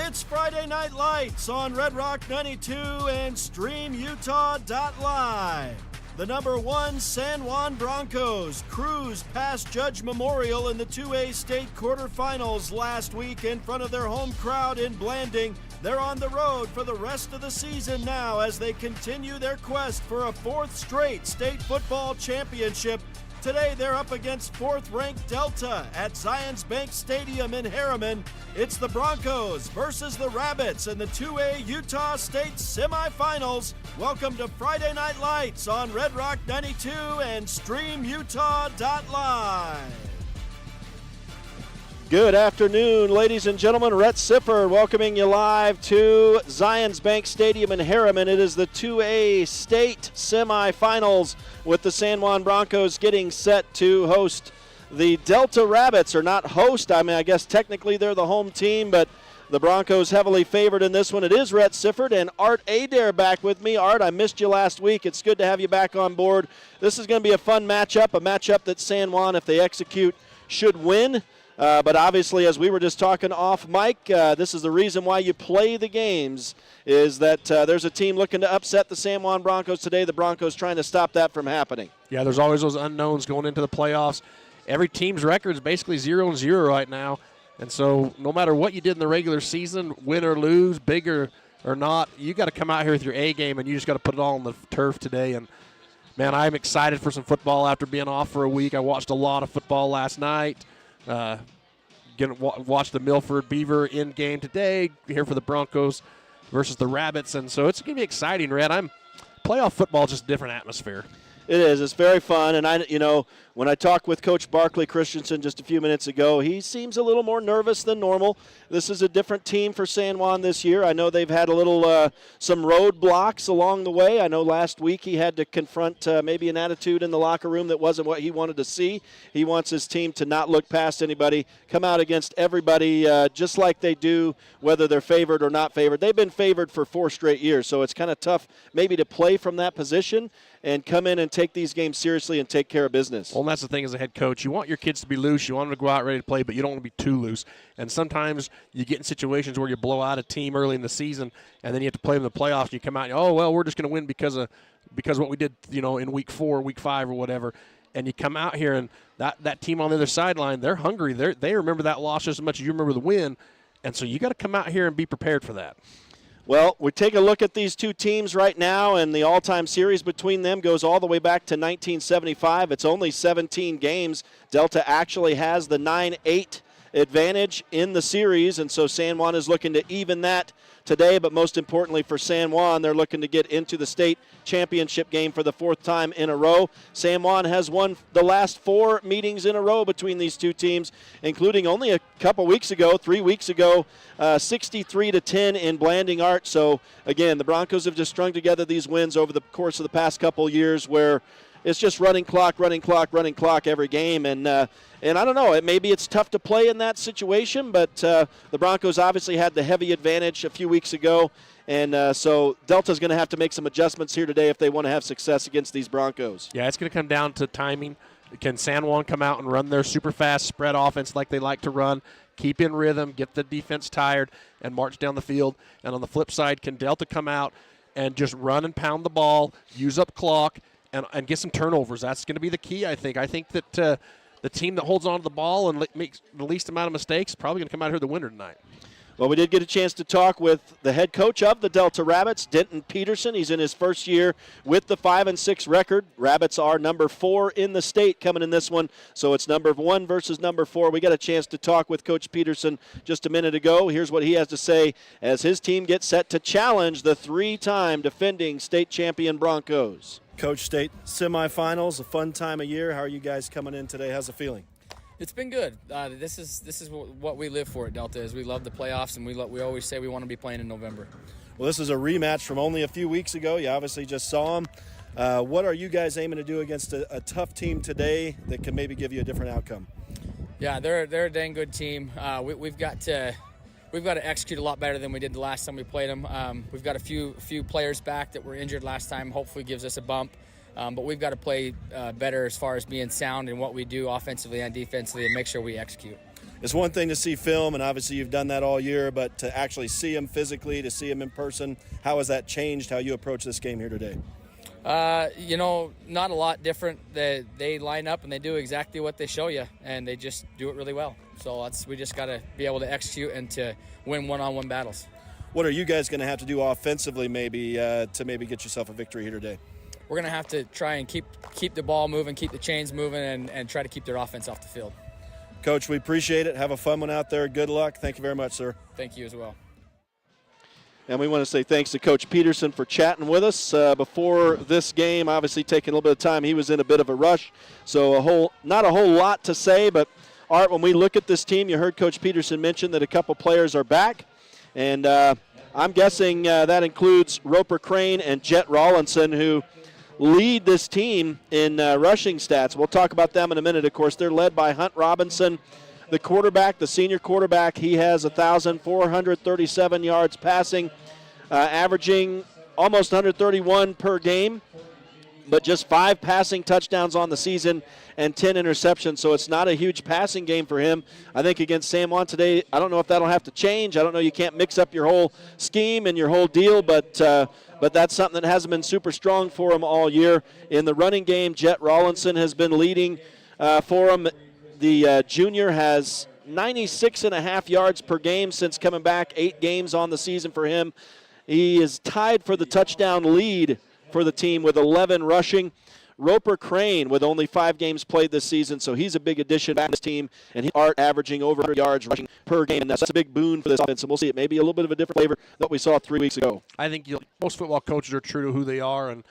It's Friday Night Lights on Red Rock 92 and StreamUtah.Live. The number 1 San Juan Broncos cruised past Judge Memorial in the 2A state quarterfinals last week in front of their home crowd in Blanding. They're on the road for the rest of the season now as they continue their quest for a 4th straight state football championship. Today they're up against 4th-ranked Delta at Zions Bank Stadium in Harriman. It's the Broncos versus the Rabbits in the 2A Utah State semifinals. Welcome to Friday Night Lights on Red Rock 92 and StreamUtah.Live. Good afternoon, ladies and gentlemen. Rhett Siffer welcoming you live to Zions Bank Stadium in Harriman. It is the 2A state semifinals with the San Juan Broncos getting set to host the Delta Rabbits, or not host. I mean, I guess technically they're the home team, but the Broncos heavily favored in this one. It is Rhett Sifford and Art Adair back with me. Art, I missed you last week. It's good to have you back on board. This is going to be a fun matchup, a matchup that San Juan, if they execute, should win. But obviously, as we were just talking off mic, this is the reason why you play the games, is that there's a team looking to upset the San Juan Broncos today. The Broncos trying to stop that from happening. Yeah, there's always those unknowns going into the playoffs. Every team's record is basically 0-0 right now. And so no matter what you did in the regular season, win or lose, big or not, you got to come out here with your A game, and you just got to put it all on the turf today. And, man, I'm excited for some football after being off for a week. I watched a lot of football last night. Watch the Milford Beaver in game today here for the Broncos versus the Rabbits, and so it's going to be exciting, Red. Playoff football is just a different atmosphere. It is. It's very fun, and when I talked with Coach Barkley Christensen just a few minutes ago, he seems a little more nervous than normal. This is a different team for San Juan this year. I know they've had a little some roadblocks along the way. I know last week he had to confront maybe an attitude in the locker room that wasn't what he wanted to see. He wants his team to not look past anybody, come out against everybody just like they do, whether they're favored or not favored. They've been favored for 4 straight years, so it's kind of tough maybe to play from that position and come in and take these games seriously and take care of business. Well, and that's the thing as a head coach. You want your kids to be loose. You want them to go out ready to play, but you don't want to be too loose. And sometimes you get in situations where you blow out a team early in the season, and then you have to play them in the playoffs, and you come out and, oh, well, we're just going to win because what we did, in week 4, week 5 or whatever. And you come out here, and that team on the other sideline, they're hungry. They remember that loss just as much as you remember the win. And so you got to come out here and be prepared for that. Well, we take a look at these two teams right now, and the all-time series between them goes all the way back to 1975. It's only 17 games. Delta actually has the 9-8 advantage in the series, and so San Juan is looking to even that today, but most importantly for San Juan, they're looking to get into the state championship game for the 4th time in a row. San Juan has won the last 4 meetings in a row between these two teams, including only a couple weeks ago, 3 weeks ago, 63-10 in Blanding Art. So again, the Broncos have just strung together these wins over the course of the past couple years where it's just running clock every game. And I don't know, maybe it's tough to play in that situation, but the Broncos obviously had the heavy advantage a few weeks ago. And so Delta's going to have to make some adjustments here today if they want to have success against these Broncos. Yeah, it's going to come down to timing. Can San Juan come out and run their super fast spread offense like they like to run, keep in rhythm, get the defense tired, and march down the field? And on the flip side, can Delta come out and just run and pound the ball, use up clock, and get some turnovers? That's going to be the key, I think. I think that the team that holds on to the ball and makes the least amount of mistakes is probably going to come out here the winner tonight. Well, we did get a chance to talk with the head coach of the Delta Rabbits, Denton Peterson. He's in his first year with the 5-6 record. Rabbits are number 4 in the state coming in this one, so it's number 1 versus number 4. We got a chance to talk with Coach Peterson just a minute ago. Here's what he has to say as his team gets set to challenge the 3-time defending state champion Broncos. Coach, state semifinals, a fun time of year. How are you guys coming in today? How's the feeling? It's been good. This is what we live for at Delta. Is we love the playoffs, and we always say we want to be playing in November. Well, this is a rematch from only a few weeks ago. You obviously just saw them. What are you guys aiming to do against a tough team today that can maybe give you a different outcome? Yeah, they're a dang good team. We've got to execute a lot better than we did the last time we played them. We've got a few players back that were injured last time. Hopefully, gives us a bump. But we've got to play better as far as being sound in what we do offensively and defensively and make sure we execute. It's one thing to see film, and obviously you've done that all year, but to actually see them physically, to see them in person, how has that changed how you approach this game here today? Not a lot different. They line up and they do exactly what they show you, and they just do it really well. So we just got to be able to execute and to win one-on-one battles. What are you guys going to have to do offensively maybe to maybe get yourself a victory here today? We're going to have to try and keep the ball moving, keep the chains moving, and try to keep their offense off the field. Coach, we appreciate it. Have a fun one out there. Good luck. Thank you very much, sir. Thank you as well. And we want to say thanks to Coach Peterson for chatting with us before this game. Obviously taking a little bit of time. He was in a bit of a rush, so not a whole lot to say. But, Art, when we look at this team, you heard Coach Peterson mention that a couple players are back. And I'm guessing that includes Roper Crane and Jet Rawlinson, who lead this team in rushing stats. We'll talk about them in a minute. Of course, they're led by Hunt Robinson, the quarterback, the senior quarterback. He has 1,437 yards passing, averaging almost 131 per game, but just 5 passing touchdowns on the season and 10 interceptions, so it's not a huge passing game for him. I think against San Juan today, I don't know if that'll have to change. I don't know, you can't mix up your whole scheme and your whole deal, but that's something that hasn't been super strong for him all year. In the running game, Jet Rawlinson has been leading for him. The junior has 96.5 yards per game since coming back, 8 games on the season for him. He is tied for the touchdown lead for the team with 11 rushing. Roper Crane with only 5 games played this season, so he's a big addition to this team, and he's averaging over 100 yards rushing per game, and that's a big boon for this offense, and we'll see it maybe a little bit of a different flavor than what we saw 3 weeks ago. I think most football coaches are true to who they are, and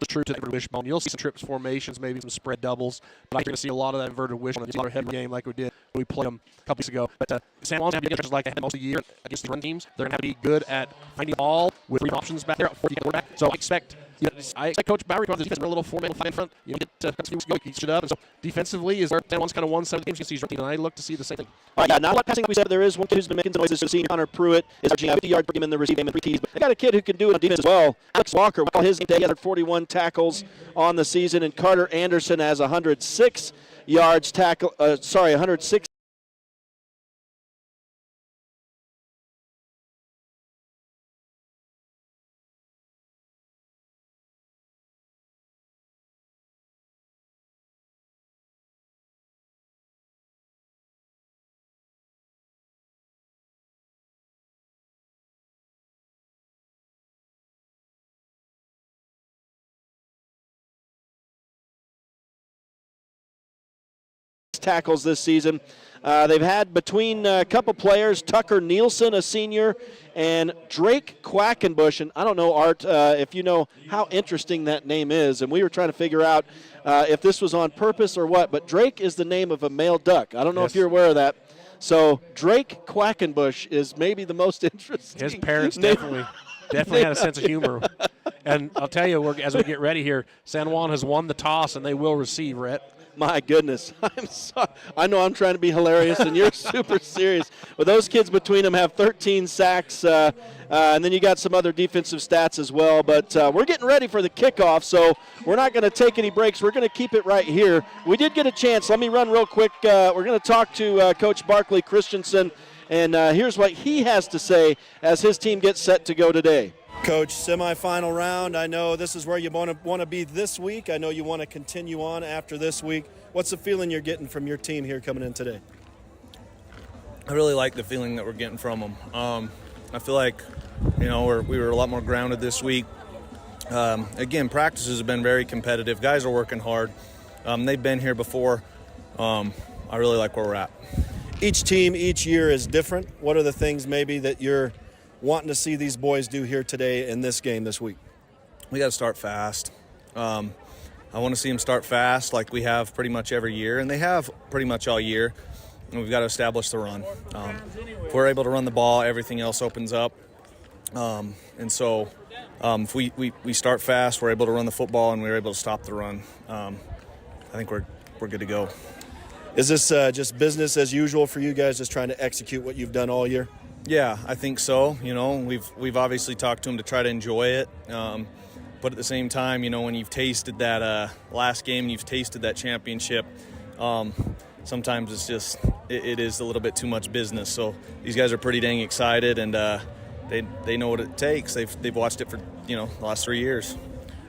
true to the wishbone. You'll see some trips formations, maybe some spread doubles, but I think you're going to see a lot of that inverted wishbone, a lot of head game like we did when we played them a couple weeks ago. But San Juan's going to be against like they had most of the year against the run teams. They're going to have to be good at finding the ball with 3 options back there, 40 quarterback. So I expect Coach Bowery to have the defense a little 4-man fight in front. Get a few weeks ago, he stood up. And so defensively, San Juan's kind of won 7 games against these run teams, and I look to see the same thing. Not a lot passing like we said, but there is one kid who's been making some noises. So senior Connor Pruitt is averaging 50 yards per game in the receiving game and 3 TDs. But they got a kid who can do it on defense as well. Alex Walker, while his game, he had 41 tackles on the season, and Carter Anderson has 106 yards 106 tackles this season. They've had between a couple players, Tucker Nielsen, a senior, and Drake Quackenbush. And I don't know, Art, if you know how interesting that name is. And we were trying to figure out if this was on purpose or what. But Drake is the name of a male duck. I don't know if you're aware of that. So Drake Quackenbush is maybe the most interesting. His parents definitely had a sense of humor. And I'll tell you, as we get ready here, San Juan has won the toss, and they will receive, Rhett. My goodness. I'm sorry. I know I'm trying to be hilarious, and you're super serious. But those kids between them have 13 sacks, and then you got some other defensive stats as well. But we're getting ready for the kickoff, so we're not going to take any breaks. We're going to keep it right here. We did get a chance. Let me run real quick. We're going to talk to Coach Barkley Christensen, and here's what he has to say as his team gets set to go today. Coach, semifinal round. I know this is where you want to be this week. I know you want to continue on after this week. What's the feeling you're getting from your team here coming in today? I really like the feeling that we're getting from them. I feel like, we were a lot more grounded this week. Again, practices have been very competitive. Guys are working hard. They've been here before. I really like where we're at. Each team, each year is different. What are the things maybe that you're wanting to see these boys do here today in this game this week? We got to start fast. I want to see them start fast like we have pretty much every year, and they have pretty much all year. And we've got to establish the run. If we're able to run the ball, everything else opens up. And so if we start fast, we're able to run the football, and we're able to stop the run. I think we're good to go. Is this just business as usual for you guys, just trying to execute what you've done all year? Yeah, I think so. We've obviously talked to them to try to enjoy it. But at the same time, when you've tasted that last game, you've tasted that championship, sometimes it's just it is a little bit too much business. So these guys are pretty dang excited, and they know what it takes. They've watched it for the last 3 years.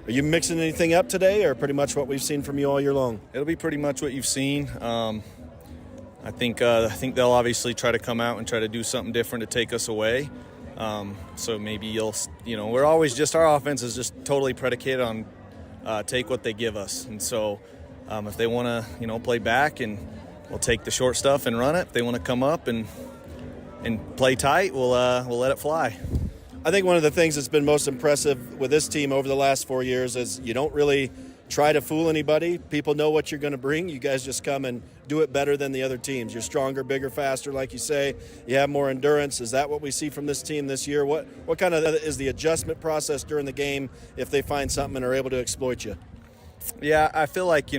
Are you mixing anything up today, or pretty much what we've seen from you all year long? It'll be pretty much what you've seen. I think they'll obviously try to come out and try to do something different to take us away. So maybe we're always just, our offense is just totally predicated on take what they give us. And so if they want to, play back, and we'll take the short stuff and run it. If they want to come up and play tight, we'll let it fly. I think one of the things that's been most impressive with this team over the last 4 years is you don't really try to fool anybody. People know what you're going to bring. You guys just come and do it better than the other teams. You're stronger, bigger, faster, like you say. You have more endurance. Is that what we see from this team this year? What kind of is the adjustment process during the game if they find something and are able to exploit you? Yeah, I feel like,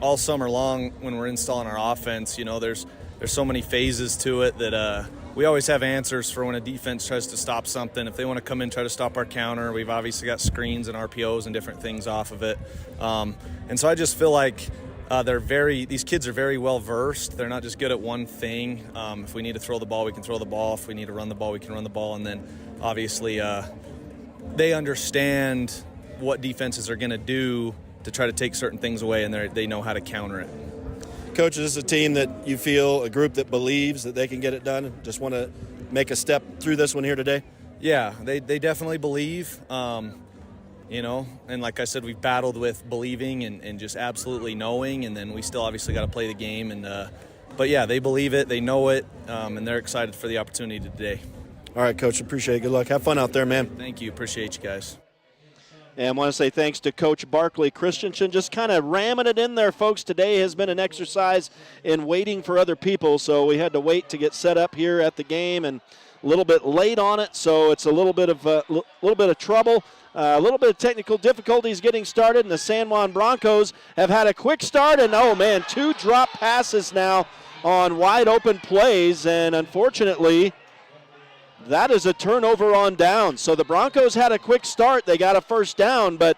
all summer long when we're installing our offense, there's so many phases to it that we always have answers for when a defense tries to stop something. If they want to come in and try to stop our counter, we've obviously got screens and RPOs and different things off of it. And so I just feel like these kids are very well versed. They're not just good at one thing. If we need to throw the ball, we can throw the ball. If we need to run the ball, we can run the ball. And then obviously they understand what defenses are going to do to try to take certain things away, and they know how to counter it. Coach, is this a team that you feel, a group that believes that they can get it done? Just want to make a step through this one here today? Yeah, they definitely believe. And like I said, we've battled with believing and just absolutely knowing, and then we still obviously got to play the game. But yeah, they believe it, they know it, and they're excited for the opportunity today. All right, Coach, appreciate it. Good luck. Have fun out there, man. Thank you. Appreciate you guys. And I want to say thanks to Coach Barkley Christensen. Just kind of ramming it in there, folks. Today has been an exercise in waiting for other people, so we had to wait to get set up here at the game, and a little bit late on it, so it's a little bit of trouble. A little bit of technical difficulties getting started, and the San Juan Broncos have had a quick start, and 2 drop passes now on wide open plays, and unfortunately, that is a turnover on down. So the Broncos had a quick start. They got a first down, but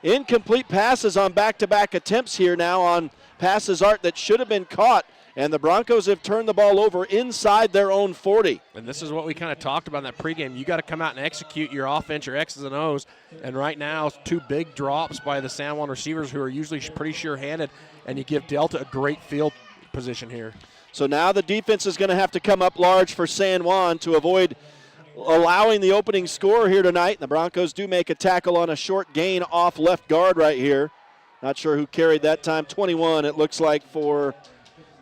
incomplete passes on back-to-back attempts here now on passes that should have been caught. And the Broncos have turned the ball over inside their own 40. And this is what we kind of talked about in that pregame. You got to come out and execute your offense, your X's and O's. And right now, 2 big drops by the San Juan receivers who are usually pretty sure-handed, and you give Delta a great field position here. So now the defense is going to have to come up large for San Juan to avoid allowing the opening score here tonight. The Broncos do make a tackle on a short gain off left guard right here. Not sure who carried that time. 21, it looks like, for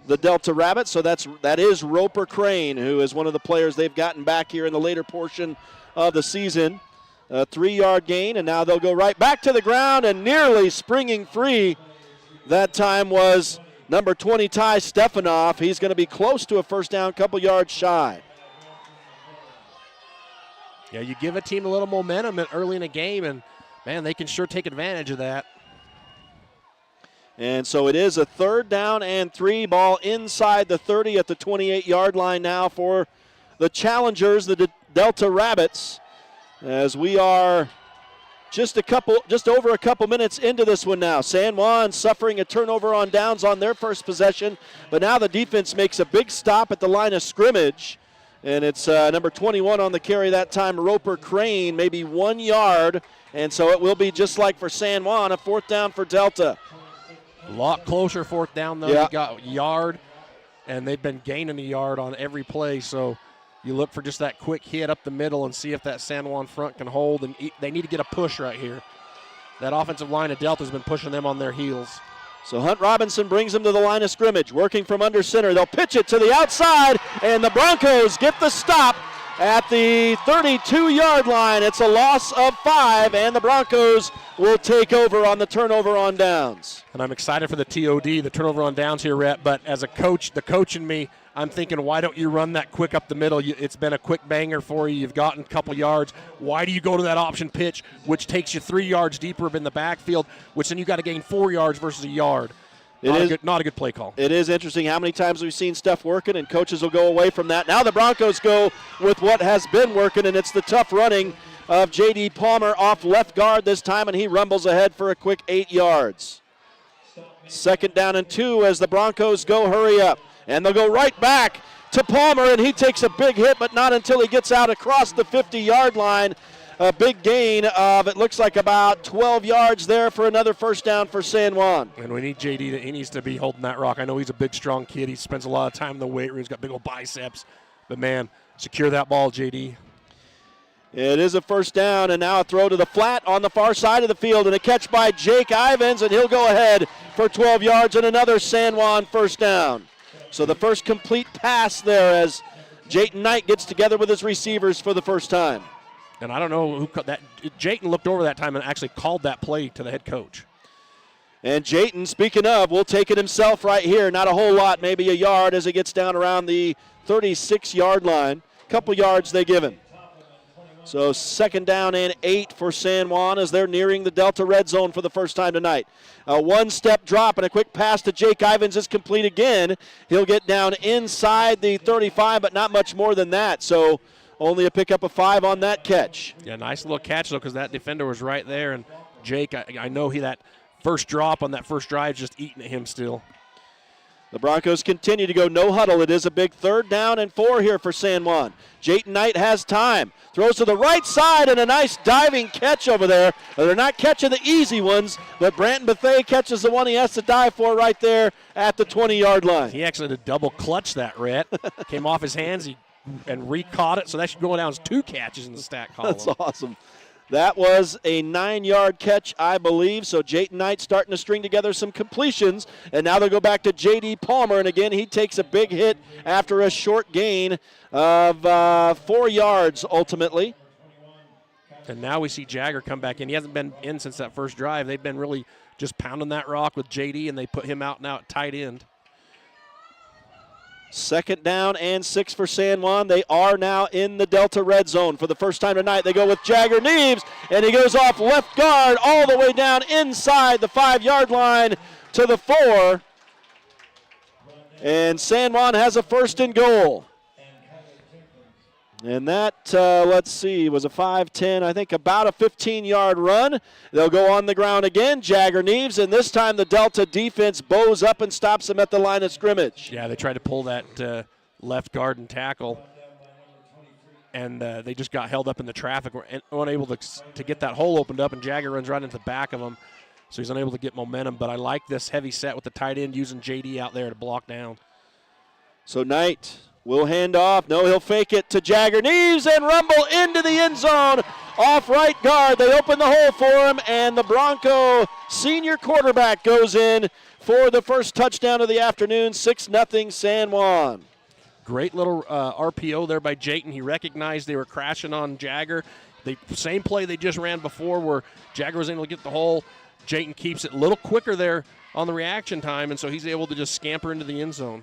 the Delta Rabbits. So that is Roper Crane, who is one of the players they've gotten back here in the later portion of the season. A 3-yard gain, and now they'll go right back to the ground, and nearly springing free that time was number 20, Ty Stefanoff. He's going to be close to a first down, couple yards shy. Yeah, you give a team a little momentum early in a game, and, man, they can sure take advantage of that. And so it is a 3rd down and 3, ball inside the 30 at the 28-yard line now for the challengers, the Delta Rabbits, as we are just over a couple minutes into this one now. San Juan suffering a turnover on downs on their first possession, but now the defense makes a big stop at the line of scrimmage, and it's number 21 on the carry that time, Roper Crane, maybe 1 yard, and so it will be just like for San Juan, a 4th down for Delta. A lot closer 4th down, though. Yeah. You got yard, and they've been gaining a yard on every play, so you look for just that quick hit up the middle and see if that San Juan front can hold, and they need to get a push right here. That offensive line of Delta has been pushing them on their heels. So Hunt Robinson brings them to the line of scrimmage, working from under center. They'll pitch it to the outside, and the Broncos get the stop at the 32-yard line. It's a loss of 5, and the Broncos will take over on the turnover on downs. And I'm excited for the TOD, the turnover on downs here, Rhett, but as a coach, the coach in me, I'm thinking, why don't you run that quick up the middle? It's been a quick banger for you. You've gotten a couple yards. Why do you go to that option pitch, which takes you 3 yards deeper in the backfield, which then you got to gain 4 yards versus a yard? Not a good play call. It is interesting how many times we've seen stuff working, and coaches will go away from that. Now the Broncos go with what has been working, and it's the tough running of J.D. Palmer off left guard this time, and he rumbles ahead for a quick 8 yards. 2nd down and 2 as the Broncos go hurry up. And they'll go right back to Palmer, and he takes a big hit, but not until he gets out across the 50-yard line. A big gain of, it looks like, about 12 yards there for another 1st down for San Juan. And we need JD, he needs to be holding that rock. I know he's a big, strong kid. He spends a lot of time in the weight room. He's got big old biceps. But, man, secure that ball, JD. It is a 1st down, and now a throw to the flat on the far side of the field, and a catch by Jake Ivins, and he'll go ahead for 12 yards and another San Juan 1st down. So the first complete pass there as Jayton Knight gets together with his receivers for the first time. And I don't know who that. Jayton looked over that time and actually called that play to the head coach. And Jayton, speaking of, will take it himself right here. Not a whole lot, maybe a yard as it gets down around the 36-yard line. Couple yards they give him. So 2nd down and 8 for San Juan as they're nearing the Delta red zone for the first time tonight. A one-step drop and a quick pass to Jake Ivins is complete again. He'll get down inside the 35, but not much more than that. So only a pickup of 5 on that catch. Yeah, nice little catch, though, because that defender was right there. And Jake, I know that first drop on that first drive is just eating at him still. The Broncos continue to go no huddle. It is a big 3rd down and 4 here for San Juan. Jayton Knight has time. Throws to the right side and a nice diving catch over there. They're not catching the easy ones, but Branton Bethea catches the one he has to dive for right there at the 20-yard line. He actually had to double clutch that, Rhett. Came off his hands and re-caught it, so that should go down as 2 catches in the stat column. That's awesome. That was a 9-yard catch, I believe. So Jayton Knight starting to string together some completions. And now they'll go back to J.D. Palmer. And again, he takes a big hit after a short gain of 4 yards ultimately. And now we see Jagger come back in. He hasn't been in since that first drive. They've been really just pounding that rock with J.D., and they put him out now at tight end. 2nd down and 6 for San Juan. They are now in the Delta red zone for the first time tonight. They go with Jagger Neves, and he goes off left guard all the way down inside the 5-yard line to the 4. And San Juan has a 1st and goal. And that, let's see, was a 5-10, I think about a 15-yard run. They'll go on the ground again, Jagger Neves, and this time the Delta defense bows up and stops them at the line of scrimmage. Yeah, they tried to pull that left guard and tackle, and they just got held up in the traffic. Were unable to get that hole opened up, and Jagger runs right into the back of him, so he's unable to get momentum. But I like this heavy set with the tight end using J.D. out there to block down. So Knight will hand off. No, he'll fake it to Jagger Neves and rumble into the end zone off right guard. They open the hole for him, and the Bronco senior quarterback goes in for the first touchdown of the afternoon, 6-0 San Juan. Great little RPO there by Jayton. He recognized they were crashing on Jagger. The same play they just ran before where Jagger was able to get the hole. Jayton keeps it a little quicker there on the reaction time, and so he's able to just scamper into the end zone.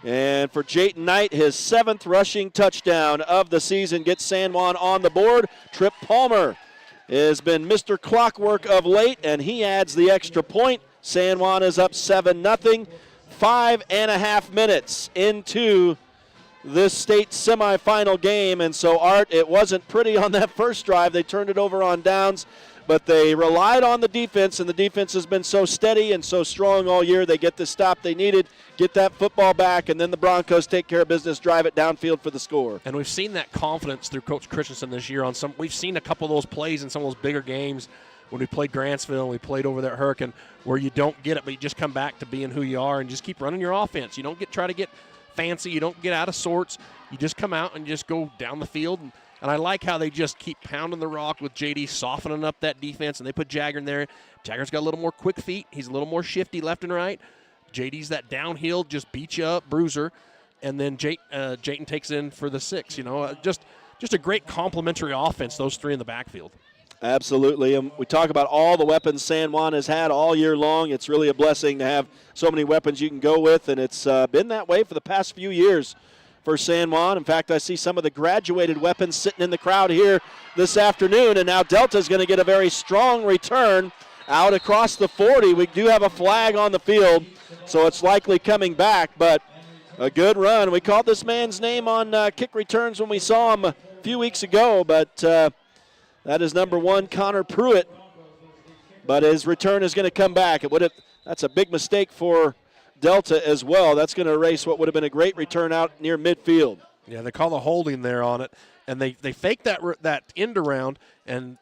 And for Jayton Knight, his 7th rushing touchdown of the season gets San Juan on the board. Trip Palmer has been Mr. Clockwork of late, and he adds the extra point. San Juan is up 7-0. 5.5 minutes into this state semifinal game. And so, Art, it wasn't pretty on that first drive. They turned it over on downs, but they relied on the defense, and the defense has been so steady and so strong all year. They get the stop they needed, get that football back, and then the Broncos take care of business, drive it downfield for the score. And we've seen that confidence through Coach Christensen this year. We've seen a couple of those plays in some of those bigger games when we played Grantsville and we played over there at Hurricane, where you don't get it, but you just come back to being who you are and just keep running your offense. You don't try to get fancy. You don't get out of sorts. You just come out and just go down the field. And I like how they just keep pounding the rock with J.D., softening up that defense, and they put Jagger in there. Jagger's got a little more quick feet. He's a little more shifty left and right. J.D.'s that downhill, just beat you up, bruiser. And then Jayton takes in for the 6. Just a great complementary offense, those 3 in the backfield. Absolutely. And we talk about all the weapons San Juan has had all year long. It's really a blessing to have so many weapons you can go with, and it's been that way for the past few years for San Juan. In fact, I see some of the graduated weapons sitting in the crowd here this afternoon, and now Delta's going to get a very strong return out across the 40. We do have a flag on the field, so it's likely coming back, but a good run. We called this man's name on kick returns when we saw him a few weeks ago, but that is number 1, Connor Pruitt. But his return is going to come back. That's a big mistake for Delta as well. That's going to erase what would have been a great return out near midfield. Yeah, they call the holding there on it, and they fake that end around, and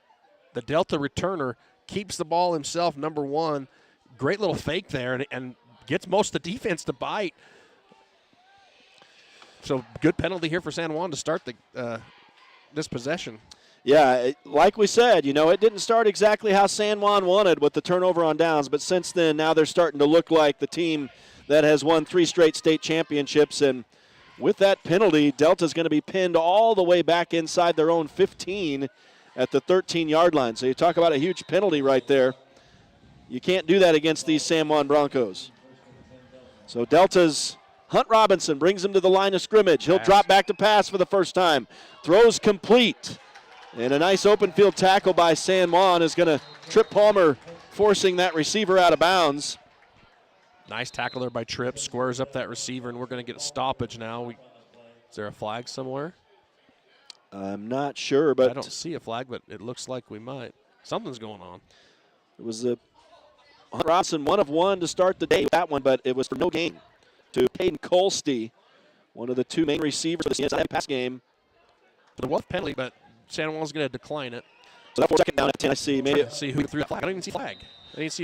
the Delta returner keeps the ball himself, number one. Great little fake there, and gets most of the defense to bite. So good penalty here for San Juan to start this possession. Yeah, like we said, it didn't start exactly how San Juan wanted with the turnover on downs, but since then, now they're starting to look like the team that has won 3 straight state championships. And with that penalty, Delta's going to be pinned all the way back inside their own 15 at the 13-yard line. So you talk about a huge penalty right there. You can't do that against these San Juan Broncos. So Delta's Hunt Robinson brings him to the line of scrimmage. He'll drop back to pass for the first time. Throws complete. And a nice open field tackle by San Juan is going to trip Palmer, forcing that receiver out of bounds. Nice tackle there by Tripp. Squares up that receiver, and we're going to get a stoppage now. Is there a flag somewhere? I'm not sure, but I don't see a flag, but it looks like we might. Something's going on. It was a Hunt Robinson 1 of 1 to start the day with that one, but it was for no gain to Peyton Colsty, one of the 2 main receivers for the inside pass game. There was a penalty, but San Juan's going to decline it. So that 2nd down at 10. I see. Maybe see who threw the flag. I don't even see flag.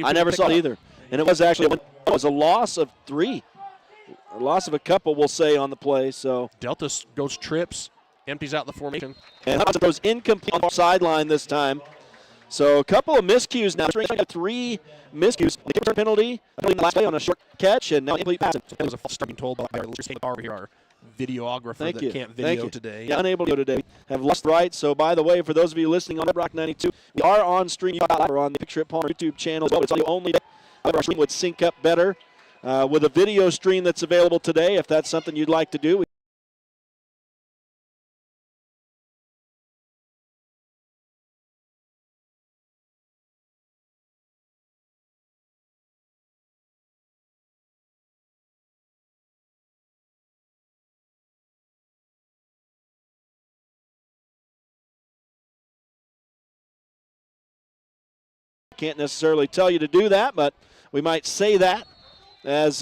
I never saw it either. And it was actually a loss of 3. A loss of a couple, we'll say, on the play. So Delta goes trips, empties out the formation. And Hudson throws incomplete on the sideline this time. So a couple of miscues now. 3 miscues. The kick return penalty in the last play on a short catch, and now incomplete pass. It was a false start being told by our videographer that can't video today. Yeah, unable to go today. Have lost rights. So, by the way, for those of you listening on Red Rock 92, we are on StreamUtah.Live. We're on the Picture It Palmer YouTube channel as well. It's audio only. However, our stream would sync up better with a video stream that's available today if that's something you'd like to do. Can't necessarily tell you to do that, but we might say that as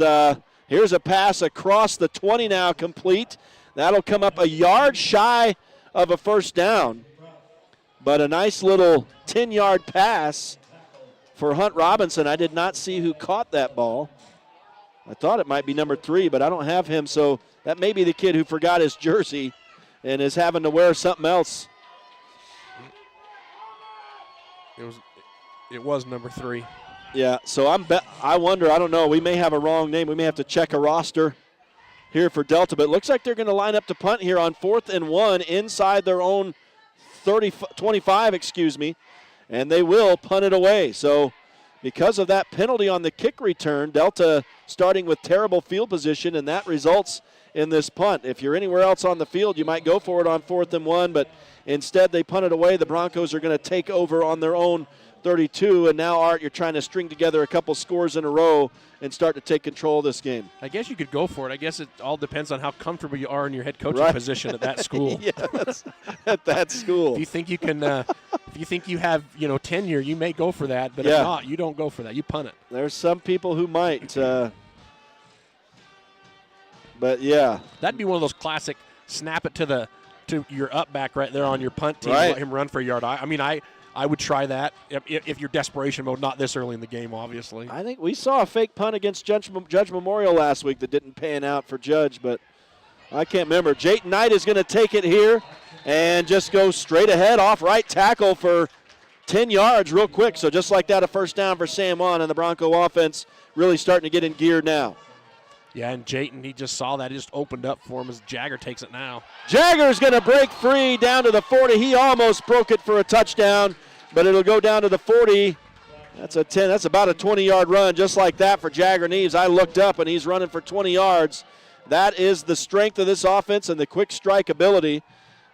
here's a pass across the 20 now complete. That'll come up a yard shy of a first down, but a nice little 10-yard pass for Hunt Robinson. I did not see who caught that ball. I thought it might be number 3, but I don't have him, so that may be the kid who forgot his jersey and is having to wear something else. It was number 3. Yeah, so I wonder, I don't know, we may have a wrong name. We may have to check a roster here for Delta, but it looks like they're going to line up to punt here on 4th and 1 inside their own 25, and they will punt it away. So because of that penalty on the kick return, Delta starting with terrible field position, and that results in this punt. If you're anywhere else on the field, you might go for it on 4th and 1, but instead they punt it away. The Broncos are going to take over on their own 32, and now, Art, you're trying to string together a couple scores in a row and start to take control of this game. I guess you could go for it. I guess it all depends on how comfortable you are in your head coaching position at that school. Yes, at that school. If you think you can, if you think you have, tenure, you may go for that. But if not, you don't go for that. You punt it. There's some people who might. But yeah, that'd be one of those classic snap it to your up back right there on your punt team. Let him run for a yard. I would try that if you're desperation mode, not this early in the game, obviously. I think we saw a fake punt against Judge Memorial last week that didn't pan out for Judge, but I can't remember. Jayton Knight is going to take it here and just go straight ahead off right tackle for 10 yards real quick. So just like that, a first down for San Juan, and the Bronco offense really starting to get in gear now. Yeah, and Jayton, he just saw that. He just opened up for him as Jagger takes it now. Jagger's going to break free down to the 40. He almost broke it for a touchdown, but it'll go down to the 40. That's a 10. That's about a 20-yard run just like that for Jagger Neves. I looked up, and he's running for 20 yards. That is the strength of this offense and the quick strike ability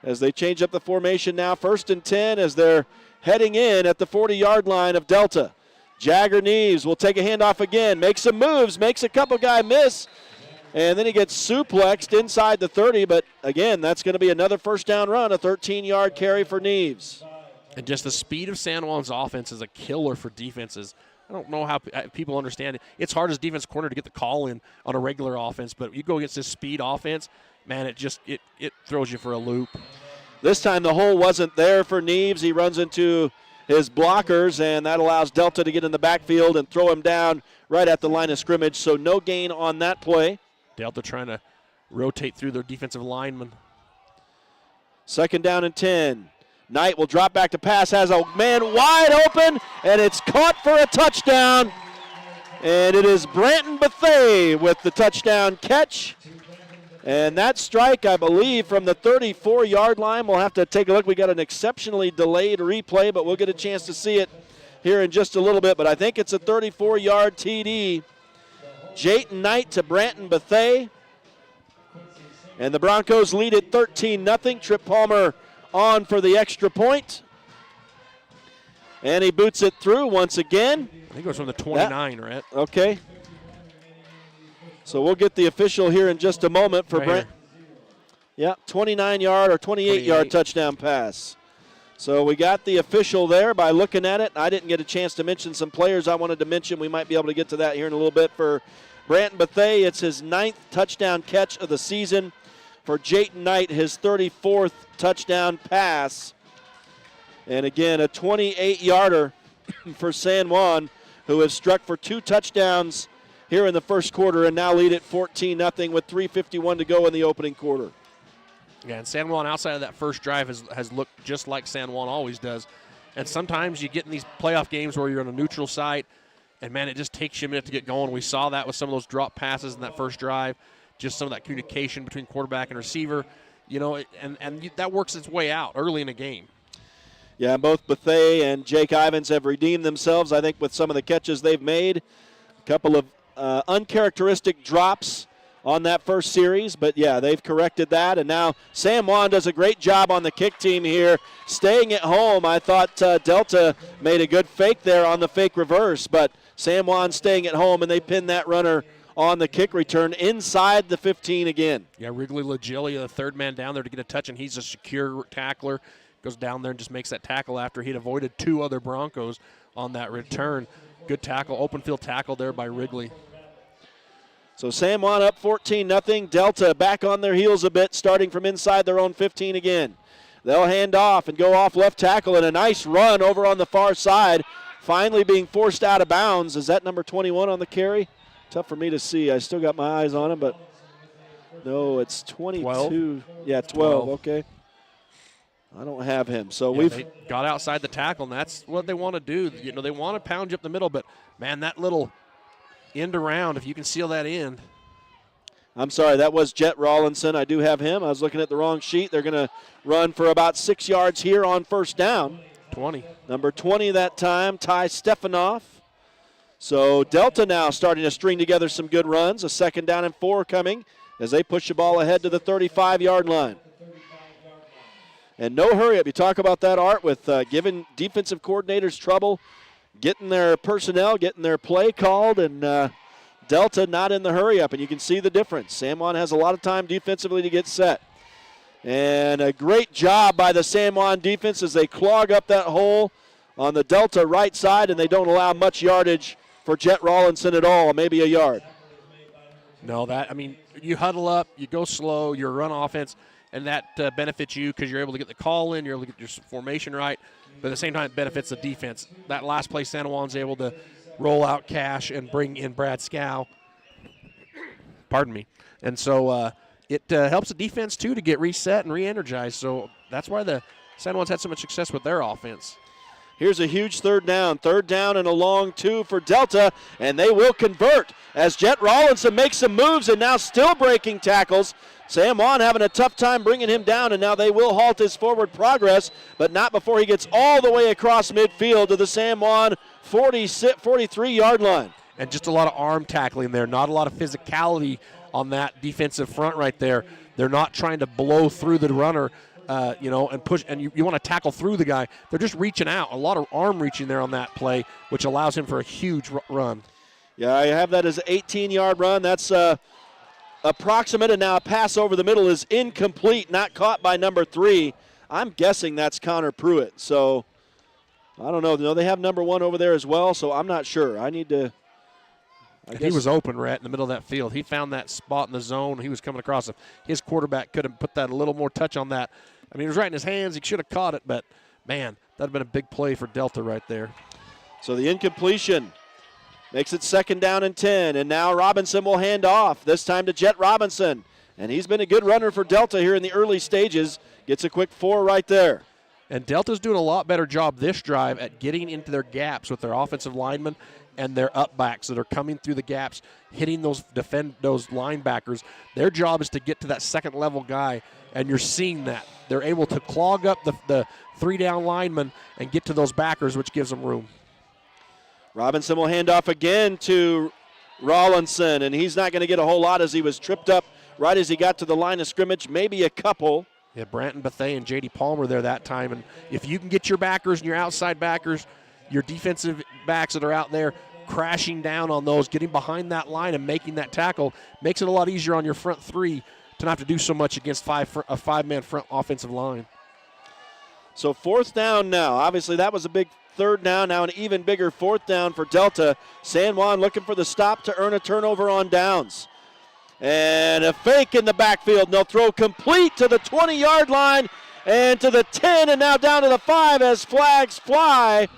as they change up the formation now. 1st and 10 as they're heading in at the 40-yard line of Delta. Jagger Neves will take a handoff again, makes some moves, makes a couple guy miss, and then he gets suplexed inside the 30. But again, that's going to be another first down run, a 13-yard carry for Neves. And just the speed of San Juan's offense is a killer for defenses. I don't know how people understand it. It's hard as defense corner to get the call in on a regular offense, but you go against this speed offense, man, it throws you for a loop. This time the hole wasn't there for Neves. He runs into his blockers, and that allows Delta to get in the backfield and throw him down right at the line of scrimmage, so no gain on that play. Delta trying to rotate through their defensive linemen. 2nd down and 10. Knight will drop back to pass, has a man wide open, and it's caught for a touchdown. And it is Branton Bethea with the touchdown catch. And that strike, I believe, from the 34-yard line. We'll have to take a look. We got an exceptionally delayed replay, but we'll get a chance to see it here in just a little bit. But I think it's a 34-yard TD. Jayton Knight to Branton Bethea. And the Broncos lead it 13-0. Trip Palmer on for the extra point. And he boots it through once again. I think it was from the 29, right? Okay. So we'll get the official here in just a moment for Brent. Yeah, 29-yard or 28-yard touchdown pass. So we got the official there by looking at it. I didn't get a chance to mention some players I wanted to mention. We might be able to get to that here in a little bit. For Branton Bethea, it's his 9th touchdown catch of the season. For Jayton Knight, his 34th touchdown pass. And again, a 28-yarder for San Juan, who has struck for 2 touchdowns here in the first quarter and now lead it 14-0 with 3:51 to go in the opening quarter. Yeah, and San Juan outside of that first drive has looked just like San Juan always does. And sometimes you get in these playoff games where you're on a neutral site, and, man, it just takes you a minute to get going. We saw that with some of those drop passes in that first drive, just some of that communication between quarterback and receiver, and that works its way out early in a game. Yeah, both Bethea and Jake Ivins have redeemed themselves, I think, with some of the catches they've made. A couple of uncharacteristic drops on that first series, but, yeah, they've corrected that. And now San Juan does a great job on the kick team here, staying at home. I thought Delta made a good fake there on the fake reverse, but San Juan staying at home, and they pin that runner on the kick return inside the 15 again. Yeah, Wrigley Lagilia, the third man down there to get a touch, and he's a secure tackler. Goes down there and just makes that tackle after he'd avoided 2 other Broncos on that return. Good tackle, open field tackle there by Wrigley. So San Juan up 14-0. Delta back on their heels a bit, starting from inside their own 15 again. They'll hand off and go off left tackle, and a nice run over on the far side. Finally being forced out of bounds. Is that number 21 on the carry? Tough for me to see. I still got my eyes on him, but no, it's 22. 12? Yeah, 12. Okay. I don't have him. So they got outside the tackle, and that's what they want to do. They want to pound you up the middle, but, man, that little end around, if you can seal that in. I'm sorry, that was Jet Rawlinson. I do have him. I was looking at the wrong sheet. They're going to run for about 6 yards here on first down. 20. Number 20 that time, Ty Stefanoff. So Delta now starting to string together some good runs. A 2nd down and 4 coming as they push the ball ahead to the 35-yard line. And no hurry up. You talk about that, Art, with giving defensive coordinators trouble, getting their personnel, getting their play called, and Delta not in the hurry up. And you can see the difference. San Juan has a lot of time defensively to get set. And a great job by the San Juan defense as they clog up that hole on the Delta right side, and they don't allow much yardage for Jet Rawlinson at all, maybe a yard. No, you huddle up, you go slow, you're a run offense, and that benefits you because you're able to get the call in, you're able to get your formation right, but at the same time it benefits the defense. That last play, San Juan's able to roll out Cash and bring in Brad Scow. Pardon me. And so it helps the defense, too, to get reset and re-energized. So that's why the San Juan's had so much success with their offense. Here's a huge 3rd down. 3rd down and a long 2 for Delta, and they will convert as Jet Rawlinson makes some moves and now still breaking tackles. San Juan having a tough time bringing him down, and now they will halt his forward progress, but not before he gets all the way across midfield to the San Juan 43-yard line. And just a lot of arm tackling there, not a lot of physicality on that defensive front right there. They're not trying to blow through the runner, and push, and you want to tackle through the guy. They're just reaching out. A lot of arm reaching there on that play, which allows him for a huge run. Yeah, I have that as an 18-yard run. That's approximate, and now a pass over the middle is incomplete, not caught by number 3. I'm guessing that's Connor Pruitt. So I don't know. No, they have number 1 over there as well, so I'm not sure. I need to. He was open right in the middle of that field. He found that spot in the zone. He was coming across. His quarterback could have put that a little more touch on that. I mean, it was right in his hands. He should have caught it, but, man, that would have been a big play for Delta right there. So the incompletion makes it 2nd down and 10, and now Robinson will hand off, this time to Jet Robinson. And he's been a good runner for Delta here in the early stages. Gets a quick 4 right there. And Delta's doing a lot better job this drive at getting into their gaps with their offensive linemen and their upbacks that are coming through the gaps, hitting those linebackers. Their job is to get to that second-level guy, and you're seeing that. They're able to clog up the 3-down linemen and get to those backers, which gives them room. Robinson will hand off again to Rawlinson, and he's not going to get a whole lot as he was tripped up right as he got to the line of scrimmage, maybe a couple. Yeah, Branton Bethea and J.D. Palmer there that time, and if you can get your backers and your outside backers, your defensive backs that are out there, crashing down on those, getting behind that line and making that tackle, makes it a lot easier on your front 3 to not have to do so much against a 5-man front offensive line. So 4th down now. Obviously, that was a big 3rd down. Now an even bigger 4th down for Delta. San Juan looking for the stop to earn a turnover on downs. And a fake in the backfield. And they'll throw complete to the 20-yard line and to the 10, and now down to the 5 as flags fly.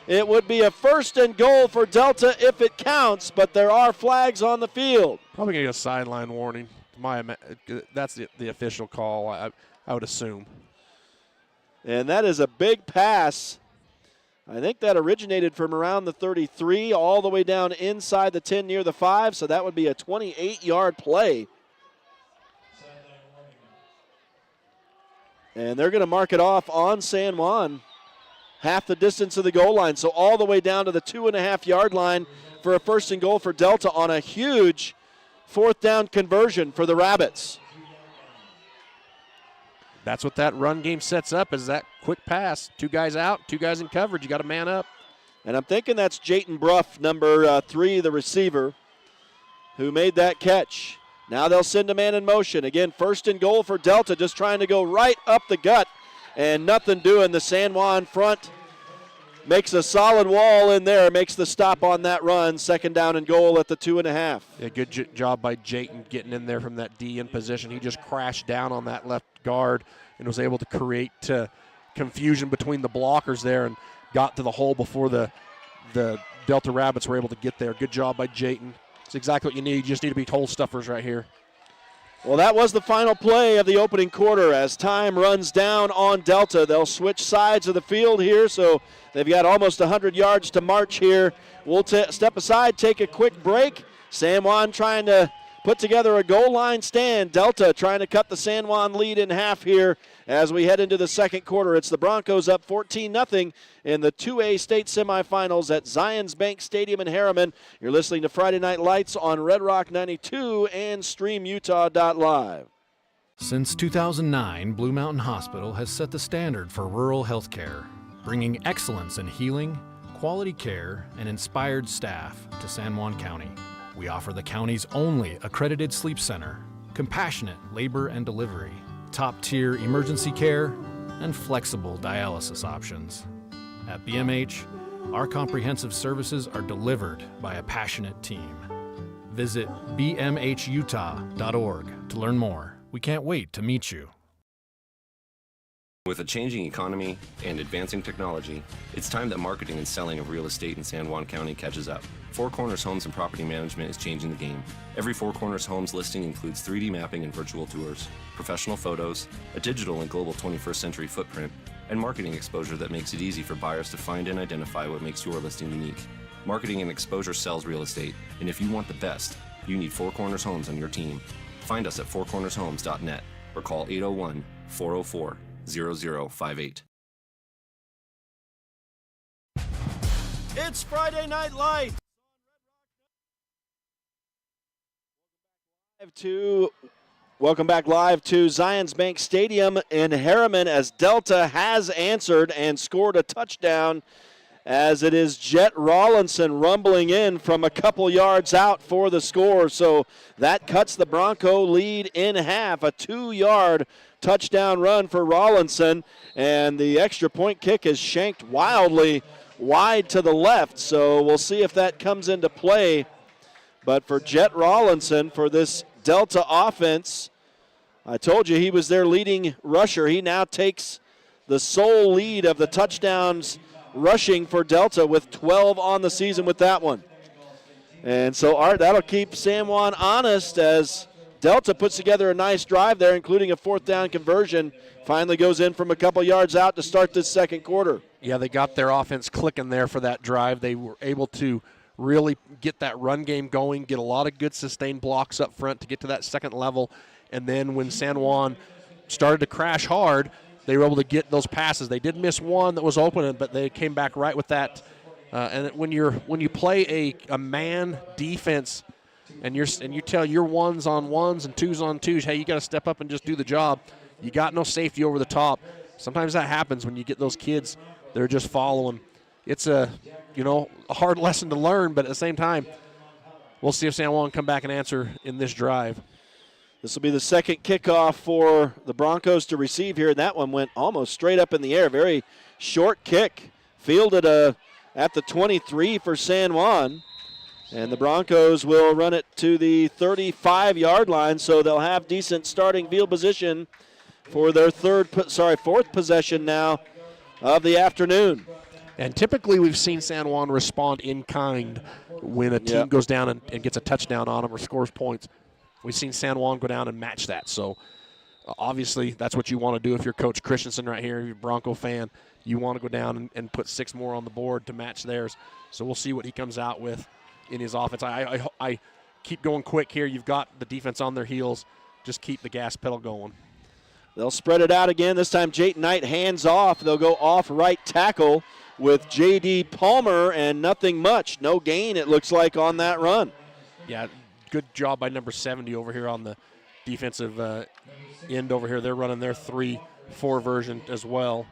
It would be a 1st and goal for Delta if it counts, but there are flags on the field. Probably going to get a sideline warning. That's the official call, I would assume. And that is a big pass. I think that originated from around the 33 all the way down inside the 10 near the 5, so that would be a 28-yard play. And they're going to mark it off on San Juan, half the distance of the goal line, so all the way down to the 2.5-yard line for a 1st and goal for Delta on a huge 4th down conversion for the Rabbits. That's what that run game sets up, is that quick pass. 2 guys out, 2 guys in coverage. You got to man up. And I'm thinking that's Jayton Bruff, number 3, the receiver, who made that catch. Now they'll send a man in motion. Again, 1st and goal for Delta, just trying to go right up the gut and nothing doing. The San Juan front makes a solid wall in there, makes the stop on that run. 2nd down and goal at the 2.5. Yeah, good job by Jayton getting in there from that D in position. He just crashed down on that left guard and was able to create confusion between the blockers there and got to the hole before the Delta Rabbits were able to get there. Good job by Jayton. It's exactly what you need. You just need to be hole stuffers right here. Well, that was the final play of the opening quarter. As time runs down on Delta, they'll switch sides of the field here, so they've got almost 100 yards to march here. We'll step aside, take a quick break. San Juan trying to put together a goal line stand. Delta trying to cut the San Juan lead in half here as we head into the 2nd quarter. It's the Broncos up 14-0 in the 2A state semifinals at Zions Bank Stadium in Harriman. You're listening to Friday Night Lights on Red Rock 92 and StreamUtah.Live. Since 2009, Blue Mountain Hospital has set the standard for rural health care, bringing excellence in healing, quality care, and inspired staff to San Juan County. We offer the county's only accredited sleep center, compassionate labor and delivery, top-tier emergency care, and flexible dialysis options. At BMH, our comprehensive services are delivered by a passionate team. Visit bmhutah.org to learn more. We can't wait to meet you. With a changing economy and advancing technology, it's time that marketing and selling of real estate in San Juan County catches up. Four Corners Homes and Property Management is changing the game. Every Four Corners Homes listing includes 3D mapping and virtual tours, professional photos, a digital and global 21st century footprint, and marketing exposure that makes it easy for buyers to find and identify what makes your listing unique. Marketing and exposure sells real estate, and if you want the best, you need Four Corners Homes on your team. Find us at fourcornershomes.net or call 801-404-0058. It's Friday Night Lights. Welcome back live to Zions Bank Stadium in Harriman as Delta has answered and scored a touchdown as it is Jet Rawlinson rumbling in from a couple yards out for the score. So that cuts the Bronco lead in half. A 2-yard touchdown run for Rawlinson, and the extra point kick is shanked wildly wide to the left. So we'll see if that comes into play. But for Jet Rawlinson, for this Delta offense, I told you he was their leading rusher. He now takes the sole lead of the touchdowns rushing for Delta with 12 on the season with that one. And so, Art, that'll keep San Juan honest as Delta puts together a nice drive there, including a 4th down conversion. Finally goes in from a couple yards out to start this second quarter. Yeah, they got their offense clicking there for that drive. They were able to really get that run game going, get a lot of good sustained blocks up front to get to that second level. And then when San Juan started to crash hard, they were able to get those passes. They did miss one that was open, but they came back right with that. And when you play a man defense, and you tell your 1s on 1s and 2s on 2s, hey, you got to step up and just do the job. You got no safety over the top. Sometimes that happens when you get those kids that are just following. It's a hard lesson to learn, but at the same time, we'll see if San Juan come back and answer in this drive. This will be the second kickoff for the Broncos to receive here, and that one went almost straight up in the air. Very short kick, fielded at the 23 for San Juan, and the Broncos will run it to the 35-yard line, so they'll have decent starting field position for their fourth possession now of the afternoon. And typically we've seen San Juan respond in kind when a team goes down and gets a touchdown on them or scores points. We've seen San Juan go down and match that. So, obviously, that's what you want to do if you're Coach Christensen right here, if you're a Bronco fan. You want to go down and put 6 more on the board to match theirs. So we'll see what he comes out with in his offense. I keep going quick here. You've got the defense on their heels. Just keep the gas pedal going. They'll spread it out again. This time, Jayton Knight hands off. They'll go off right tackle with J.D. Palmer, and nothing much. No gain, it looks like, on that run. Yeah, good job by number 70 over here on the defensive end over here. They're running their 3-4 version as well.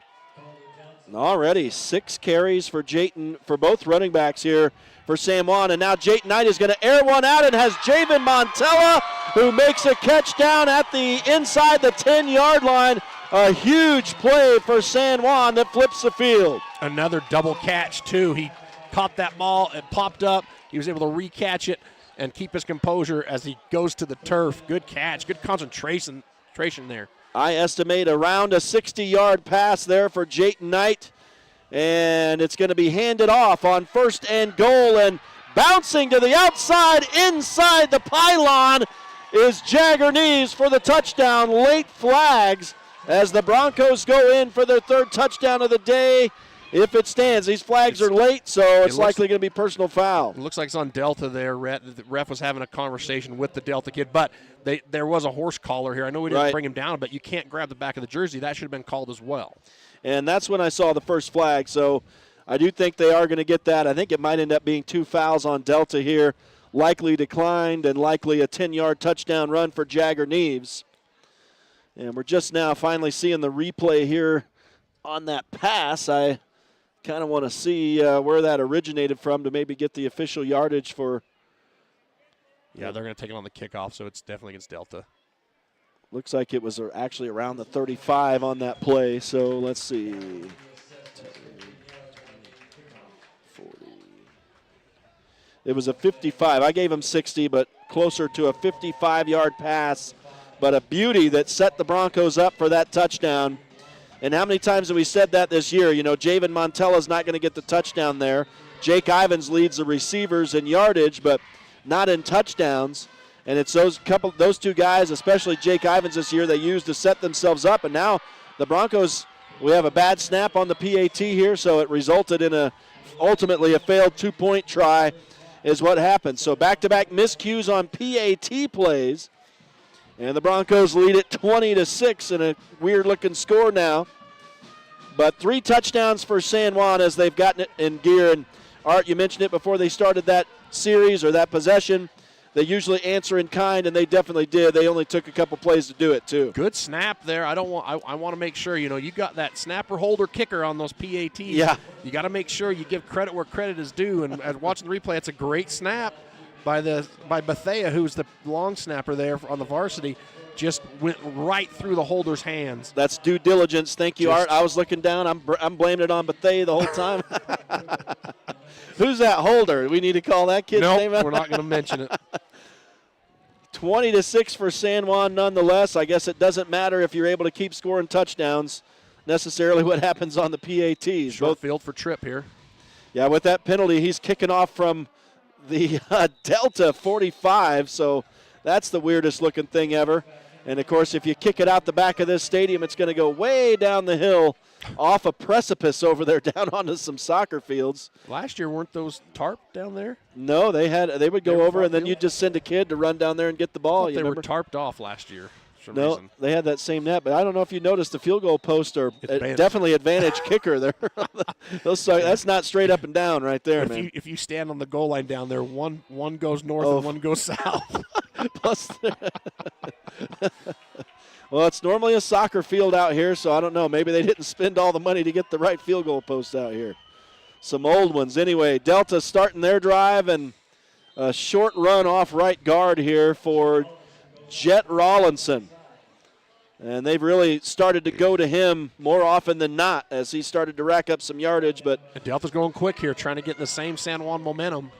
Already 6 carries for Jayton, for both running backs here for San Juan. And now Jayton Knight is going to air one out and has Javen Montella, who makes a catch down at the inside the 10-yard line. A huge play for San Juan that flips the field. Another double catch, too. He caught that ball, it popped up. He was able to recatch it and keep his composure as he goes to the turf. Good catch, good concentration there. I estimate around a 60-yard pass there for Jayton Knight. And it's going to be handed off on 1st and goal. And bouncing to the outside, inside the pylon, is Jagger Neves for the touchdown. Late flags as the Broncos go in for their 3rd touchdown of the day. If it stands, these flags are late, so it's likely going to be personal foul. It looks like it's on Delta there. The ref was having a conversation with the Delta kid, but there was a horse collar here. I know we didn't bring him down, but you can't grab the back of the jersey. That should have been called as well. And that's when I saw the first flag, so I do think they are going to get that. I think it might end up being 2 fouls on Delta here, likely declined and likely a 10-yard touchdown run for Jagger Neves. And we're just now finally seeing the replay here on that pass. I kind of want to see where that originated from to maybe get the official yardage for. Yeah, they're going to take it on the kickoff, so it's definitely against Delta. Looks like it was actually around the 35 on that play, so let's see. 10, 40. It was a 55. I gave him 60, but closer to a 55-yard pass, but a beauty that set the Broncos up for that touchdown. And how many times have we said that this year? You know, Javen Montella's not going to get the touchdown there. Jake Ivins leads the receivers in yardage, but not in touchdowns. And it's those 2 guys, especially Jake Ivins this year, they used to set themselves up. And now the Broncos, we have a bad snap on the PAT here, so it resulted in ultimately a failed 2-point try is what happened. So back-to-back miscues on PAT plays. And the Broncos lead it 20-6 in a weird-looking score now. But 3 touchdowns for San Juan as they've gotten it in gear. And Art, you mentioned it before they started that series or that possession. they usually answer in kind, and they definitely did. They only took a couple plays to do it, too. Good snap there. I want to make sure, you got that snapper, holder, kicker on those PATs. Yeah. You got to make sure you give credit where credit is due. And watching the replay, it's a great snap by Bethea, who's the long snapper there on the varsity. Just went right through the holder's hands. That's due diligence. Thank you, Art. I was looking down. I'm blaming it on Bethea the whole time. Who's that holder? We need to call that kid's name out? We're not going to mention it. 20-6 for San Juan nonetheless. I guess it doesn't matter if you're able to keep scoring touchdowns, necessarily what happens on the PATs. Short field for Tripp here. Yeah, with that penalty, he's kicking off from the Delta 45, so that's the weirdest looking thing ever. And, of course, if you kick it out the back of this stadium, it's going to go way down the hill off a precipice over there down onto some soccer fields. Last year, weren't those tarp down there? No, they would go over, and then you'd just send a kid to run down there and get the ball. They were tarped off last year. No, reason. They had that same net, but I don't know if you noticed the field goal posts are definitely advantage kicker there. That's not straight up and down right there, man. If you stand on the goal line down there, one goes north and one goes south. Plus, well, it's normally a soccer field out here, so I don't know. Maybe they didn't spend all the money to get the right field goal posts out here. Some old ones. Anyway, Delta starting their drive, and a short run off right guard here for Jet Rawlinson. And they've really started to go to him more often than not as he started to rack up some yardage. But Delta's going quick here, trying to get the same San Juan momentum.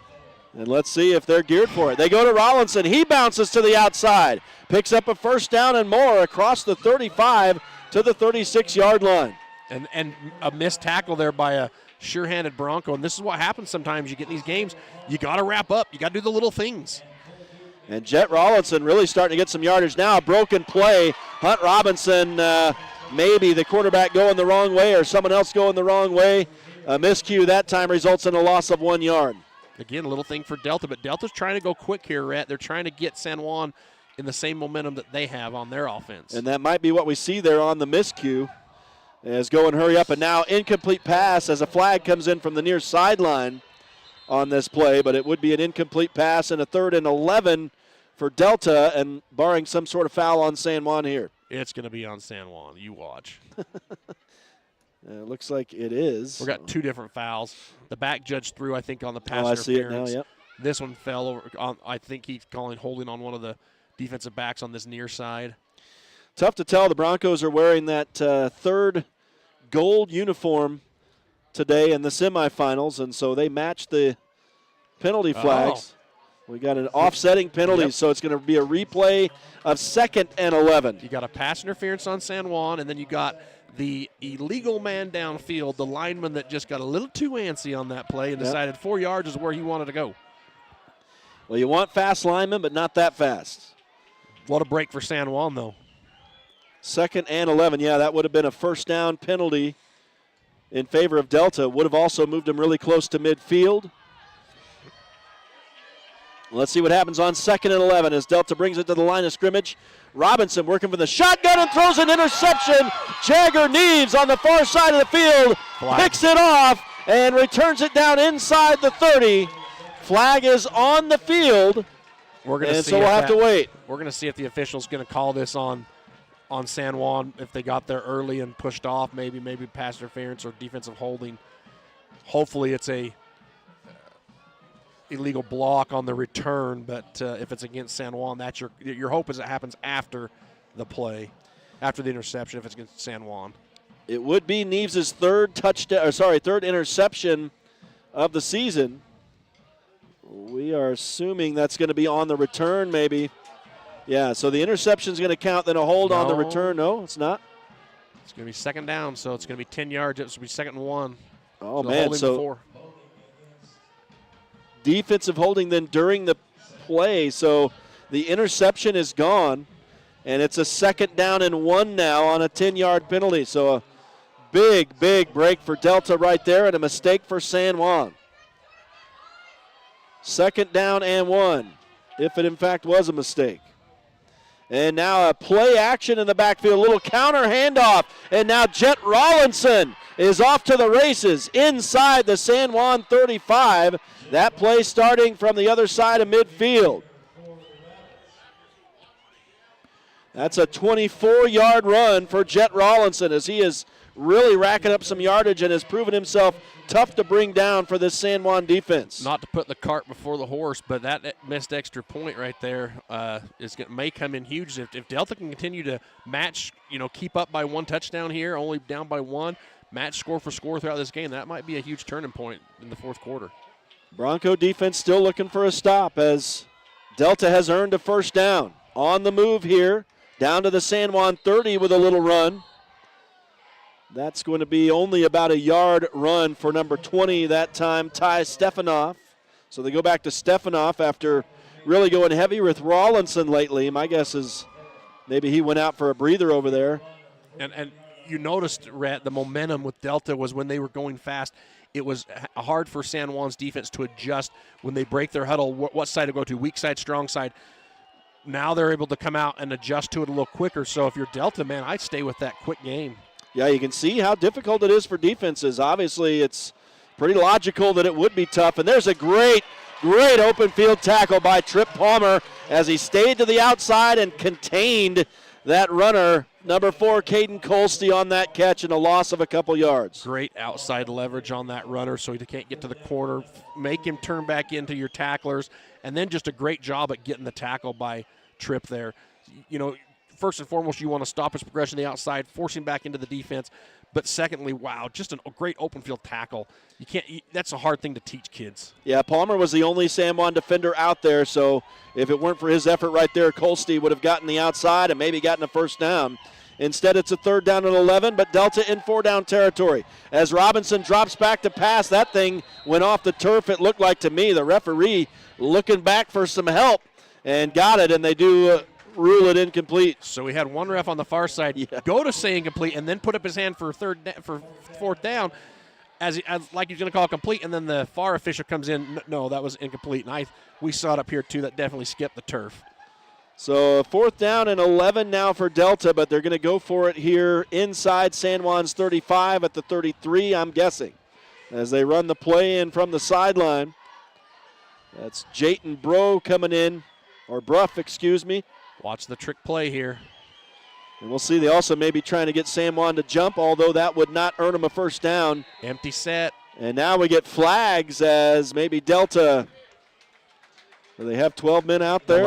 And let's see if they're geared for it. They go to Rawlinson. He bounces to the outside. Picks up a first down and more across the 35 to the 36-yard line. And a missed tackle there by a sure-handed Bronco. And this is what happens sometimes. You get in these games, you got to wrap up. You got to do the little things. And Jet Rawlinson really starting to get some yardage now. A broken play. Hunt Robinson, maybe the quarterback going the wrong way or someone else going the wrong way. A miscue that time results in a loss of 1 yard. Again, a little thing for Delta, but Delta's trying to go quick here, Rhett. They're trying to get San Juan in the same momentum that they have on their offense. And that might be what we see there on the miscue. As go and hurry up, and now incomplete pass as a flag comes in from the near sideline on this play, but it would be an incomplete pass and a 3rd and 11 for Delta, and barring some sort of foul on San Juan here. It's going to be on San Juan. You watch. It looks like it is. We've got 2 different fouls. The back judge threw, I think, on the pass interference. interference. I see it now, yep. This one fell over. I think he's holding on one of the defensive backs on this near side. Tough to tell. The Broncos are wearing that 3rd gold uniform today in the semifinals, and so they match the penalty flags. We got an offsetting penalty, so it's going to be a replay of 2nd and 11. You got a pass interference on San Juan, and then you got the illegal man downfield, the lineman that just got a little too antsy on that play and decided 4 yards is where he wanted to go. Well, you want fast linemen, but not that fast. What a break for San Juan, though. 2nd and 11. Yeah, that would have been a first down penalty in favor of Delta. Would have also moved him really close to midfield. Let's see what happens on 2nd and 11 as Delta brings it to the line of scrimmage. Robinson working for the shotgun and throws an interception. Jagger Neves on the far side of the field picks it off and returns it down inside the 30. Flag is on the field, and so we'll have to wait. We're going to see if the official's going to call this on San Juan if they got there early and pushed off, maybe pass interference or defensive holding. Hopefully it's a illegal block on the return, but if it's against San Juan, that's your hope is it happens after the play, after the interception if it's against San Juan. It would be Neves' 3rd interception of the season. We are assuming that's going to be on the return, maybe. Yeah, so the interception is going to count, then a hold on the return. No, it's not. It's going to be 2nd down, so it's going to be 10 yards. It's going to be 2nd and 1. Oh, man, so defensive holding then during the play. So the interception is gone, and it's a 2nd down and 1 now on a 10-yard penalty. So a big, big break for Delta right there and a mistake for San Juan. 2nd down and 1, if it in fact was a mistake. And now a play action in the backfield, a little counter handoff, and now Jet Rawlinson is off to the races inside the San Juan 35. That play starting from the other side of midfield. That's a 24-yard run for Jet Rollinson as he is really racking up some yardage and has proven himself tough to bring down for this San Juan defense. Not to put the cart before the horse, but that missed extra point right there may come in huge. If Delta can continue to match, keep up by one touchdown here, only down by one, match score for score throughout this game, that might be a huge turning point in the fourth quarter. Bronco defense still looking for a stop as Delta has earned a first down. On the move here, down to the San Juan 30 with a little run. That's going to be only about a yard run for number 20 that time, Ty Stefanoff. So they go back to Stefanoff after really going heavy with Rollinson lately. My guess is maybe he went out for a breather over there. And you noticed, Rhett, the momentum with Delta was when they were going fast. It was hard for San Juan's defense to adjust when they break their huddle, what side to go to, weak side, strong side. Now they're able to come out and adjust to it a little quicker. So if you're Delta, man, I'd stay with that quick game. Yeah, you can see how difficult it is for defenses. Obviously, it's pretty logical that it would be tough. And there's a great open field tackle by Trip Palmer as he stayed to the outside and contained that runner, number 4, Caden Colsty, on that catch and a loss of a couple yards. Great outside leverage on that runner so he can't get to the corner. Make him turn back into your tacklers. And then just a great job at getting the tackle by Trip there. First and foremost, you want to stop his progression to the outside, force him back into the defense. But secondly, wow, just a great open field tackle. That's a hard thing to teach kids. Yeah, Palmer was the only San Juan defender out there, so if it weren't for his effort right there, Colsty would have gotten the outside and maybe gotten a first down. Instead, it's a 3rd down and 11, but Delta in 4-down territory. As Robinson drops back to pass, that thing went off the turf, it looked like to me. The referee looking back for some help and got it, and they do rule it incomplete. So we had one ref on the far side go to say incomplete and then put up his hand for 4th down as like he's going to call it complete, and then the far official comes in. No, that was incomplete. And we saw it up here too. That definitely skipped the turf. So 4th down and 11 now for Delta, but they're going to go for it here inside San Juan's 35 at the 33, I'm guessing, as they run the play in from the sideline. That's Jayton Bruff coming in, or Bruff, excuse me. Watch the trick play here. And we'll see, they also may be trying to get San Juan to jump, although that would not earn them a first down. Empty set. And now we get flags as maybe Delta, they have 12 men out there.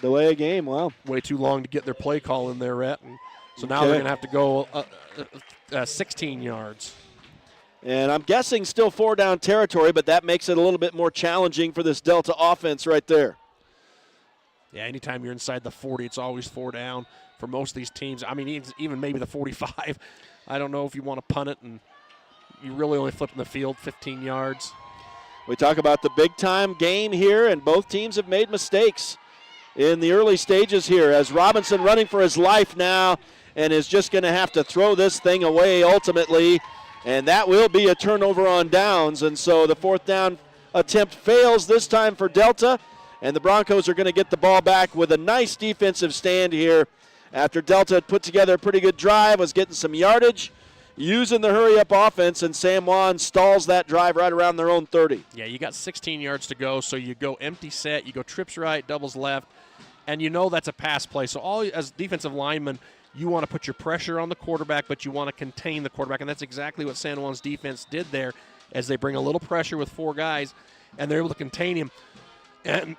Delay a game, wow. Way too long to get their play call in there, Rhett. So now they're going to have to go 16 yards. And I'm guessing still 4-down territory, but that makes it a little bit more challenging for this Delta offense right there. Yeah, anytime you're inside the 40, it's always 4 down for most of these teams. I mean, even maybe the 45. I don't know if you want to punt it, and you really only flip in the field 15 yards. We talk about the big-time game here, and both teams have made mistakes in the early stages here as Robinson running for his life now and is just going to have to throw this thing away ultimately, and that will be a turnover on downs. And so the 4th down attempt fails this time for Delta. And the Broncos are going to get the ball back with a nice defensive stand here after Delta had put together a pretty good drive, was getting some yardage, using the hurry-up offense, and San Juan stalls that drive right around their own 30. Yeah, you got 16 yards to go, so you go empty set, you go trips right, doubles left, and you know that's a pass play. So as defensive linemen, you want to put your pressure on the quarterback, but you want to contain the quarterback, and that's exactly what San Juan's defense did there as they bring a little pressure with 4 guys, and they're able to contain him. And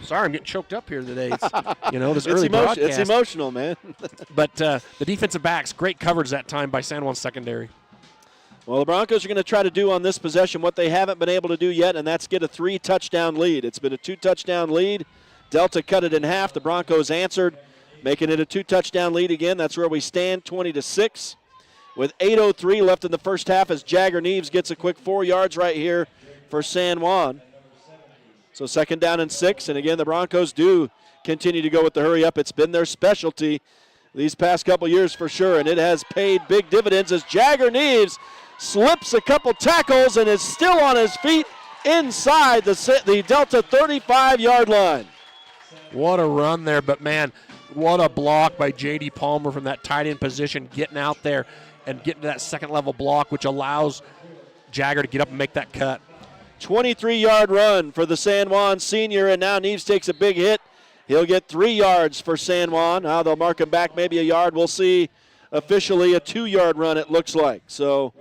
sorry, I'm getting choked up here today. This early broadcast. It's emotional, man. But the defensive backs, great coverage that time by San Juan secondary. Well, the Broncos are going to try to do on this possession what they haven't been able to do yet, and that's get a 3-touchdown lead. It's been a 2-touchdown lead. Delta cut it in half. The Broncos answered, making it a 2-touchdown lead again. That's where we stand, 20-6. With 8:03 left in the first half as Jagger Neves gets a quick 4 yards right here for San Juan. So 2nd down and 6, and again, the Broncos do continue to go with the hurry-up. It's been their specialty these past couple years for sure, and it has paid big dividends as Jagger Neves slips a couple tackles and is still on his feet inside the Delta 35-yard line. What a run there, but, man, what a block by J.D. Palmer from that tight end position, getting out there and getting to that second-level block, which allows Jagger to get up and make that cut. 23-yard run for the San Juan senior, and now Neves takes a big hit He'll get 3 yards for San Juan. Now they'll mark him back maybe a yard. We'll see officially a 2-yard run, it looks like. So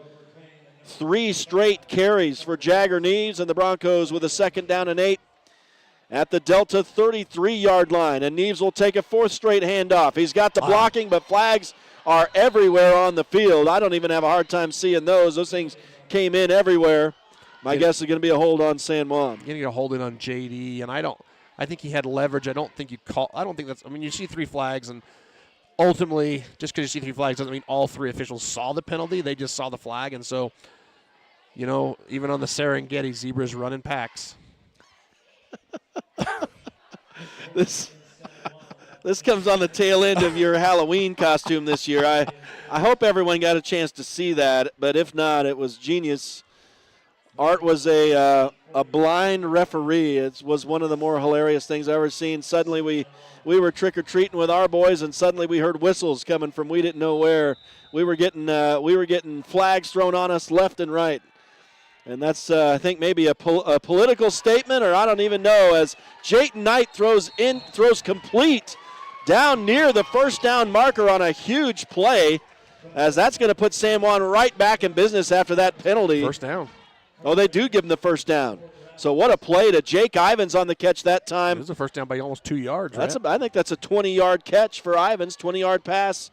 3 straight carries for Jagger Neves and the Broncos with a 2nd down and 8 at the Delta 33-yard line. And Neves will take a 4th straight handoff. He's got the blocking, but flags are everywhere on the field. I don't even have a hard time seeing those. Those things came in everywhere. My guess is going to be a hold on San Juan. You're going to get a hold in on JD, and I think he had leverage. I don't think that's, you see 3 flags, and ultimately, just because you see 3 flags doesn't mean all 3 officials saw the penalty. They just saw the flag, and so, even on the Serengeti, zebras run in packs. This comes on the tail end of your Halloween costume this year. I hope everyone got a chance to see that, but if not, it was genius. Art was a blind referee. It was one of the more hilarious things I've ever seen. Suddenly we were trick-or-treating with our boys, and suddenly we heard whistles coming from we didn't know where. We were getting flags thrown on us left and right. And that's, I think, maybe a political statement, or I don't even know, as Jayton Knight throws complete down near the 1st down marker on a huge play, as that's going to put San Juan right back in business after that penalty. 1st down. Oh, they do give him the 1st down. So what a play to Jake Ivins on the catch that time. It was a 1st down by almost 2 yards, right? I think that's a 20-yard catch for Ivins, 20-yard pass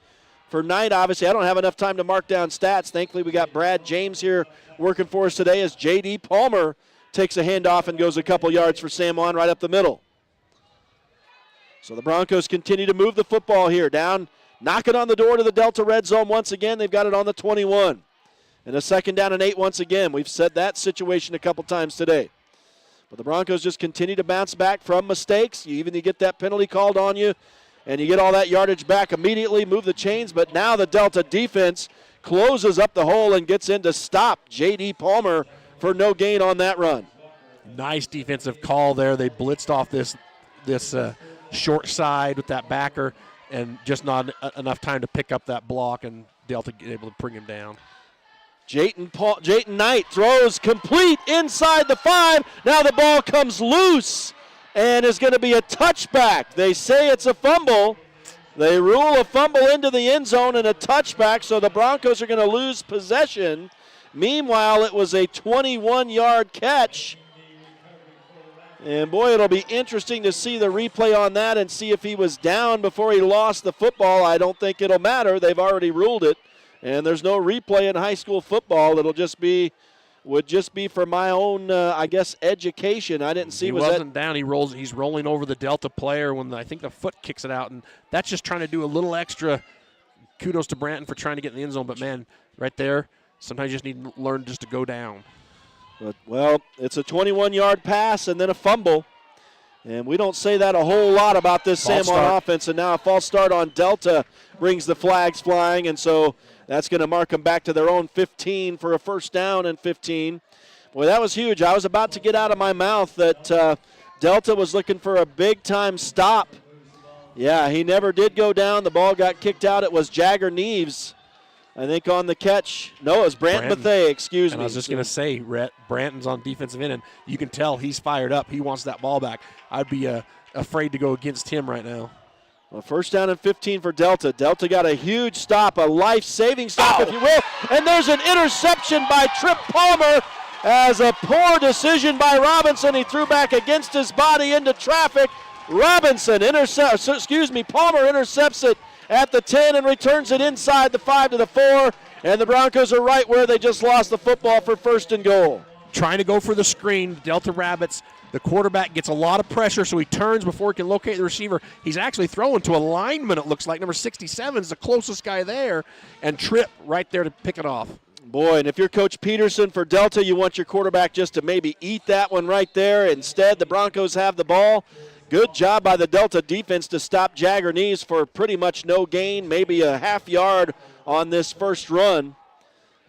for Knight. Obviously, I don't have enough time to mark down stats. Thankfully, we got Brad James here working for us today as J.D. Palmer takes a handoff and goes a couple yards for San Juan right up the middle. So the Broncos continue to move the football here. Down, knocking on the door to the Delta red zone once again. They've got it on the 21. And a 2nd down and 8 once again. We've said that situation a couple times today. But the Broncos just continue to bounce back from mistakes. You get that penalty called on you, and you get all that yardage back immediately, move the chains. But now the Delta defense closes up the hole and gets in to stop J.D. Palmer for no gain on that run. Nice defensive call there. They blitzed off this short side with that backer, and just not enough time to pick up that block, and Delta able to bring him down. Jayton Knight throws complete inside the 5. Now the ball comes loose and is going to be a touchback. They say it's a fumble. They rule a fumble into the end zone and a touchback, so the Broncos are going to lose possession. Meanwhile, it was a 21-yard catch. And, boy, it'll be interesting to see the replay on that and see if he was down before he lost the football. I don't think it'll matter. They've already ruled it. And there's no replay in high school football. Would just be for my own, education. I didn't see. He wasn't down. He's rolling over the Delta player when I think the foot kicks it out, and that's just trying to do a little extra. Kudos to Branton for trying to get in the end zone, but man, right there, sometimes you just need to learn just to go down. But, well, it's a 21-yard pass and then a fumble. And we don't say that a whole lot about this San Juan offense. And now a false start on Delta brings the flags flying. And so that's going to mark them back to their own 15 for a 1st down and 15. Boy, that was huge. I was about to get out of my mouth that Delta was looking for a big-time stop. Yeah, he never did go down. The ball got kicked out. It was Jagger Neves, I think, on the catch. No, it was Branton Bethea, excuse me. I was just going to say, Branton's on defensive end, and you can tell he's fired up. He wants that ball back. I'd be afraid to go against him right now. Well, 1st down and 15 for Delta. Delta got a huge stop, a life-saving stop, if you will. And there's an interception by Trip Palmer as a poor decision by Robinson. He threw back against his body into traffic. Palmer intercepts it at the 10 and returns it inside the 5 to the 4. And the Broncos are right where they just lost the football for 1st and goal. Trying to go for the screen. Delta Rabbits, the quarterback gets a lot of pressure, so he turns before he can locate the receiver. He's actually throwing to a lineman, it looks like. Number 67 is the closest guy there, and Tripp right there to pick it off. Boy, and if you're Coach Peterson for Delta, you want your quarterback just to maybe eat that one right there. Instead, the Broncos have the ball. Good job by the Delta defense to stop Jagger Neves for pretty much no gain, maybe a half yard on this first run.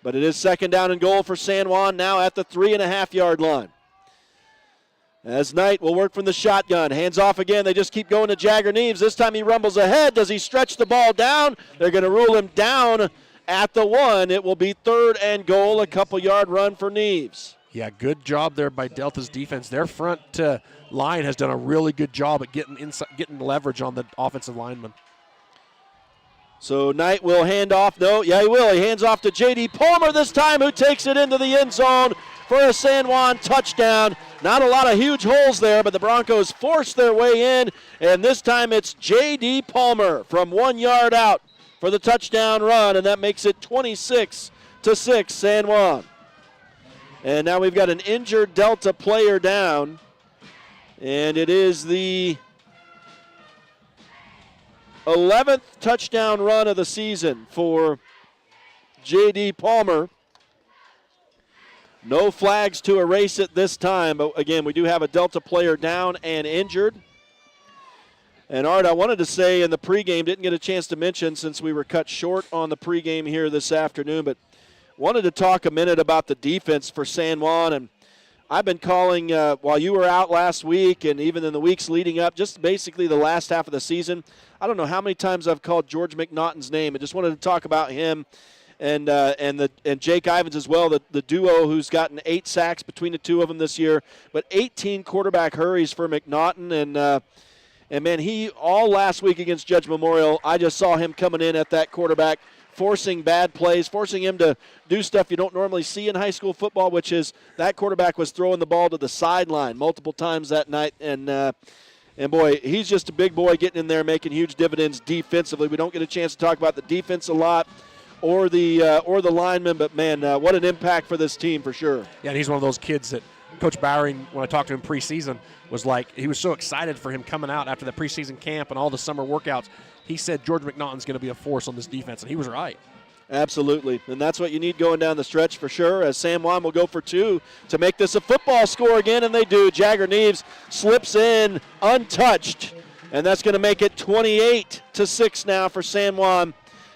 But it is 2nd down and goal for San Juan now at the 3.5-yard line. As Knight will work from the shotgun. Hands off again. They just keep going to Jagger Neves. This time he rumbles ahead. Does he stretch the ball down? They're going to rule him down at the 1. It will be 3rd and goal, a couple-yard run for Neves. Yeah, good job there by Delta's defense. Their front line has done a really good job at getting leverage on the offensive lineman. So Knight will hand off. No, yeah, he will. He hands off to J.D. Palmer this time, who takes it into the end zone for a San Juan touchdown. Not a lot of huge holes there, but the Broncos force their way in, and this time it's J.D. Palmer from 1 yard out for the touchdown run, and that makes it 26-6 San Juan. And now we've got an injured Delta player down, and it is the 11th touchdown run of the season for J.D. Palmer. No flags to erase it this time, but again, we do have a Delta player down and injured. And Art, I wanted to say in the pregame, didn't get a chance to mention since we were cut short on the pregame here this afternoon, but wanted to talk a minute about the defense for San Juan. And I've been calling, while you were out last week and even in the weeks leading up, just basically the last half of the season, I don't know how many times I've called George McNaughton's name. I just wanted to talk about him and Jake Ivins as well, the duo who's gotten 8 sacks between the two of them this year, but 18 quarterback hurries for McNaughton. And man, he all last week against Judge Memorial, I just saw him coming in at that quarterback, forcing bad plays, forcing him to do stuff you don't normally see in high school football, which is that quarterback was throwing the ball to the sideline multiple times that night. And boy, he's just a big boy getting in there, making huge dividends defensively. We don't get a chance to talk about the defense a lot or the linemen, but man, what an impact for this team for sure. Yeah, and he's one of those kids that Coach Bowering, when I talked to him preseason, was like, he was so excited for him coming out after the preseason camp and all the summer workouts. He said George McNaughton's going to be a force on this defense, and he was right. Absolutely, and that's what you need going down the stretch for sure, as San Juan will go for 2 to make this a football score again, and they do. Jagger Neves slips in untouched, and that's going to make it 28-6 now for San Juan,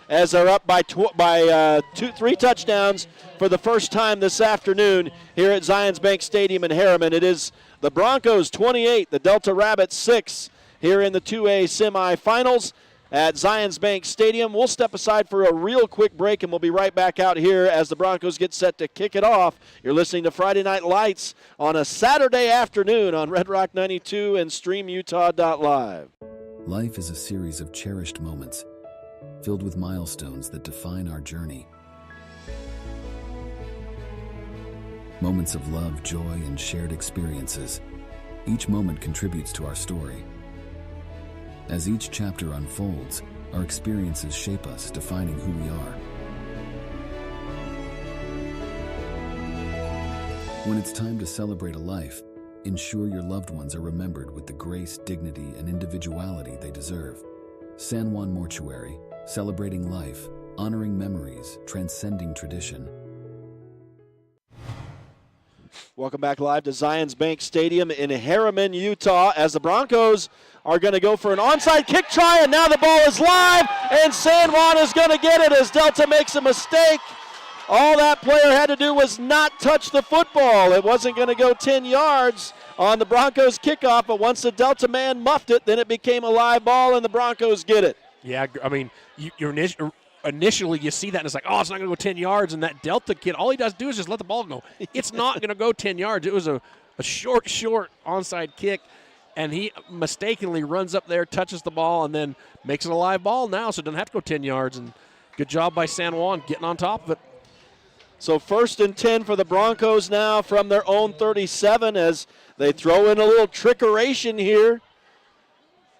as they're up by 3 touchdowns for the first time this afternoon here at Zions Bank Stadium in Harriman. It is the Broncos 28, the Delta Rabbits 6 here in the 2A semifinals at Zions Bank Stadium. We'll step aside for a real quick break, and we'll be right back out here as the Broncos get set to kick it off. You're listening to Friday Night Lights on a Saturday afternoon on Red Rock 92 and StreamUtah.Live. Life is a series of cherished moments, filled with milestones that define our journey. Moments of love, joy, and shared experiences. Each moment contributes to our story. As each chapter unfolds, our experiences shape us, defining who we are. When it's time to celebrate a life, ensure your loved ones are remembered with the grace, dignity, and individuality they deserve. San Juan Mortuary, celebrating life, honoring memories, transcending tradition. Welcome back live to Zions Bank Stadium in Harriman, Utah, as the Broncos are going to go for an onside kick try, and now the ball is live, and San Juan is going to get it as Delta makes a mistake. All that player had to do was not touch the football. It wasn't going to go 10 yards on the Broncos kickoff, but once the Delta man muffed it, then it became a live ball, and the Broncos get it. Yeah, I mean, initially you see that, and it's like, oh, it's not going to go 10 yards, and that Delta kid, all he does do is just let the ball go. It's not going to go 10 yards. It was a short onside kick, and he mistakenly runs up there, touches the ball, and then makes it a live ball now, so it doesn't have to go 10 yards. And good job by San Juan getting on top of it. So 1st and 10 for the Broncos now from their own 37 as they throw in a little trickeration here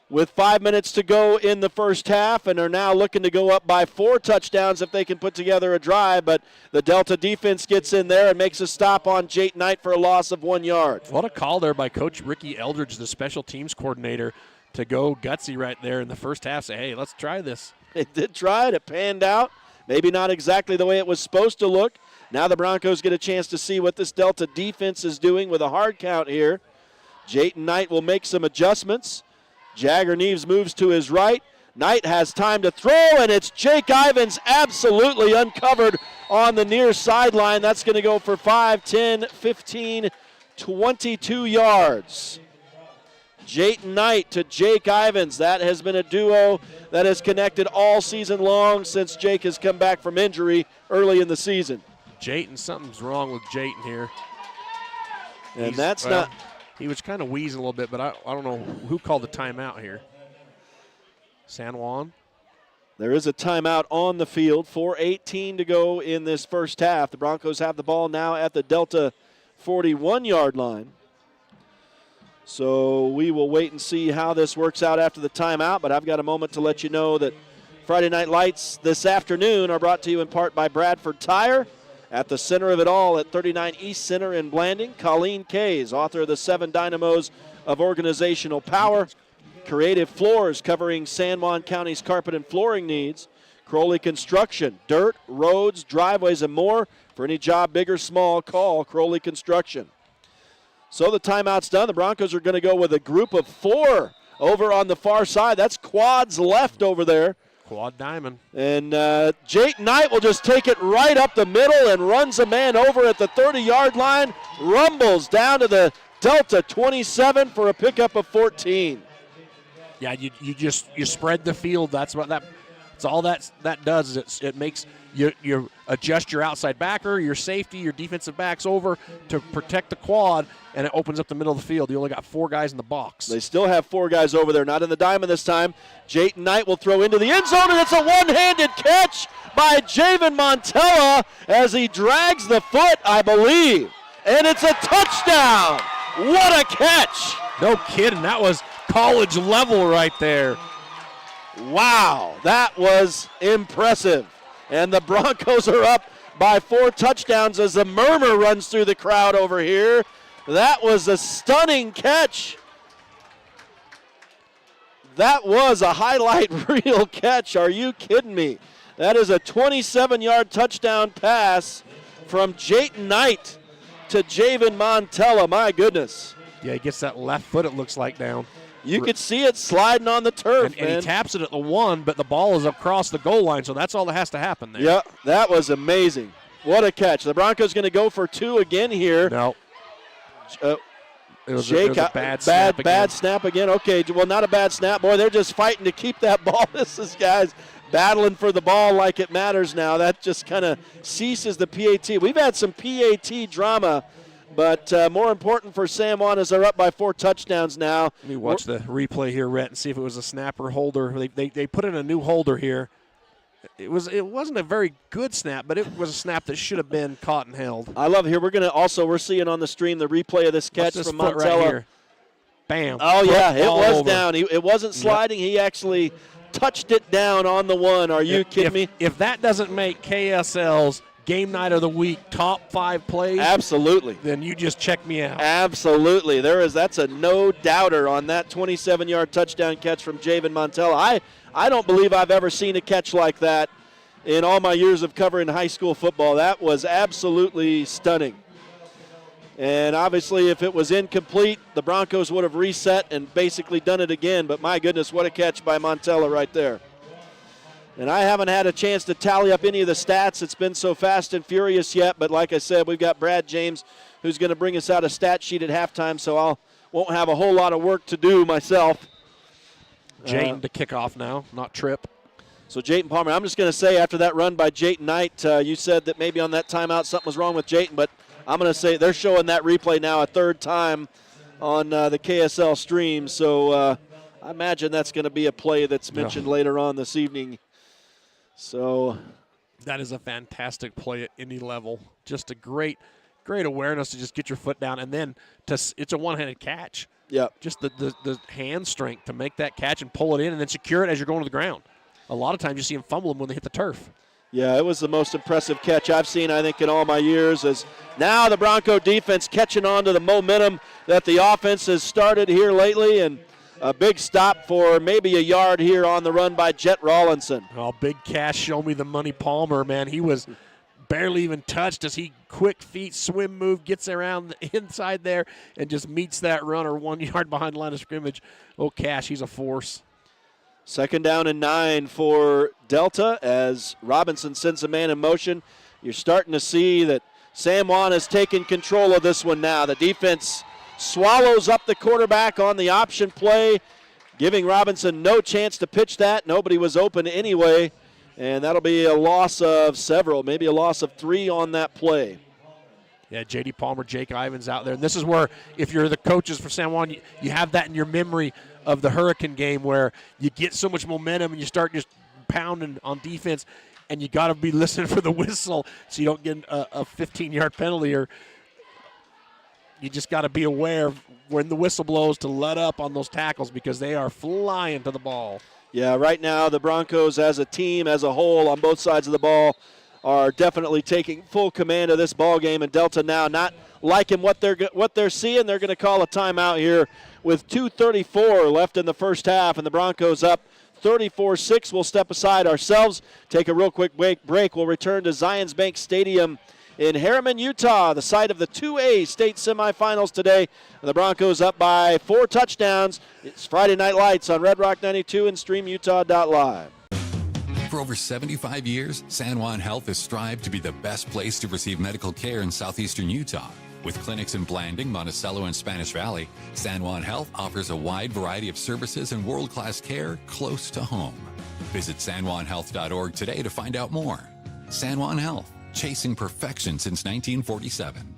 with 5 minutes to go in the first half, and are now looking to go up by 4 touchdowns if they can put together a drive. But the Delta defense gets in there and makes a stop on Jake Knight for a loss of 1 yard. What a call there by Coach Ricky Eldridge, the special teams coordinator, to go gutsy right there in the first half. Say, hey, let's try this. They did try it. It panned out. Maybe not exactly the way it was supposed to look. Now the Broncos get a chance to see what this Delta defense is doing with a hard count here. Jayton Knight will make some adjustments. Jagger Neves moves to his right. Knight has time to throw, and it's Jake Ivins absolutely uncovered on the near sideline. That's going to go for 5, 10, 15, 22 yards. Jayton Knight to Jake Ivins. That has been a duo that has connected all season long since Jake has come back from injury early in the season. Jayton, something's wrong with Jayton here. And that's not He was kind of wheezing a little bit, but I don't know who called the timeout here. San Juan. There is a timeout on the field. 4:18 to go in this first half. The Broncos have the ball now at the Delta 41-yard line. So we will wait and see how this works out after the timeout, but I've got a moment to let you know that Friday Night Lights this afternoon are brought to you in part by Bradford Tire. At the center of it all at 39 East Center in Blanding, Colleen Kays, author of the 7 Dynamos of Organizational Power. Creative Floors, covering San Juan County's carpet and flooring needs. Crowley Construction, dirt, roads, driveways, and more. For any job, big or small, call Crowley Construction. So the timeout's done. The Broncos are going to go with a group of 4 over on the far side. That's quads left over there. Quad diamond. And Jayton Knight will just take it right up the middle and runs a man over at the 30-yard line. Rumbles down to the Delta 27 for a pickup of 14. Yeah, you spread the field. That's all that does. Is it makes you adjust your outside backer, your safety, your defensive backs over to protect the quad, and it opens up the middle of the field. You only got 4 guys in the box. They still have 4 guys over there, not in the diamond this time. Jayton Knight will throw into the end zone, and it's a one-handed catch by Javen Montella as he drags the foot, I believe. And it's a touchdown. What a catch. No kidding. That was college level right there. Wow, that was impressive. And the Broncos are up by 4 touchdowns as a murmur runs through the crowd over here. That was a stunning catch. That was a highlight reel catch. Are you kidding me? That is a 27-yard touchdown pass from Jayton Knight to Javen Montella. My goodness. Yeah, he gets that left foot, it looks like, down. You could see it sliding on the turf, and he taps it at the 1, but the ball is across the goal line, so that's all that has to happen there. Yeah, that was amazing. What a catch. The Broncos going to go for 2 again here. No. It was a bad snap again. Bad snap again. Okay, well, not a bad snap. Boy, they're just fighting to keep that ball. This is guys battling for the ball like it matters now. That just kind of ceases the PAT. We've had some PAT drama, but more important for San Juan is they're up by 4 touchdowns now. Let me watch the replay here, Rhett, and see if it was a snapper holder. They put in a new holder here. It wasn't a very good snap, but it was a snap that should have been caught and held. I love it here. We're seeing on the stream the replay of this catch from Montella. Right here. Bam. Oh, yeah, it was over. down. It wasn't sliding. Yep. He actually touched it down on the 1. Are you kidding me? If that doesn't make KSL's Game Night of the Week top 5 plays, absolutely, then you just check me out. Absolutely. That's a no-doubter on that 27-yard touchdown catch from Javen Montella. I don't believe I've ever seen a catch like that in all my years of covering high school football. That was absolutely stunning. And obviously, if it was incomplete, the Broncos would have reset and basically done it again. But my goodness, what a catch by Montella right there. And I haven't had a chance to tally up any of the stats. It's been so fast and furious yet. But like I said, we've got Brad James, who's going to bring us out a stat sheet at halftime, so I won't have a whole lot of work to do myself. Jayton to kick off now, not Tripp. So Jayton Palmer, I'm just going to say after that run by Jayton Knight, you said that maybe on that timeout something was wrong with Jayton, but I'm going to say they're showing that replay now a 3rd time on the KSL stream. So I imagine that's going to be a play that's mentioned later on this evening. So that is a fantastic play at any level. Just a great awareness to just get your foot down, and then it's a one-handed catch. Yeah. Just the hand strength to make that catch and pull it in and then secure it as you're going to the ground. A lot of times you see them fumble them when they hit the turf. Yeah, it was the most impressive catch I've seen, I think, in all my years. As now the Bronco defense catching on to the momentum that the offense has started here lately, and a big stop for maybe a yard here on the run by Jet Rawlinson. Oh, big cash, show me the money Palmer, man. He was barely even touched as he quick feet swim move, gets around the inside there and just meets that runner 1 yard behind the line of scrimmage. Oh, Cash, he's a force. 2nd down and 9 for Delta as Robinson sends a man in motion. You're starting to see that San Juan has taken control of this one now. The defense swallows up the quarterback on the option play, giving Robinson no chance to pitch that. Nobody was open anyway, and that'll be a loss of several, maybe a loss of 3 on that play. Yeah, J.D. Palmer, Jake Ivins out there. And this is where, if you're the coaches for San Juan, you have that in your memory of the Hurricane game where you get so much momentum and you start just pounding on defense, and you got to be listening for the whistle so you don't get a 15-yard penalty, or you just got to be aware of when the whistle blows to let up on those tackles because they are flying to the ball. Yeah, right now the Broncos as a team, as a whole, on both sides of the ball, are definitely taking full command of this ball game, and Delta now not liking what they're seeing. They're going to call a timeout here with 2:34 left in the first half, and the Broncos up 34-6. We'll step aside ourselves, take a real quick break. We'll return to Zions Bank Stadium in Harriman, Utah, the site of the 2A state semifinals today. The Broncos up by 4 touchdowns. It's Friday Night Lights on Red Rock 92 and StreamUtah.Live. For over 75 years, San Juan Health has strived to be the best place to receive medical care in southeastern Utah. With clinics in Blanding, Monticello, and Spanish Valley, San Juan Health offers a wide variety of services and world-class care close to home. Visit SanJuanHealth.org today to find out more. San Juan Health, chasing perfection since 1947.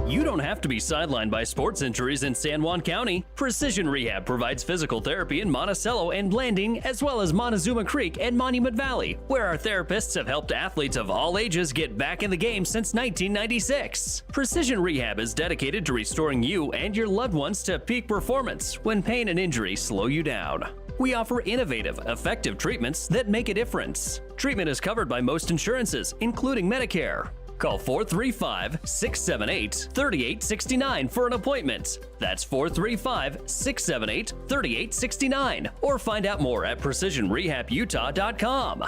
You don't have to be sidelined by sports injuries in San Juan County. Precision Rehab provides physical therapy in Monticello and Blanding, as well as Montezuma Creek and Monument Valley, where our therapists have helped athletes of all ages get back in the game since 1996. Precision Rehab is dedicated to restoring you and your loved ones to peak performance when pain and injury slow you down. We offer innovative, effective treatments that make a difference. Treatment is covered by most insurances, including Medicare. Call 435-678-3869 for an appointment. That's 435-678-3869. Or find out more at PrecisionRehabUtah.com.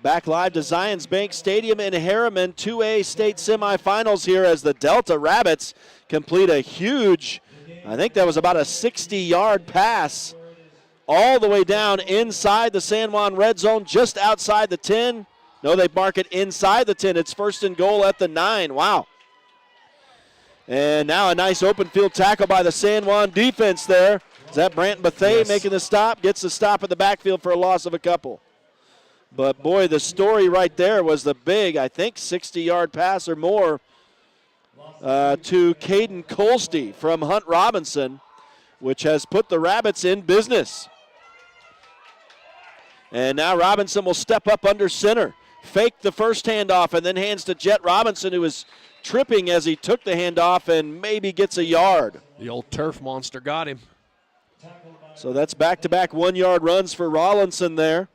Back live to Zions Bank Stadium in Harriman, 2A state semifinals here as the Delta Rabbits complete a huge, I think that was about a 60-yard pass all the way down inside the San Juan red zone, just outside the 10. No, they mark it inside the 10. It's first and goal at the 9. Wow. And now a nice open field tackle by the San Juan defense there. Is that Brant Bethea making the stop? Gets the stop at the backfield for a loss of a couple. But, boy, the story right there was the big, I think, 60-yard pass or more to Caden Colsty from Hunt Robinson, which has put the Rabbits in business. And now Robinson will step up under center, fake the first handoff, and then hands to Jet Robinson, who is tripping as he took the handoff and maybe gets a yard. The old turf monster got him. So that's back-to-back 1-yard runs for Rollinson there.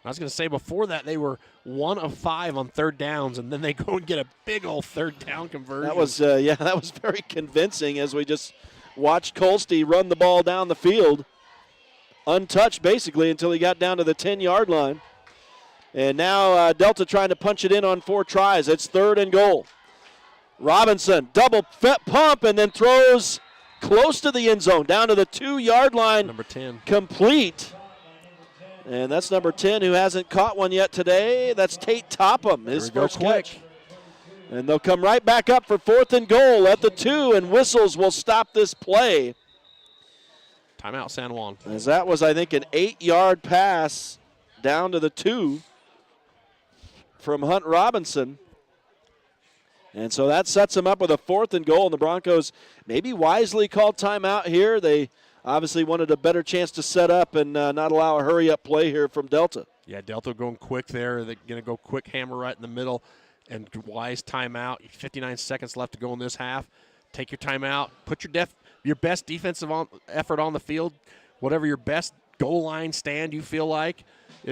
I was going to say before that they were 1 of 5 on third downs, and then they go and get a big old third down conversion. That was, that was very convincing as we just watched Colsty run the ball down the field, untouched basically until he got down to the 10-yard line. And now Delta trying to punch it in on 4 tries. It's third and goal. Robinson, double pump, and then throws close to the end zone, down to the 2-yard line. Number 10. Complete. And that's number 10 who hasn't caught one yet today. That's Tate Topham, his first catch. And they'll come right back up for fourth and goal at the 2, and whistles will stop this play. Timeout, San Juan. As that was, I think, an 8-yard pass down to the 2 from Hunt Robinson. And so that sets them up with a fourth and goal, and the Broncos maybe wisely called timeout here. They obviously wanted a better chance to set up and not allow a hurry-up play here from Delta. Yeah, Delta going quick there. They're going to go quick hammer right in the middle and wise timeout. 59 seconds left to go in this half. Take your timeout. Put your best defensive effort on the field, whatever your best goal line stand you feel like.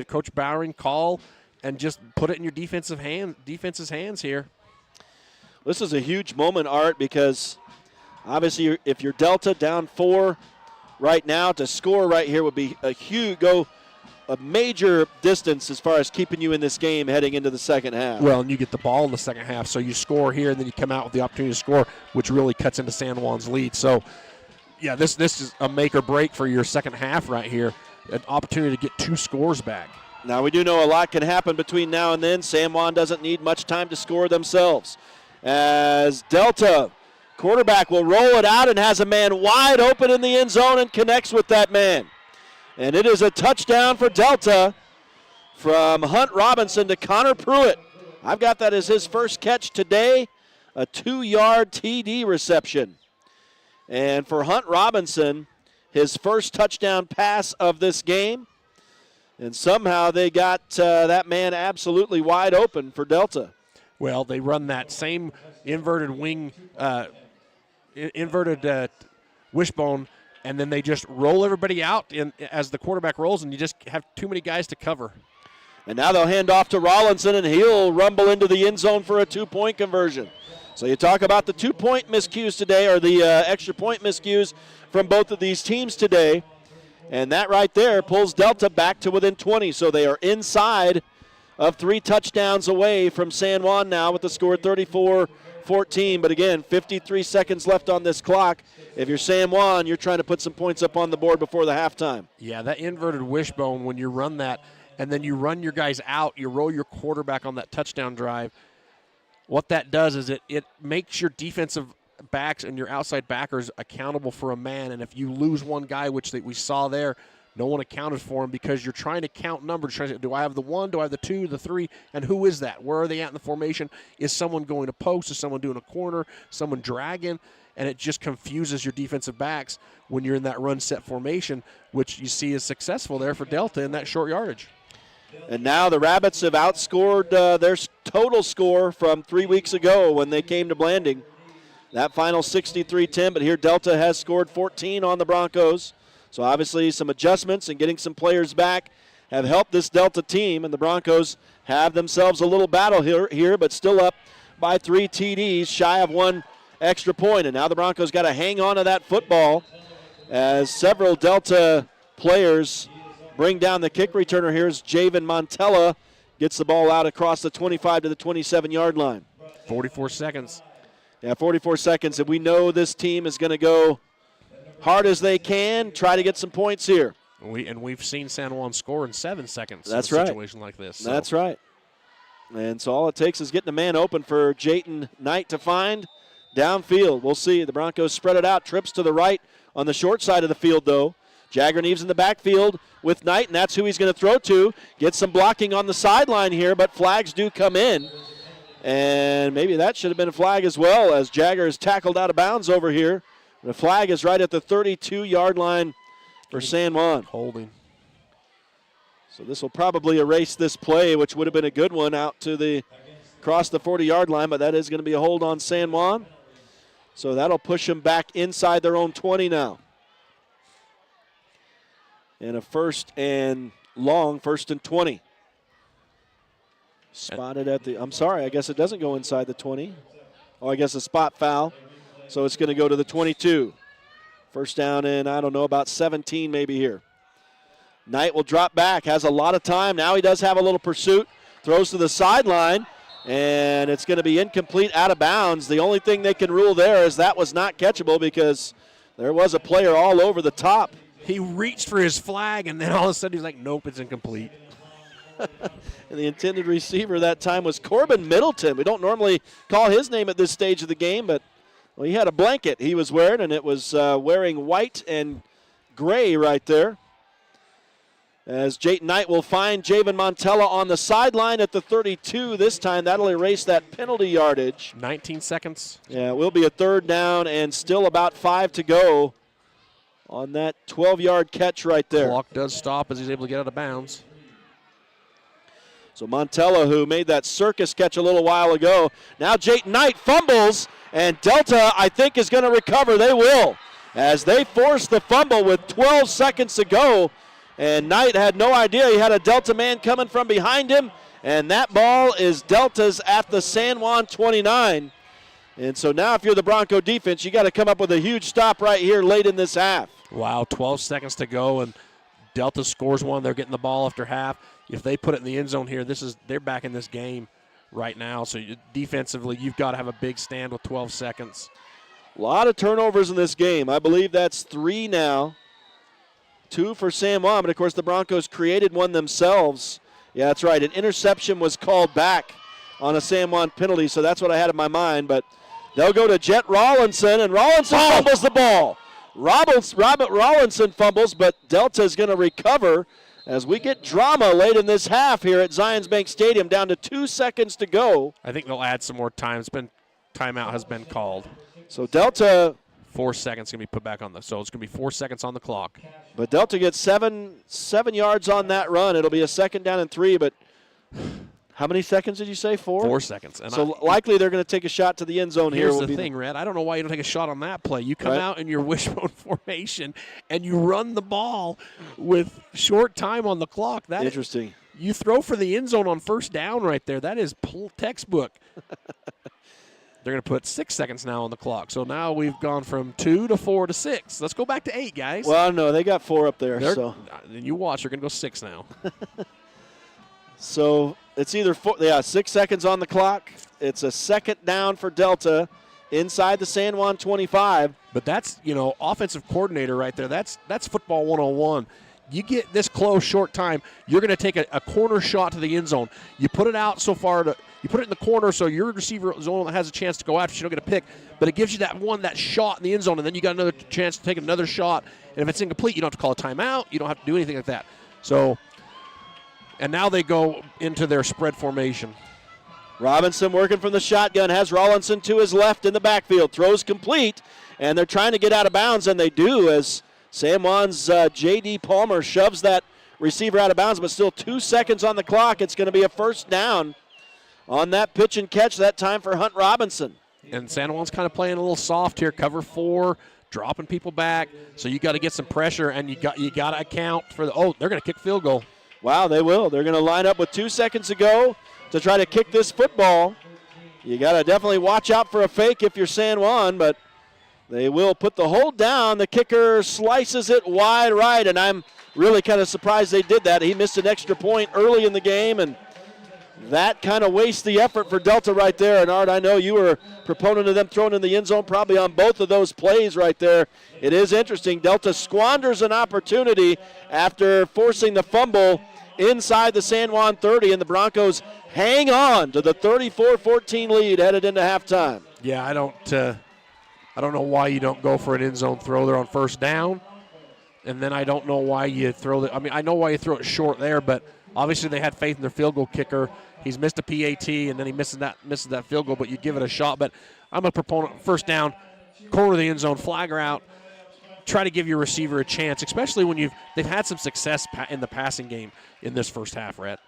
Coach Bowering, call, and just put it in your defense's hands here. This is a huge moment, Art, because obviously if you're Delta down 4 right now, to score right here would be a major distance as far as keeping you in this game heading into the second half. Well, and you get the ball in the second half, so you score here, and then you come out with the opportunity to score, which really cuts into San Juan's lead. So, yeah, this is a make or break for your second half right here, an opportunity to get 2 scores back. Now, we do know a lot can happen between now and then. San Juan doesn't need much time to score themselves. As Delta quarterback will roll it out and has a man wide open in the end zone and connects with that man. And it is a touchdown for Delta. from Hunt Robinson to Connor Pruitt. I've got that as his first catch today, a 2-yard TD reception. And for Hunt Robinson, his first touchdown pass of this game. And somehow they got that man absolutely wide open for Delta. Well, they run that same inverted wing, inverted wishbone, and then they just roll everybody out as the quarterback rolls, and you just have too many guys to cover. And now they'll hand off to Rollinson, and he'll rumble into the end zone for a 2-point conversion. So you talk about the 2-point miscues today, or the extra point miscues from both of these teams today. And that right there pulls Delta back to within 20. So they are inside of 3 touchdowns away from San Juan now with the score 34-14. But again, 53 seconds left on this clock. If you're San Juan, you're trying to put some points up on the board before the halftime. Yeah, that inverted wishbone, when you run that, and then you run your guys out, you roll your quarterback on that touchdown drive, what that does is it makes your defensive backs and your outside backers accountable for a man. And if you lose one guy, which we saw there, no one accounted for him because you're trying to count numbers. Trying to say, do I have the 1? Do I have the 2, the 3? And who is that? Where are they at in the formation? Is someone going to post? Is someone doing a corner? Someone dragging? And it just confuses your defensive backs when you're in that run-set formation, which you see is successful there for Delta in that short yardage. And now the Rabbits have outscored their total score from 3 weeks ago when they came to Blanding. That final 63-10, but here Delta has scored 14 on the Broncos. So obviously some adjustments and getting some players back have helped this Delta team, and the Broncos have themselves a little battle here, but still up by 3 TDs, shy of 1 extra point. And now the Broncos got to hang on to that football as several Delta players bring down the kick returner. Here's Javen Montella, gets the ball out across the 25 to the 27-yard line. 44 seconds. Yeah, 44 seconds, and we know this team is going to go hard as they can, try to get some points here. We've seen San Juan score in 7 seconds. That's in a right. situation like this. So. That's right. And so all it takes is getting a man open for Jayton Knight to find downfield. We'll see. The Broncos spread it out, trips to the right on the short side of the field, though. Jagger Neves in the backfield with Knight, and that's who he's going to throw to. Gets some blocking on the sideline here, but flags do come in. And maybe that should have been a flag as well, as Jagger is tackled out of bounds over here. The flag is right at the 32-yard line for San Juan. Holding. So this will probably erase this play, which would have been a good one out to the across the 40-yard line, but that is going to be a hold on San Juan. So that'll push them back inside their own 20 now. And a first and 20. Spotted at the, I'm sorry, I guess it doesn't go inside the 20. Oh, I guess a spot foul. So it's going to go to the 22. First down in, I don't know, about 17 maybe here. Knight will drop back, has a lot of time. Now he does have a little pursuit. Throws to the sideline, and it's going to be incomplete, out of bounds. The only thing they can rule there is that was not catchable because there was a player all over the top. He reached for his flag, and then all of a sudden he's like, nope, it's incomplete. And the intended receiver that time was Corbin Middleton. We don't normally call his name at this stage of the game, but well, he had a blanket he was wearing, and it was wearing white and gray right there. As Jayton Knight will find Javen Montella on the sideline at the 32 this time. That'll erase that penalty yardage. 19 seconds. Yeah, it will be a third down and still about 5 to go on that 12-yard catch right there. Clock does stop as he's able to get out of bounds. So Montella, who made that circus catch a little while ago, now Jayton Knight fumbles, and Delta, I think, is going to recover. They will, as they force the fumble with 12 seconds to go. And Knight had no idea he had a Delta man coming from behind him, and that ball is Delta's at the San Juan 29. And so now if you're the Bronco defense, you got to come up with a huge stop right here late in this half. Wow, 12 seconds to go, and Delta scores one. They're getting the ball after half. If they put it in the end zone here, they're back in this game right now. So defensively, you've got to have a big stand with 12 seconds. A lot of turnovers in this game. I believe that's 3 now. 2 for San Juan, but of course the Broncos created one themselves. Yeah, that's right. An interception was called back on a San Juan penalty, so that's what I had in my mind. But they'll go to Jet Rollinson, and Rollinson fumbles the ball. Robert Rollinson fumbles, but Delta is going to recover as we get drama late in this half here at Zions Bank Stadium, down to 2 seconds to go. I think they'll add some more time. Timeout has been called. So Delta, 4 seconds going to be put back on so it's going to be 4 seconds on the clock. But Delta gets seven yards on that run. It'll be a 2nd down and 3, but how many seconds did you say? 4? 4 seconds. And so likely they're going to take a shot to the end zone here. Here's the thing, Red. I don't know why you don't take a shot on that play. You come out in your wishbone formation and you run the ball with short time on the clock. That interesting. You throw for the end zone on 1st down right there. That is textbook. They're going to put 6 seconds now on the clock. So now we've gone from 2 to 4 to 6. Let's go back to 8, guys. Well, no, they got 4 up there. So and you watch. They're going to go 6 now. So it's either 6 seconds on the clock. It's a 2nd down for Delta inside the San Juan 25. But that's, offensive coordinator right there. That's football 101. You get this close, short time, you're going to take a corner shot to the end zone. You put it out so far you put it in the corner so your receiver zone has a chance to go after you don't get a pick, but it gives you that shot in the end zone, and then you got another chance to take another shot. And if it's incomplete, you don't have to call a timeout. You don't have to do anything like that. So, and now they go into their spread formation. Robinson working from the shotgun, has Rollinson to his left in the backfield, throws complete, and they're trying to get out of bounds, and they do as San Juan's J.D. Palmer shoves that receiver out of bounds, but still 2 seconds on the clock. It's going to be a 1st down on that pitch and catch, that time for Hunt Robinson. And San Juan's kind of playing a little soft here, cover 4, dropping people back. So you got to get some pressure, and you got to account for they're going to kick field goal. Wow, they will. They're going to line up with 2 seconds to go to try to kick this football. You got to definitely watch out for a fake if you're San Juan, but they will put the hold down. The kicker slices it wide right, and I'm really kind of surprised they did that. He missed an extra point early in the game, and that kind of wastes the effort for Delta right there. And Art, I know you were a proponent of them throwing in the end zone probably on both of those plays right there. It is interesting. Delta squanders an opportunity after forcing the fumble inside the San Juan 30, and the Broncos hang on to the 34-14 lead headed into halftime. Yeah, I don't know why you don't go for an end zone throw there on 1st down. And then I don't know why you I know why you throw it short there, but obviously they had faith in their field goal kicker. He's missed a PAT, and then he misses that field goal, but you give it a shot. But I'm a proponent, 1st down, corner of the end zone, flag her out, try to give your receiver a chance, especially when they've had some success in the passing game in this first half, Rhett.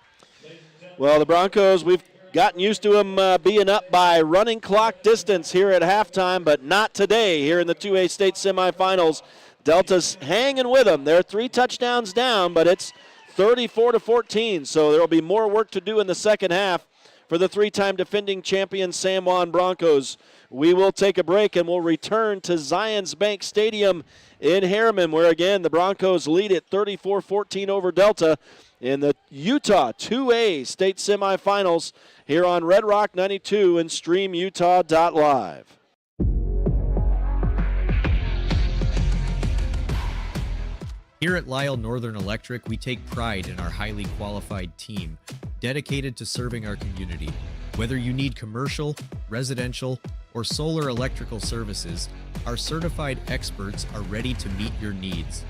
Well, the Broncos, we've gotten used to them being up by running clock distance here at halftime, but not today here in the 2A state semifinals. Delta's hanging with them. They're 3 touchdowns down, but it's 34-14, so there will be more work to do in the second half for the 3-time defending champion San Juan Broncos. We will take a break, and we'll return to Zions Bank Stadium in Harriman, where, again, the Broncos lead at 34-14 over Delta in the Utah 2A state semifinals here on Red Rock 92 and StreamUtah.Live. Here at Lyle Northern Electric, we take pride in our highly qualified team, dedicated to serving our community. Whether you need commercial, residential, or solar electrical services, our certified experts are ready to meet your needs.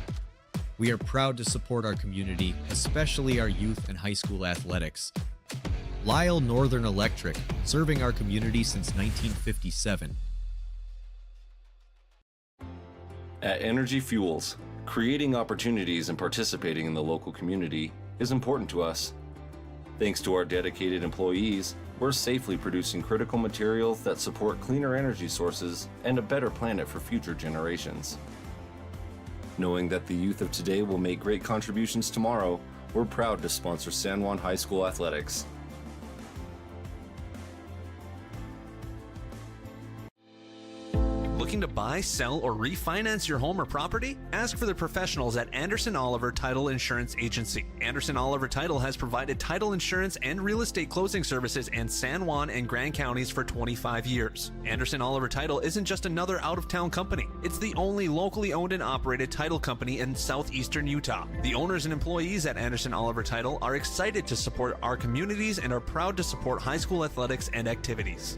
We are proud to support our community, especially our youth and high school athletics. Lyle Northern Electric, serving our community since 1957. At Energy Fuels, creating opportunities and participating in the local community is important to us. Thanks to our dedicated employees, we're safely producing critical materials that support cleaner energy sources and a better planet for future generations. Knowing that the youth of today will make great contributions tomorrow, we're proud to sponsor San Juan High School athletics. Looking to buy, sell, or refinance your home or property? Ask for the professionals at Anderson Oliver Title Insurance Agency. Anderson Oliver Title has provided title insurance and real estate closing services in San Juan and Grand Counties for 25 years. Anderson Oliver Title isn't just another out-of-town company. It's the only locally owned and operated title company in southeastern Utah. The owners and employees at Anderson Oliver Title are excited to support our communities and are proud to support high school athletics and activities.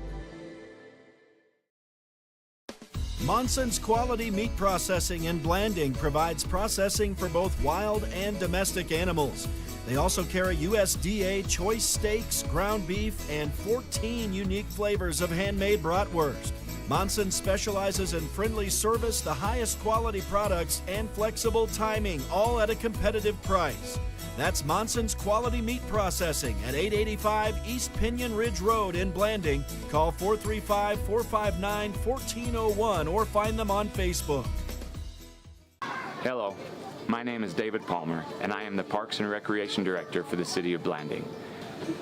Monson's Quality Meat Processing and Blanding provides processing for both wild and domestic animals. They also carry USDA choice steaks, ground beef, and 14 unique flavors of handmade bratwurst. Monson specializes in friendly service, the highest quality products, and flexible timing, all at a competitive price. That's Monson's Quality Meat Processing at 885 East Pinion Ridge Road in Blanding. Call 435-459-1401 or find them on Facebook. Hello, my name is David Palmer, and I am the Parks and Recreation Director for the City of Blanding.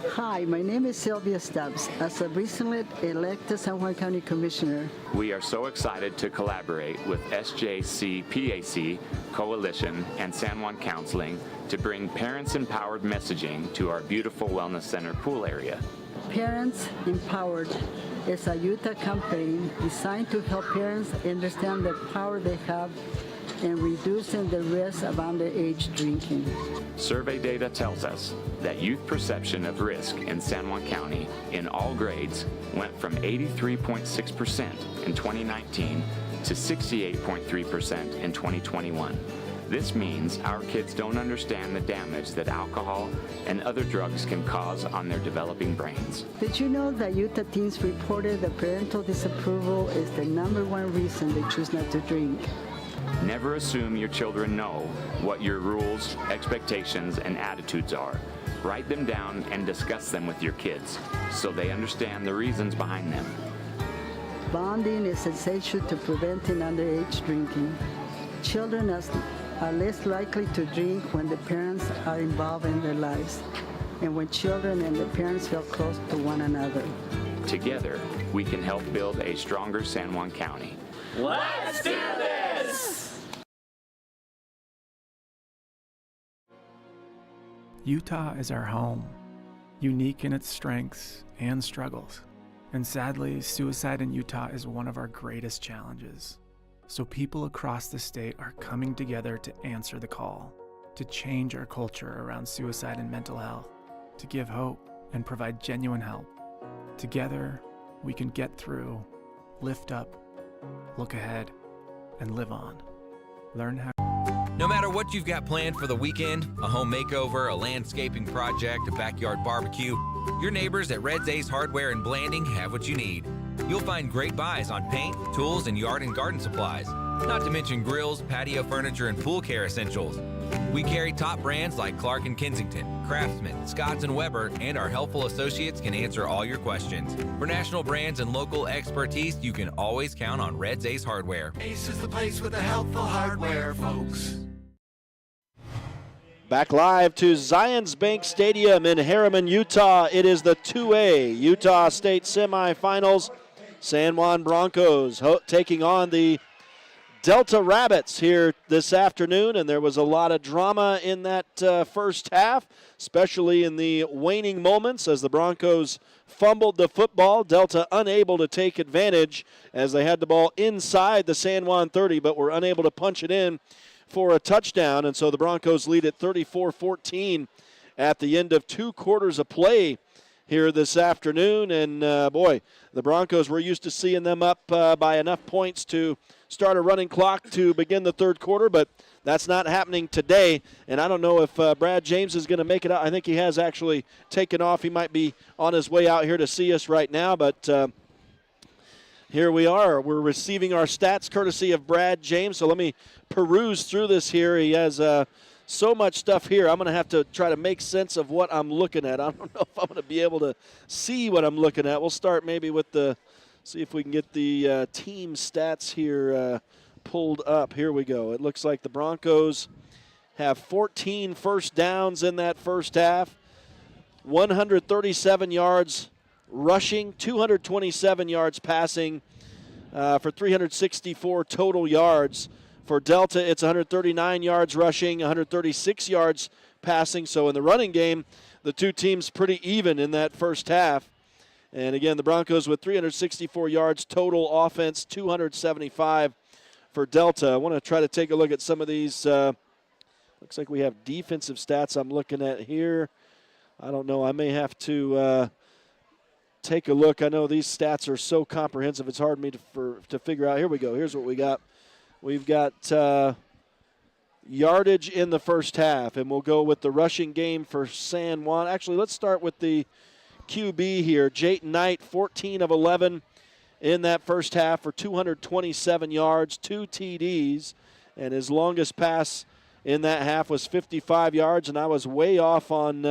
Hi, my name is Sylvia Stubbs. As a recently elected San Juan County Commissioner, We are so excited to collaborate with SJC-PAC, Coalition, and San Juan Counseling to bring parents-empowered messaging to our beautiful Wellness Center pool area. Parents Empowered is a Utah campaign designed to help parents understand the power they have in reducing the risk of underage drinking. Survey data tells us that youth perception of risk in San Juan County in all grades went from 83.6% in 2019 to 68.3% in 2021. This means our kids don't understand the damage that alcohol and other drugs can cause on their developing brains. Did you know that Utah teens reported that parental disapproval is the #1 reason they choose not to drink? Never assume your children know what your rules, expectations, and attitudes are. Write them down and discuss them with your kids so they understand the reasons behind them. Bonding is essential to preventing underage drinking. Children are less likely to drink when the parents are involved in their lives and when children and the parents feel close to one another. Together, we can help build a stronger San Juan County. Let's do this! Utah is our home, unique in its strengths and struggles. And sadly, suicide in Utah is one of our greatest challenges. So people across the state are coming together to answer the call, to change our culture around suicide and mental health, to give hope and provide genuine help. Together, we can get through, lift up, look ahead, and live on. Learn how. No matter what you've got planned for the weekend, a home makeover, a landscaping project, a backyard barbecue, your neighbors at Red's Ace Hardware in Blanding have what you need. You'll find great buys on paint, tools, and yard and garden supplies, not to mention grills, patio furniture, and pool care essentials. We carry top brands like Clark & Kensington, Craftsman, Scotts & Weber, and our helpful associates can answer all your questions. For national brands and local expertise, you can always count on Red's Ace Hardware. Ace is the place with the helpful hardware, folks. Back live to Zions Bank Stadium in Harriman, Utah. It is the 2A Utah State semifinals. San Juan Broncos taking on the Delta Rabbits here this afternoon, and there was a lot of drama in that first half, especially in the waning moments as the Broncos fumbled the football. Delta unable to take advantage as they had the ball inside the San Juan 30, but were unable to punch it in for a touchdown, and so the Broncos lead at 34-14 at the end of 2 quarters of play here this afternoon. And boy, the Broncos, we're used to seeing them up by enough points to start a running clock to begin the third quarter, but that's not happening today. And I don't know if Brad James is going to make it out. I think he has actually taken off. He might be on his way out here to see us right now, but here we are. We're receiving our stats courtesy of Brad James. So let me peruse through this here. He has so much stuff here. I'm going to have to try to make sense of what I'm looking at. I don't know if I'm going to be able to see what I'm looking at. We'll start maybe with see if we can get the team stats here pulled up. Here we go. It looks like the Broncos have 14 first downs in that first half, 137 yards rushing, 227 yards passing for 364 total yards. For Delta, it's 139 yards rushing, 136 yards passing. So in the running game, the two teams pretty even in that first half. And again, the Broncos with 364 yards total offense, 275 for Delta. I want to try to take a look at some of these. Looks like we have defensive stats I'm looking at here. I don't know. I may have to take a look. I know these stats are so comprehensive, it's hard for me to figure out. Here we go. Here's what we got. We've got yardage in the first half, and we'll go with the rushing game for San Juan. Actually, let's start with the QB here. Jayton Knight, 14 of 11 in that first half for 227 yards, 2 TDs, and his longest pass in that half was 55 yards, and I was way off on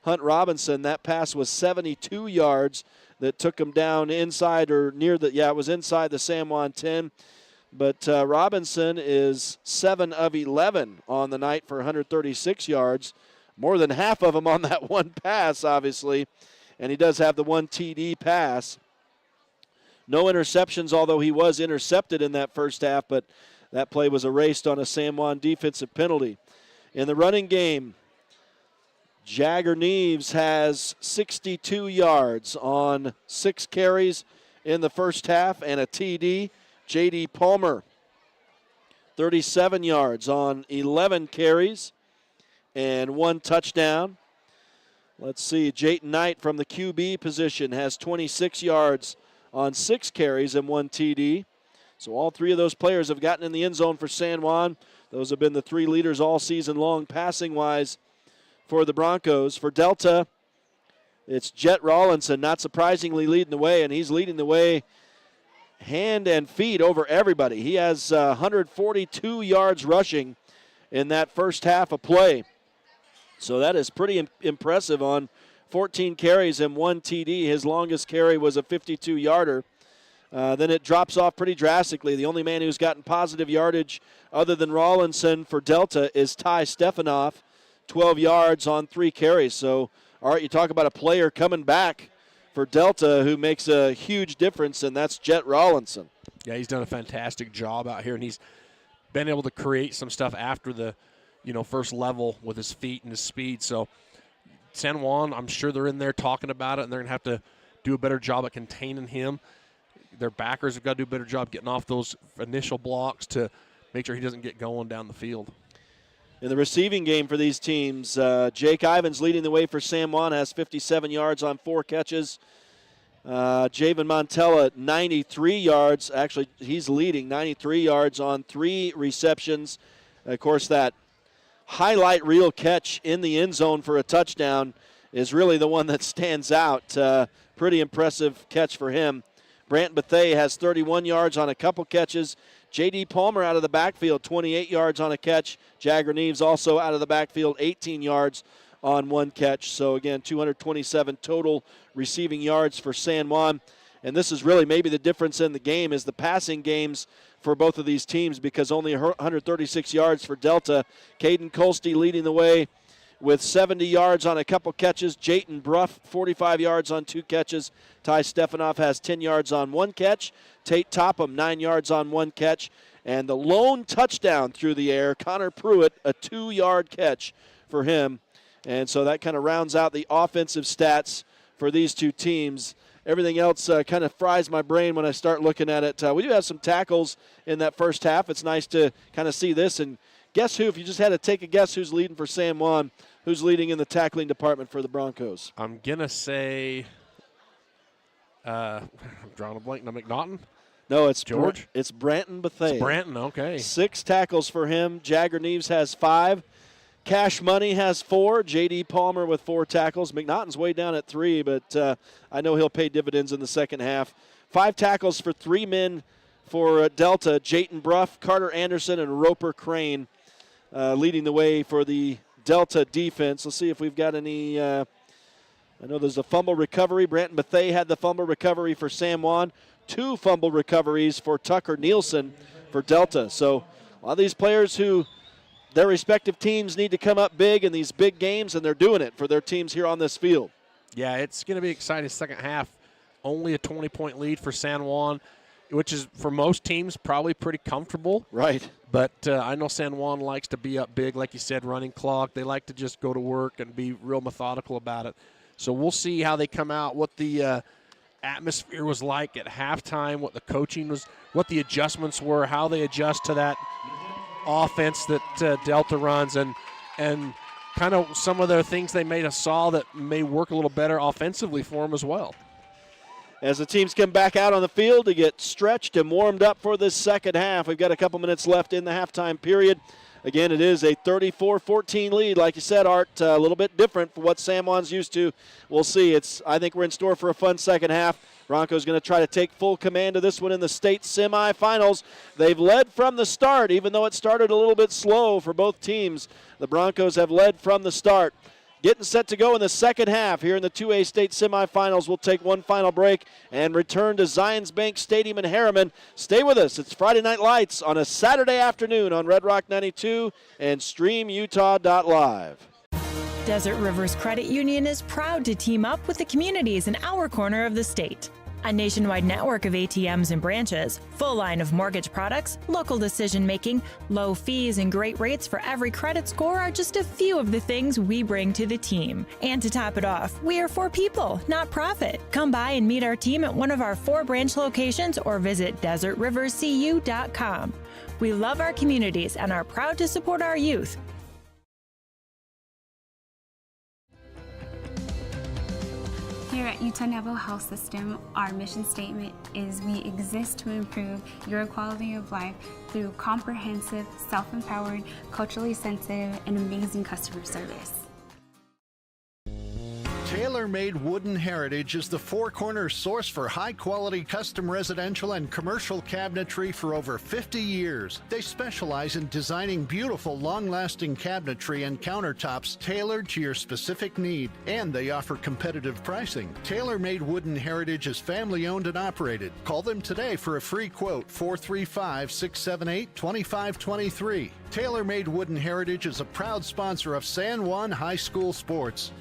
Hunt Robinson. That pass was 72 yards that took him down inside or near the, it was inside the San Juan 10. But Robinson is 7 of 11 on the night for 136 yards, more than half of them on that one pass, obviously. And he does have the 1 TD pass. No interceptions, although he was intercepted in that first half, but that play was erased on a San Juan defensive penalty. In the running game, Jagger Neves has 62 yards on 6 carries in the first half and a TD. J.D. Palmer, 37 yards on 11 carries and 1 touchdown. Let's see, Jayton Knight from the QB position has 26 yards on 6 carries and 1 TD. So all 3 of those players have gotten in the end zone for San Juan. Those have been the 3 leaders all season long, passing-wise, for the Broncos. For Delta, it's Jet Rawlinson, not surprisingly leading the way, and he's leading the way hand and feet over everybody. He has 142 yards rushing in that first half of play. So that is pretty impressive on 14 carries and 1 TD. His longest carry was a 52-yarder. Then it drops off pretty drastically. The only man who's gotten positive yardage other than Rawlinson for Delta is Ty Stefanoff, 12 yards on 3 carries. So, all right, you talk about a player coming back for Delta who makes a huge difference, and that's Jet Rawlinson. Yeah, he's done a fantastic job out here, and he's been able to create some stuff after the, first level with his feet and his speed. So San Juan, I'm sure they're in there talking about it, and they're going to have to do a better job at containing him. Their backers have got to do a better job getting off those initial blocks to make sure he doesn't get going down the field. In the receiving game for these teams, Jake Ivins leading the way for San Juan, has 57 yards on 4 catches. Javen Montella, 93 yards. Actually, he's leading, 93 yards on 3 receptions. Of course, that highlight reel catch in the end zone for a touchdown is really the one that stands out. Pretty impressive catch for him. Brant Bethea has 31 yards on a couple catches. J.D. Palmer out of the backfield, 28 yards on a catch. Jagger Neves also out of the backfield, 18 yards on 1 catch. So, again, 227 total receiving yards for San Juan. And this is really maybe the difference in the game is the passing games for both of these teams, because only 136 yards for Delta. Caden Colsty leading the way with 70 yards on a couple catches. Jayton Bruff, 45 yards on 2 catches. Ty Stefanoff has 10 yards on 1 catch. Tate Topham, 9 yards on 1 catch. And the lone touchdown through the air, Connor Pruitt, a 2-yard catch for him. And so that kind of rounds out the offensive stats for these 2 teams. Everything else kind of fries my brain when I start looking at it. We do have some tackles in that first half. It's nice to kind of see this. And guess who, if you just had to take a guess who's leading for San Juan, who's leading in the tackling department for the Broncos? I'm going to say, I'm drawing a blank. No, McNaughton? No, it's George. It's Branton Bethea. It's Branton, okay. 6 tackles for him. Jagger Neves has 5. Cash Money has 4. J.D. Palmer with 4 tackles. McNaughton's way down at 3, but I know he'll pay dividends in the second half. 5 tackles for 3 men for Delta. Jayton Bruff, Carter Anderson, and Roper Crane leading the way for the Delta defense. Let's see if we've got any. I know there's a fumble recovery. Branton Bethea had the fumble recovery for San Juan. 2 fumble recoveries for Tucker Nielsen for Delta. So a lot of these players who their respective teams need to come up big in these big games, and they're doing it for their teams here on this field. Yeah, it's going to be exciting second half. Only a 20-point lead for San Juan, which is for most teams probably pretty comfortable. Right. But I know San Juan likes to be up big, like you said, running clock. They like to just go to work and be real methodical about it. So we'll see how they come out, what the atmosphere was like at halftime, what the coaching was, what the adjustments were, how they adjust to that offense that Delta runs, and kind of some of the things they may have saw that may work a little better offensively for them as well. as the teams come back out on the field to get stretched and warmed up for this second half. We've got a couple minutes left in the halftime period. Again, it is a 34-14 lead. Like you said, Art, a little bit different from what San Juan's used to. We'll see. I think we're in store for a fun second half. Broncos going to try to take full command of this one in the state semifinals. They've led from the start, even though it started a little bit slow for both teams. The Broncos have led from the start. Getting set to go in the second half here in the 2A state semifinals. We'll take one final break and return to Zions Bank Stadium in Harriman. Stay with us. It's Friday Night Lights on a Saturday afternoon on Red Rock 92 and StreamUtah.Live. Desert Rivers Credit Union is proud to team up with the communities in our corner of the state. A nationwide network of ATMs and branches, full line of mortgage products, local decision-making, low fees, and great rates for every credit score are just a few of the things we bring to the team. And to top it off, we are for people, not profit. Come by and meet our team at one of our 4 branch locations or visit desertriverscu.com. We love our communities and are proud to support our youth. Here at Utah Naval Health System, our mission statement is we exist to improve your quality of life through comprehensive, self-empowered, culturally sensitive, and amazing customer service. Tailor-Made Wooden Heritage is the four-corner source for high-quality custom residential and commercial cabinetry for over 50 years. They specialize in designing beautiful, long-lasting cabinetry and countertops tailored to your specific need, and they offer competitive pricing. Tailor-Made Wooden Heritage is family-owned and operated. Call them today for a free quote, 435-678-2523. Tailor-Made Wooden Heritage is a proud sponsor of San Juan High School sports.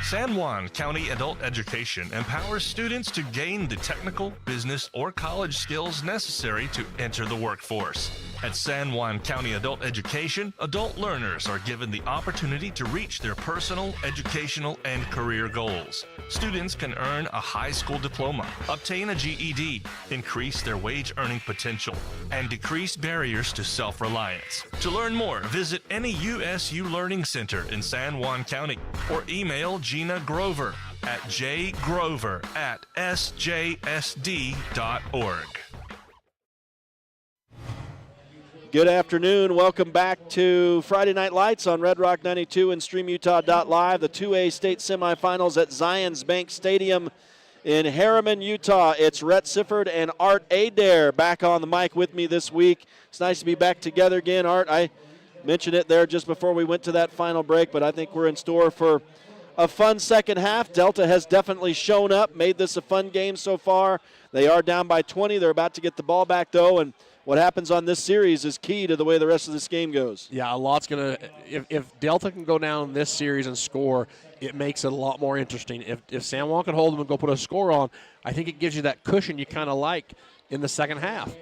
San Juan County Adult Education empowers students to gain the technical, business, or college skills necessary to enter the workforce. At San Juan County Adult Education, adult learners are given the opportunity to reach their personal, educational, and career goals. Students can earn a high school diploma, obtain a GED, increase their wage earning potential, and decrease barriers to self-reliance. To learn more, visit any USU Learning Center in San Juan County or email Gina Grover at jgrover@sjsd.org. Good afternoon. Welcome back to Friday Night Lights on Red Rock 92 and StreamUtah.Live. The 2A state semifinals at Zions Bank Stadium in Harriman, Utah. It's Rhett Sifford and Art Adair back on the mic with me this week. It's nice to be back together again, Art. I mentioned it there just before we went to that final break, but I think we're in store for a fun second half. Delta has definitely shown up, made this a fun game so far. They are down by 20. They're about to get the ball back, though, and what happens on this series is key to the way the rest of this game goes. Yeah, a lot's going to – if Delta can go down this series and score, it makes it a lot more interesting. If San Juan can hold them and go put a score on, I think it gives you that cushion you kind of like in the second half.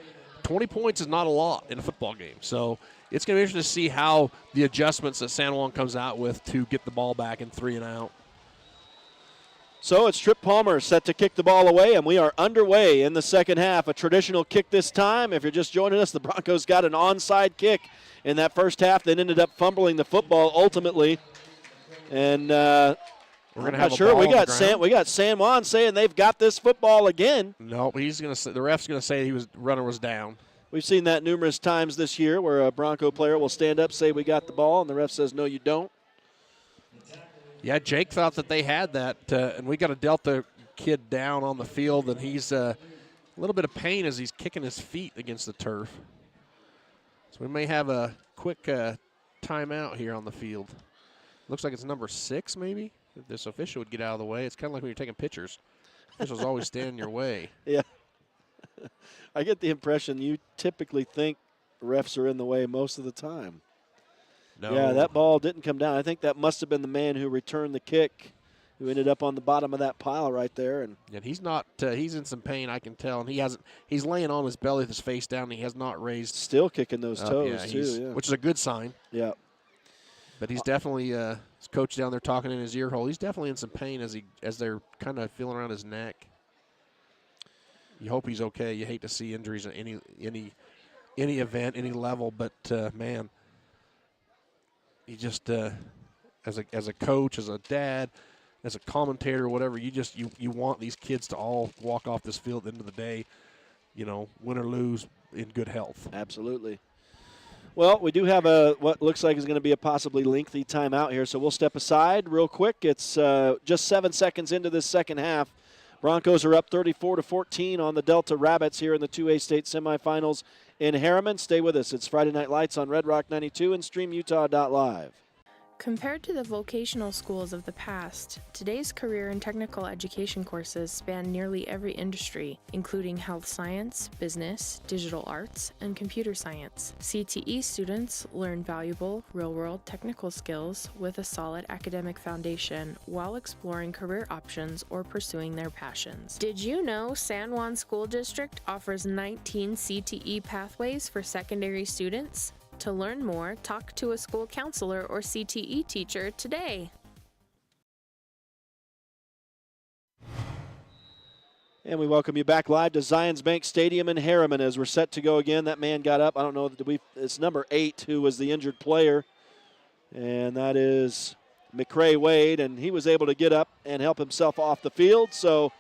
20 points is not a lot in a football game. So it's going to be interesting to see how the adjustments that San Juan comes out with to get the ball back in 3 and out. So it's Trip Palmer set to kick the ball away, and we are underway in the second half. A traditional kick this time. If you're just joining us, the Broncos got an onside kick in that first half, then ended up fumbling the football ultimately. And we're gonna have sure we got San Juan saying they've got this football again. No, he's going to say the ref's going to say runner was down. We've seen that numerous times this year where a Bronco player will stand up, say we got the ball, and the ref says no, you don't. Yeah, Jake thought that they had that, and we got a Delta kid down on the field, and he's a little bit of pain as he's kicking his feet against the turf. So we may have a quick timeout here on the field. Looks like it's number 6 maybe. If this official would get out of the way. It's kind of like when you're taking pictures. Officials always stand in your way. Yeah. I get the impression you typically think refs are in the way most of the time. No. Yeah, that ball didn't come down. I think that must have been the man who returned the kick, who ended up on the bottom of that pile right there. And he's not. He's in some pain, I can tell. And he hasn't. He's laying on his belly with his face down. And he has not raised. Still kicking those toes too, which is a good sign. Yeah. But he's definitely. His coach down there talking in his ear hole. He's definitely in some pain as they're kind of feeling around his neck. You hope he's okay. You hate to see injuries at any event, any level. But man. He just, as a coach, as a dad, as a commentator or whatever, you want these kids to all walk off this field at the end of the day, win or lose, in good health. Absolutely. Well, we do have what looks like is going to be a possibly lengthy timeout here, so we'll step aside real quick. It's just 7 seconds into this second half. Broncos are up 34-14 on the Delta Rabbits here in the 2A state semifinals in Harriman. Stay with us. It's Friday Night Lights on Red Rock 92 and StreamUtah.Live. Compared to the vocational schools of the past, today's career and technical education courses span nearly every industry, including health science, business, digital arts, and computer science. CTE students learn valuable, real-world technical skills with a solid academic foundation while exploring career options or pursuing their passions. Did you know San Juan School District offers 19 CTE pathways for secondary students? To learn more, talk to a school counselor or CTE teacher today. And we welcome you back live to Zions Bank Stadium in Harriman as we're set to go again. That man got up. I don't know, it's number 8 who was the injured player. And that is McCray Wade, and he was able to get up and help himself off the field. So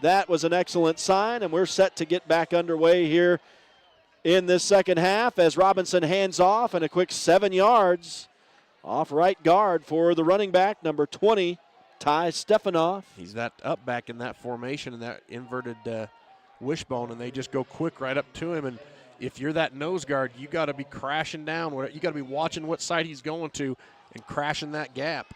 that was an excellent sign, and we're set to get back underway here in this second half as Robinson hands off, and a quick 7 yards off right guard for the running back, number 20, Ty Stefanoff. He's that up back in that formation and that inverted wishbone, and they just go quick right up to him. And if you're that nose guard, you got to be crashing down. You got to be watching what side he's going to and crashing that gap.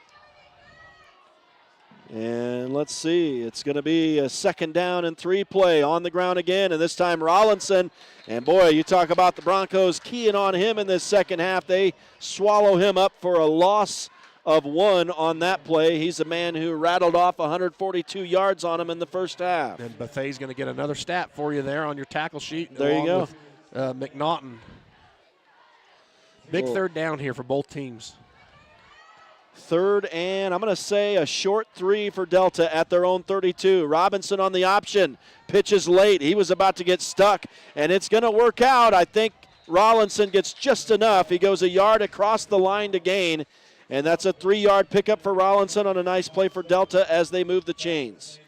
And let's see, it's going to be a 2nd down and 3 play on the ground again, and this time Rollinson. And boy, you talk about the Broncos keying on him in this second half. They swallow him up for a loss of 1 on that play. He's a man who rattled off 142 yards on him in the first half. And Bethay's going to get another stat for you there on your tackle sheet. There you go. With, McNaughton. Big 3rd down here for both teams. 3rd and I'm going to say a short 3 for Delta at their own 32. Robinson on the option. Pitches late. He was about to get stuck, and it's going to work out. I think Rollinson gets just enough. He goes a yard across the line to gain, and that's a 3-yard pickup for Rollinson on a nice play for Delta as they move the chains.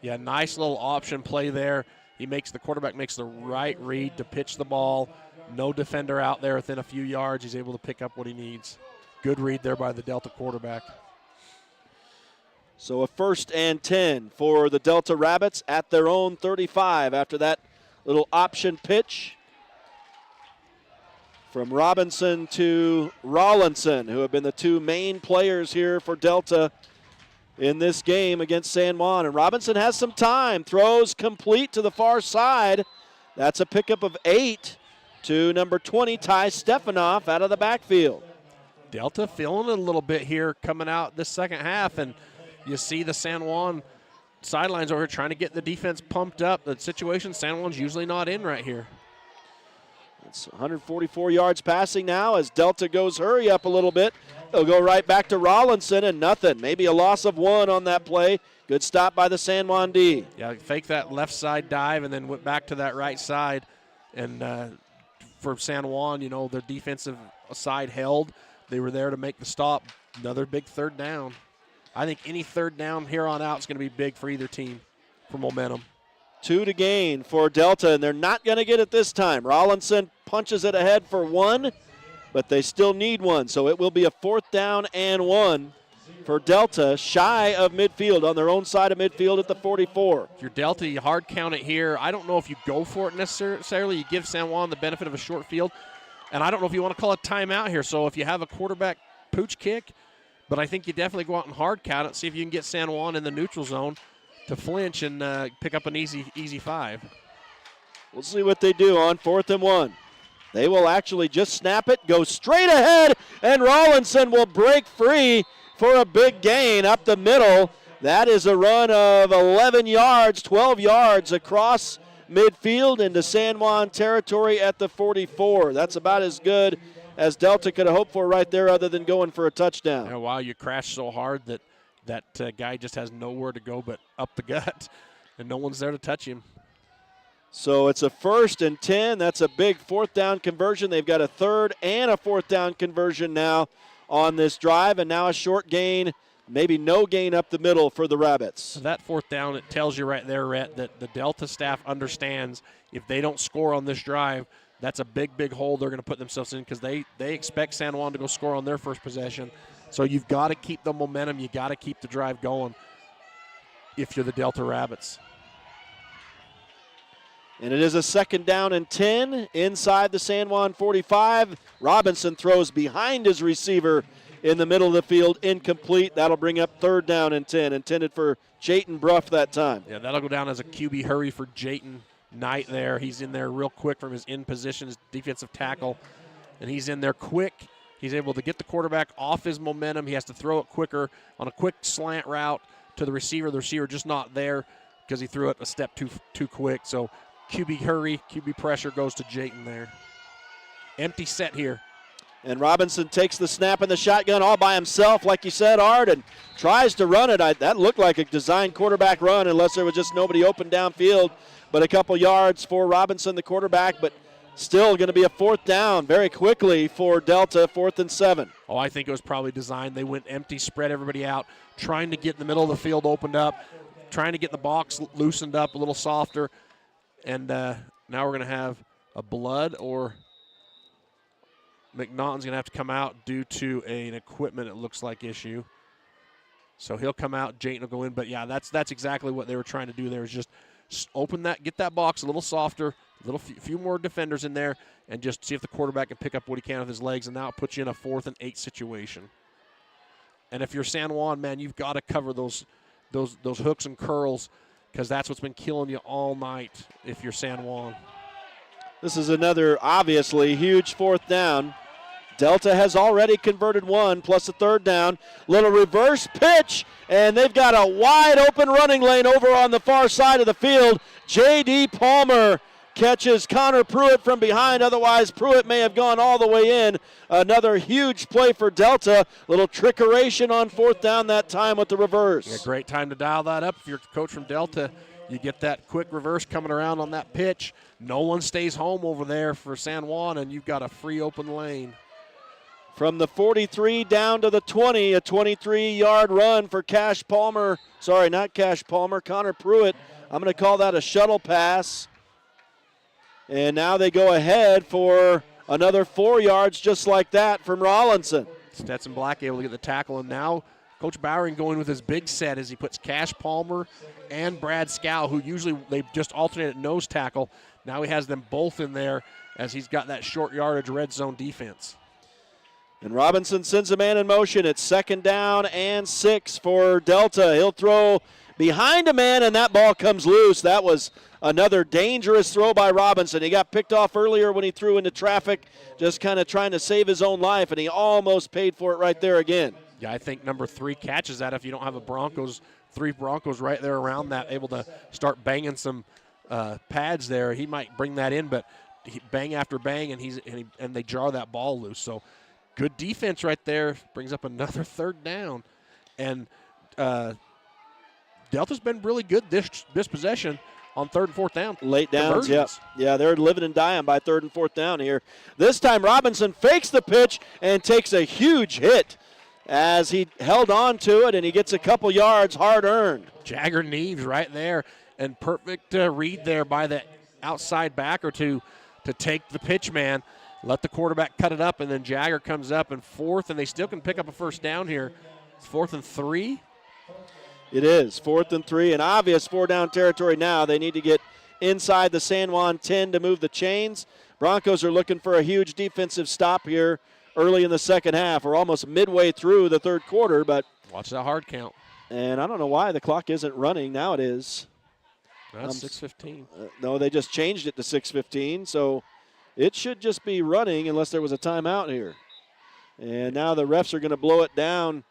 Yeah, nice little option play there. The quarterback makes the right read to pitch the ball. No defender out there within a few yards. He's able to pick up what he needs. Good read there by the Delta quarterback. So a 1st and 10 for the Delta Rabbits at their own 35 after that little option pitch from Robinson to Rollinson, who have been the 2 main players here for Delta in this game against San Juan. And Robinson has some time, throws complete to the far side. That's a pickup of 8 to number 20, Ty Stefanoff, out of the backfield. Delta feeling it a little bit here coming out this second half, and you see the San Juan sidelines over here trying to get the defense pumped up. The situation San Juan's usually not in right here. It's 144 yards passing now as Delta goes hurry up a little bit. They'll go right back to Rollinson and nothing. Maybe a loss of 1 on that play. Good stop by the San Juan D. Yeah, fake that left side dive and then went back to that right side. And for San Juan, their defensive side held. They were there to make the stop. Another big 3rd down. I think any 3rd down here on out is going to be big for either team for momentum. 2 to gain for Delta, and they're not going to get it this time. Rollinson punches it ahead for 1, but they still need 1. So it will be a 4th down and 1 for Delta, shy of midfield on their own side of midfield at the 44. If you're Delta, you hard count it here. I don't know if you go for it necessarily. You give San Juan the benefit of a short field. And I don't know if you want to call a timeout here. So if you have a quarterback pooch kick, but I think you definitely go out and hard count it, see if you can get San Juan in the neutral zone to flinch and pick up an easy 5. We'll see what they do on 4th and 1. They will actually just snap it, go straight ahead, and Rollinson will break free for a big gain up the middle. That is a run of 11 yards, 12 yards across midfield into San Juan territory at the 44. That's about as good as Delta could have hoped for right there other than going for a touchdown. Yeah, wow, you crashed so hard that guy just has nowhere to go but up the gut, and no one's there to touch him. So it's a 1st and 10. That's a big 4th down conversion. They've got a 3rd and a 4th down conversion now on this drive, and now a short gain maybe no gain up the middle for the Rabbits. So that fourth down, it tells you right there, Rhett, that the Delta staff understands if they don't score on this drive, that's a big, big hole they're going to put themselves in because they expect San Juan to go score on their first possession. So you've got to keep the momentum. You got to keep the drive going if you're the Delta Rabbits. And it is a 2nd down and 10 inside the San Juan 45. Robinson throws behind his receiver in the middle of the field, incomplete. That'll bring up 3rd down and 10, intended for Jayton Bruff that time. Yeah, that'll go down as a QB hurry for Jayton Knight there. He's in there real quick from his in position, his defensive tackle, and he's in there quick. He's able to get the quarterback off his momentum. He has to throw it quicker on a quick slant route to the receiver. The receiver just not there because he threw it a step too quick. So QB hurry, QB pressure goes to Jayton there. Empty set here. And Robinson takes the snap in the shotgun all by himself, like you said, Art, and tries to run it. That looked like a designed quarterback run unless there was just nobody open downfield. But a couple yards for Robinson, the quarterback, but still going to be a 4th down very quickly for Delta, 4th and 7. Oh, I think it was probably designed. They went empty, spread everybody out, trying to get in the middle of the field opened up, trying to get the box loosened up a little softer. And now we're going to have a blood, or McNaughton's going to have to come out due to an equipment, it looks like, issue. So he'll come out, Jayton will go in. But, yeah, that's exactly what they were trying to do there, is just open that, get that box a little softer, few more defenders in there, and just see if the quarterback can pick up what he can with his legs, and now it puts you in a 4th and 8 situation. And if you're San Juan, man, you've got to cover those hooks and curls, because that's what's been killing you all night if you're San Juan. This is another obviously huge 4th down. Delta has already converted 1 plus a 3rd down. Little reverse pitch, and they've got a wide open running lane over on the far side of the field. J.D. Palmer catches Connor Pruitt from behind. Otherwise, Pruitt may have gone all the way in. Another huge play for Delta. Little trickeration on 4th down that time with the reverse. Yeah, great time to dial that up. If you're coach from Delta, you get that quick reverse coming around on that pitch. No one stays home over there for San Juan, and you've got a free open lane. From the 43 down to the 20, a 23-yard run for Cash Palmer. Sorry, not Cash Palmer, Connor Pruitt. I'm going to call that a shuttle pass. And now they go ahead for another 4 yards just like that from Rollinson. Stetson Black able to get the tackle, and now Coach Bowering going with his big set as he puts Cash Palmer and Brad Scow, who usually they just alternate at nose tackle. Now he has them both in there as he's got that short yardage red zone defense. And Robinson sends a man in motion. It's 2nd down and 6 for Delta. He'll throw behind a man, and that ball comes loose. That was another dangerous throw by Robinson. He got picked off earlier when he threw into traffic, just kind of trying to save his own life, and he almost paid for it right there again. Yeah, I think number 3 catches that if you don't have three Broncos right there around that, able to start banging some pads there. He might bring that in, but bang after bang, and they jar that ball loose. So good defense right there. Brings up another 3rd down. And Delta's been really good this possession on 3rd and 4th down. Late downs, yeah. Yeah, they're living and dying by 3rd and 4th down here. This time Robinson fakes the pitch and takes a huge hit as he held on to it, and he gets a couple yards hard-earned. Jagger Neves right there, and perfect read there by the outside backer to take the pitch man. Let the quarterback cut it up, and then Jagger comes up in 4th, and they still can pick up a 1st down here. It's 4th and 3. It is 4th and 3, and obvious 4-down territory now. They need to get inside the San Juan 10 to move the chains. Broncos are looking for a huge defensive stop here early in the second half. We're almost midway through the 3rd quarter, but watch that hard count. And I don't know why the clock isn't running. Now it is. That's 6:15. No, they just changed it to 6:15, so it should just be running unless there was a timeout here. And now the refs are going to blow it down,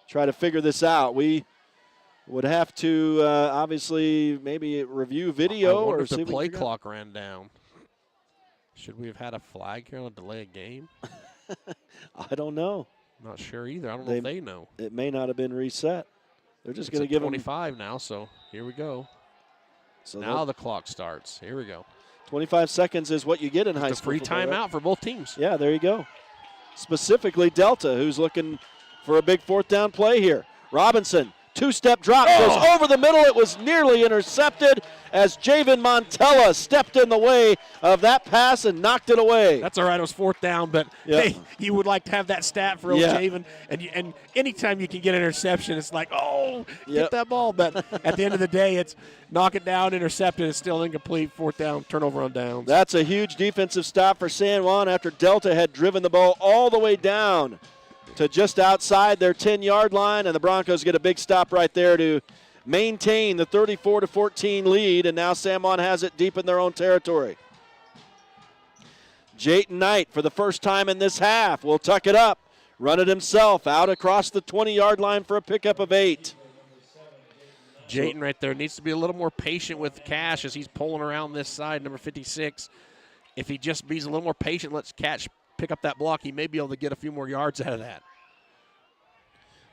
try to figure this out. We would have to obviously maybe review video or see if the play clock ran down. Should we have had a flag here on a delay of game? I don't know. Not sure either. I don't know if they know. It may not have been reset. They're just going to give 25 now, so here we go. So now the clock starts. Here we go. 25 seconds is what you get in high school. Free timeout for both teams. Yeah, there you go. Specifically Delta, who's looking for a big fourth down play here. Robinson, two-step drop, goes over the middle. It was nearly intercepted as Javen Montella stepped in the way of that pass and knocked it away. That's all right. It was fourth down, but hey, you would like to have that stat for old Javen. And anytime you can get an interception, it's like, get that ball. But at the end of the day, it's knock it down, intercepted. It's still incomplete. Fourth down, turnover on downs. That's a huge defensive stop for San Juan after Delta had driven the ball all the way down to just outside their 10-yard line, and the Broncos get a big stop right there to maintain the 34-14 lead, and now San Juan has it deep in their own territory. Jayton Knight, for the first time in this half, will tuck it up, run it himself out across the 20-yard line for a pickup of 8. Jayton right there needs to be a little more patient with Cash as he's pulling around this side, number 56. If he just be a little more patient, lets Cash pick up that block, he may be able to get a few more yards out of that.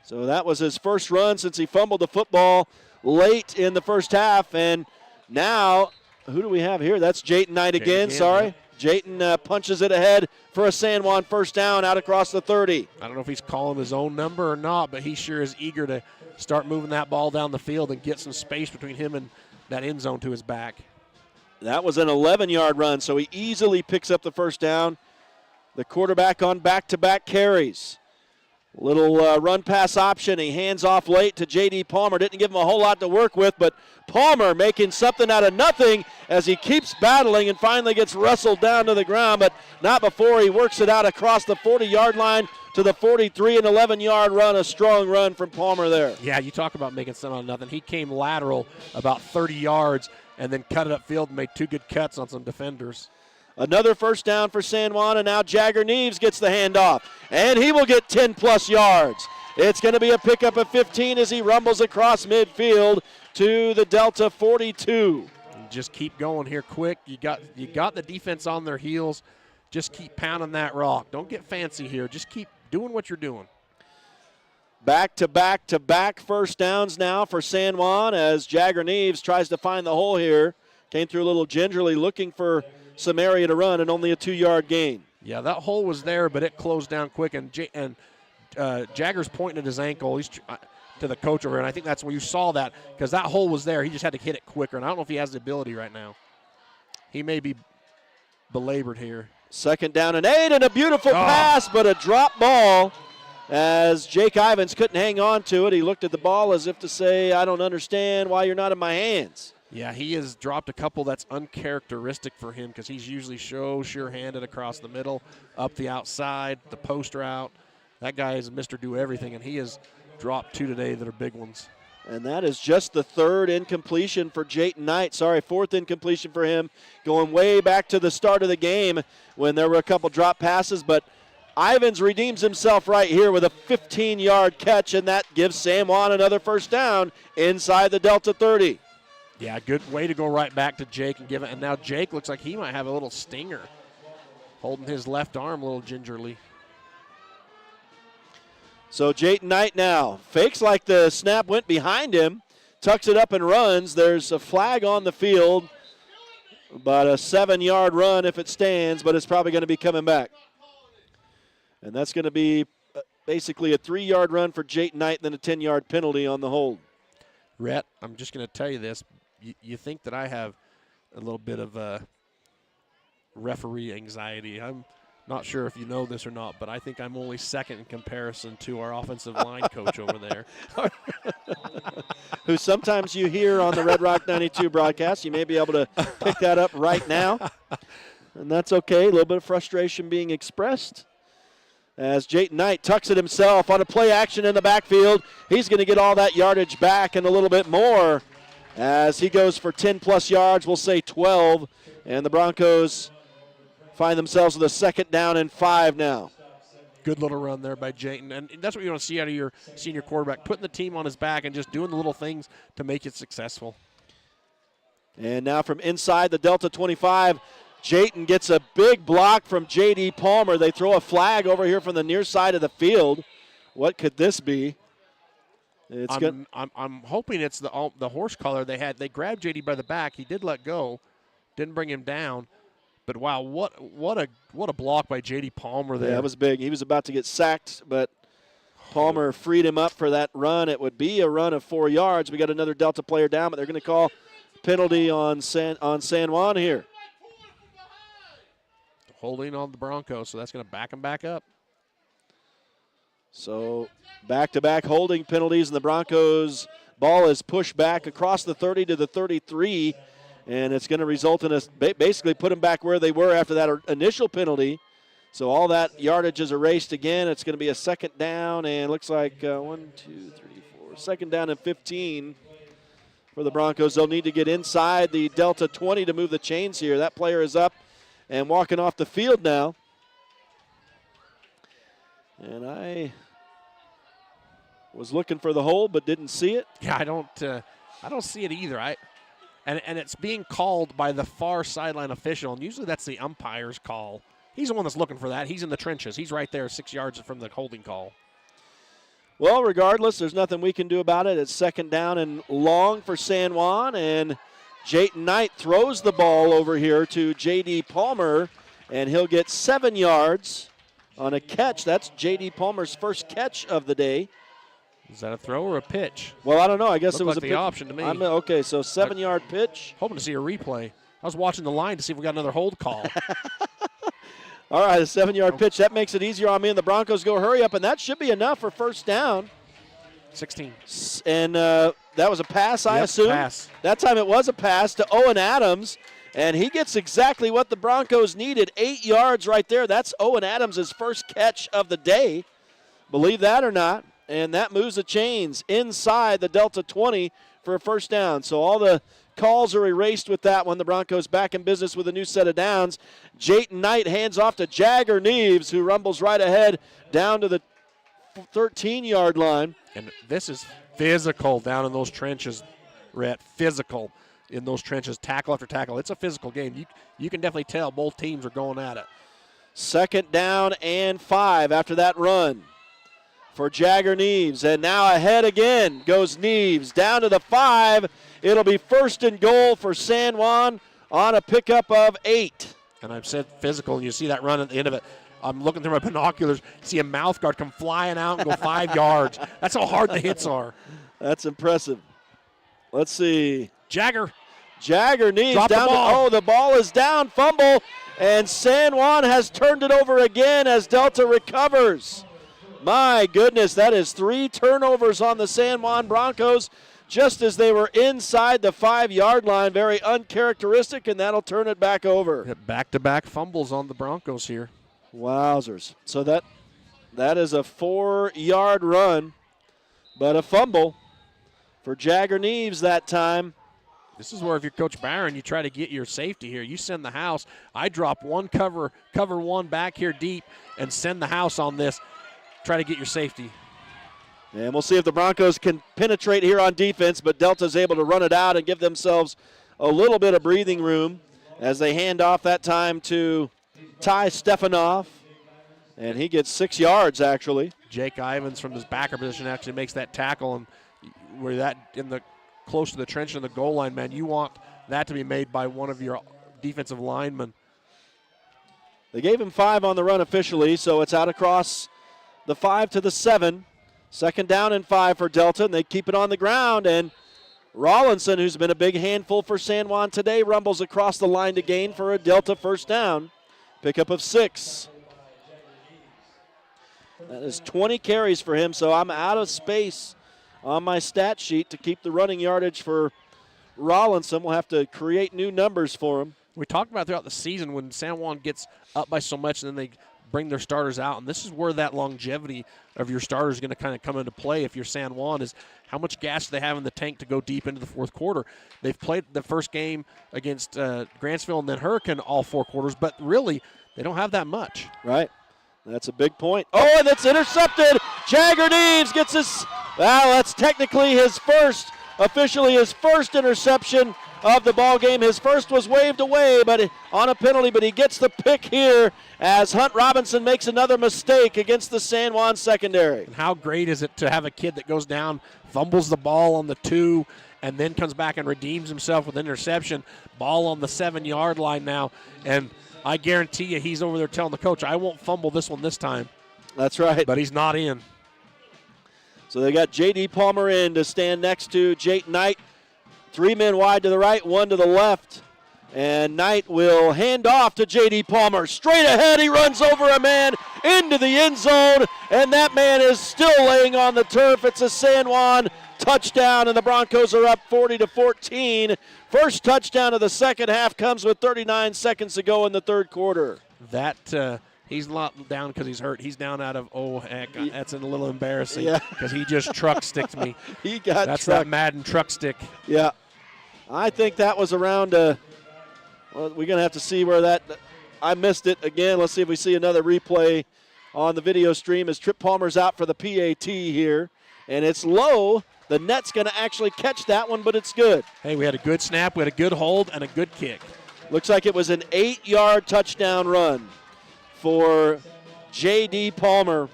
So that was his first run since he fumbled the football late in the first half. And now, who do we have here? That's Jayton Knight again. Sorry. Jayton punches it ahead for a San Juan first down out across the 30. I don't know if he's calling his own number or not, but he sure is eager to start moving that ball down the field and get some space between him and that end zone to his back. That was an 11-yard run, so he easily picks up the first down. The quarterback on back-to-back carries. Little run pass option. He hands off late to J.D. Palmer. Didn't give him a whole lot to work with, but Palmer making something out of nothing as he keeps battling and finally gets wrestled down to the ground, but not before he works it out across the 40-yard line to the 43, an 11-yard run, a strong run from Palmer there. Yeah, you talk about making something out of nothing. He came lateral about 30 yards and then cut it upfield and made two good cuts on some defenders. Another first down for San Juan, and now Jagger Neves gets the handoff, and he will get 10-plus yards. It's going to be a pickup of 15 as he rumbles across midfield to the Delta 42. Just keep going here quick. You got the defense on their heels. Just keep pounding that rock. Don't get fancy here. Just keep doing what you're doing. Back-to-back first downs now for San Juan as Jagger Neves tries to find the hole here. Came through a little gingerly looking for some area to run and only a 2-yard gain. Yeah, that hole was there, but it closed down quick, and Jagger's pointing at his ankle. He's to the coach over here, and I think that's where you saw that because that hole was there. He just had to hit it quicker, and I don't know if he has the ability right now. He may be belabored here. Second down and 8, and a beautiful pass, but a drop ball as Jake Ivins couldn't hang on to it. He looked at the ball as if to say, I don't understand why you're not in my hands. Yeah, he has dropped a couple that's uncharacteristic for him because he's usually sure-handed across the middle, up the outside, the post route. That guy is Mr. Do-Everything, and he has dropped 2 today that are big ones. And that is just the third incompletion for Jayton Knight. Fourth incompletion for him, going way back to the start of the game when there were a couple drop passes. But Ivins redeems himself right here with a 15-yard catch, and that gives San Juan another first down inside the Delta 30. Yeah, good way to go right back to Jake and give it. And now Jake looks like he might have a little stinger, holding his left arm a little gingerly. So Jayton Knight now fakes like the snap went behind him, tucks it up and runs. There's a flag on the field, about a 7-yard run if it stands, but it's probably going to be coming back. And that's going to be basically a 3-yard run for Jayton Knight, then a 10-yard penalty on the hold. Rhett, I'm just going to tell you this. You think that I have a little bit of referee anxiety. I'm not sure if you know this or not, but I think I'm only second in comparison to our offensive line coach over there. Who sometimes you hear on the Red Rock 92 broadcast. You may be able to pick that up right now. And that's okay. A little bit of frustration being expressed. As Jayton Knight tucks it himself on a play action in the backfield. He's going to get all that yardage back and a little bit more as he goes for 10-plus yards, we'll say 12. And the Broncos find themselves with a second down and 5 now. Good little run there by Jayton. And that's what you want to see out of your senior quarterback, putting the team on his back and just doing the little things to make it successful. And now from inside the Delta 25, Jayton gets a big block from J.D. Palmer. They throw a flag over here from the near side of the field. What could this be? I'm hoping it's the horse collar they had. They grabbed J.D. by the back. He did let go, didn't bring him down. But wow, what a block by J.D. Palmer there. Yeah, that was big. He was about to get sacked, but Palmer freed him up for that run. It would be a run of 4 yards. We got another Delta player down, but they're going to call penalty on San Juan here. Holding on the Broncos, so that's going to back them back up. So back-to-back holding penalties, and the Broncos' ball is pushed back across the 30 to the 33, and it's going to result in us basically put them back where they were after that initial penalty. So all that yardage is erased again. It's going to be a second down, and looks like 1, 2, 3, 4. Second down and 15 for the Broncos. They'll need to get inside the Delta 20 to move the chains here. That player is up and walking off the field now. And I was looking for the hold, but didn't see it. Yeah, I don't see it either. And it's being called by the far sideline official, and usually that's the umpire's call. He's the one that's looking for that. He's in the trenches. He's right there 6 yards from the holding call. Well, regardless, there's nothing we can do about it. It's second down and long for San Juan, and Jayton Knight throws the ball over here to J.D. Palmer, and he'll get 7 yards on a catch. That's J.D. Palmer's first catch of the day. Is that a throw or a pitch? Well, I don't know. I guess Looked it was like a the option to me. Okay, so 7-yard pitch. Hoping to see a replay. I was watching the line to see if we got another hold call. All right, a 7-yard pitch. That makes it easier on me, and the Broncos go hurry up, and that should be enough for first down. 16. And that was a pass, I assume? Pass. That time it was a pass to Owen Adams, and he gets exactly what the Broncos needed, 8 yards right there. That's Owen Adams' first catch of the day. Believe that or not. And that moves the chains inside the Delta 20 for a first down. So all the calls are erased with that one. The Broncos back in business with a new set of downs. Jayton Knight hands off to Jagger Neves, who rumbles right ahead down to the 13-yard line. And this is physical down in those trenches, Rhett. Physical in those trenches, tackle after tackle. It's a physical game. You can definitely tell both teams are going at it. Second down and 5 after that run for Jagger Neves. And now ahead again goes Neves down to the 5. It'll be first and goal for San Juan on a pickup of 8. And I've said physical, and you see that run at the end of it. I'm looking through my binoculars, see a mouth guard come flying out and go 5 yards. That's how hard the hits are. That's impressive. Let's see. Jagger Neves Drop down. The ball. The ball is down. Fumble. And San Juan has turned it over again as Delta recovers. My goodness, that is 3 turnovers on the San Juan Broncos just as they were inside the 5-yard line. Very uncharacteristic, and that'll turn it back over. Back-to-back fumbles on the Broncos here. Wowzers. So that is a 4-yard run, but a fumble for Jagger Neves that time. This is where if you're Coach Barron, you try to get your safety here. You send the house. I drop one cover one back here deep and send the house on this. Try to get your safety. And we'll see if the Broncos can penetrate here on defense, but Delta's able to run it out and give themselves a little bit of breathing room as they hand off that time to Ty Stefanoff, and he gets 6 yards actually. Jake Ivins from his backer position actually makes that tackle, and where that in the close to the trench and the goal line, man, you want that to be made by one of your defensive linemen. They gave him 5 on the run officially, so it's out across the 5 to the 7. Second down and 5 for Delta, and they keep it on the ground, and Rawlinson, who's been a big handful for San Juan today, rumbles across the line to gain for a Delta first down. Pickup of 6. That is 20 carries for him, so I'm out of space on my stat sheet to keep the running yardage for Rawlinson. We'll have to create new numbers for him. We talked about throughout the season when San Juan gets up by so much and then they bring their starters out, and this is where that longevity of your starters is going to kind of come into play if you're San Juan, is how much gas do they have in the tank to go deep into the fourth quarter. They've played the first game against Grantsville and then Hurricane all 4 quarters, but really they don't have that much. Right. That's a big point. Oh, and it's intercepted. Jagger Neves gets his, well, that's technically officially his first interception of the ball game. His first was waved away but on a penalty, but he gets the pick here as Hunt Robinson makes another mistake against the San Juan secondary. And how great is it to have a kid that goes down, fumbles the ball on the 2, and then comes back and redeems himself with an interception. Ball on the 7-yard line now, and I guarantee you he's over there telling the coach, I won't fumble this one this time. That's right. But he's not in. So they got J.D. Palmer in to stand next to Jake Knight. 3 men wide to the right, 1 to the left. And Knight will hand off to J.D. Palmer. Straight ahead, he runs over a man into the end zone, and that man is still laying on the turf. It's a San Juan touchdown, and the Broncos are up 40-14. First touchdown of the second half comes with 39 seconds to go in the third quarter. That he's not down because he's hurt. He's down out of, oh, heck, that's a little embarrassing because he just truck sticked me. He got That's trucked. that Madden truck stick. Yeah. I think that was around, well, we're going to have to see where that, I missed it again. Let's see if we see another replay on the video stream as Trip Palmer's out for the PAT here. And it's low. The net's going to actually catch that one, but it's good. Hey, we had a good snap, we had a good hold, and a good kick. Looks like it was an 8-yard touchdown run for J.D. Palmer.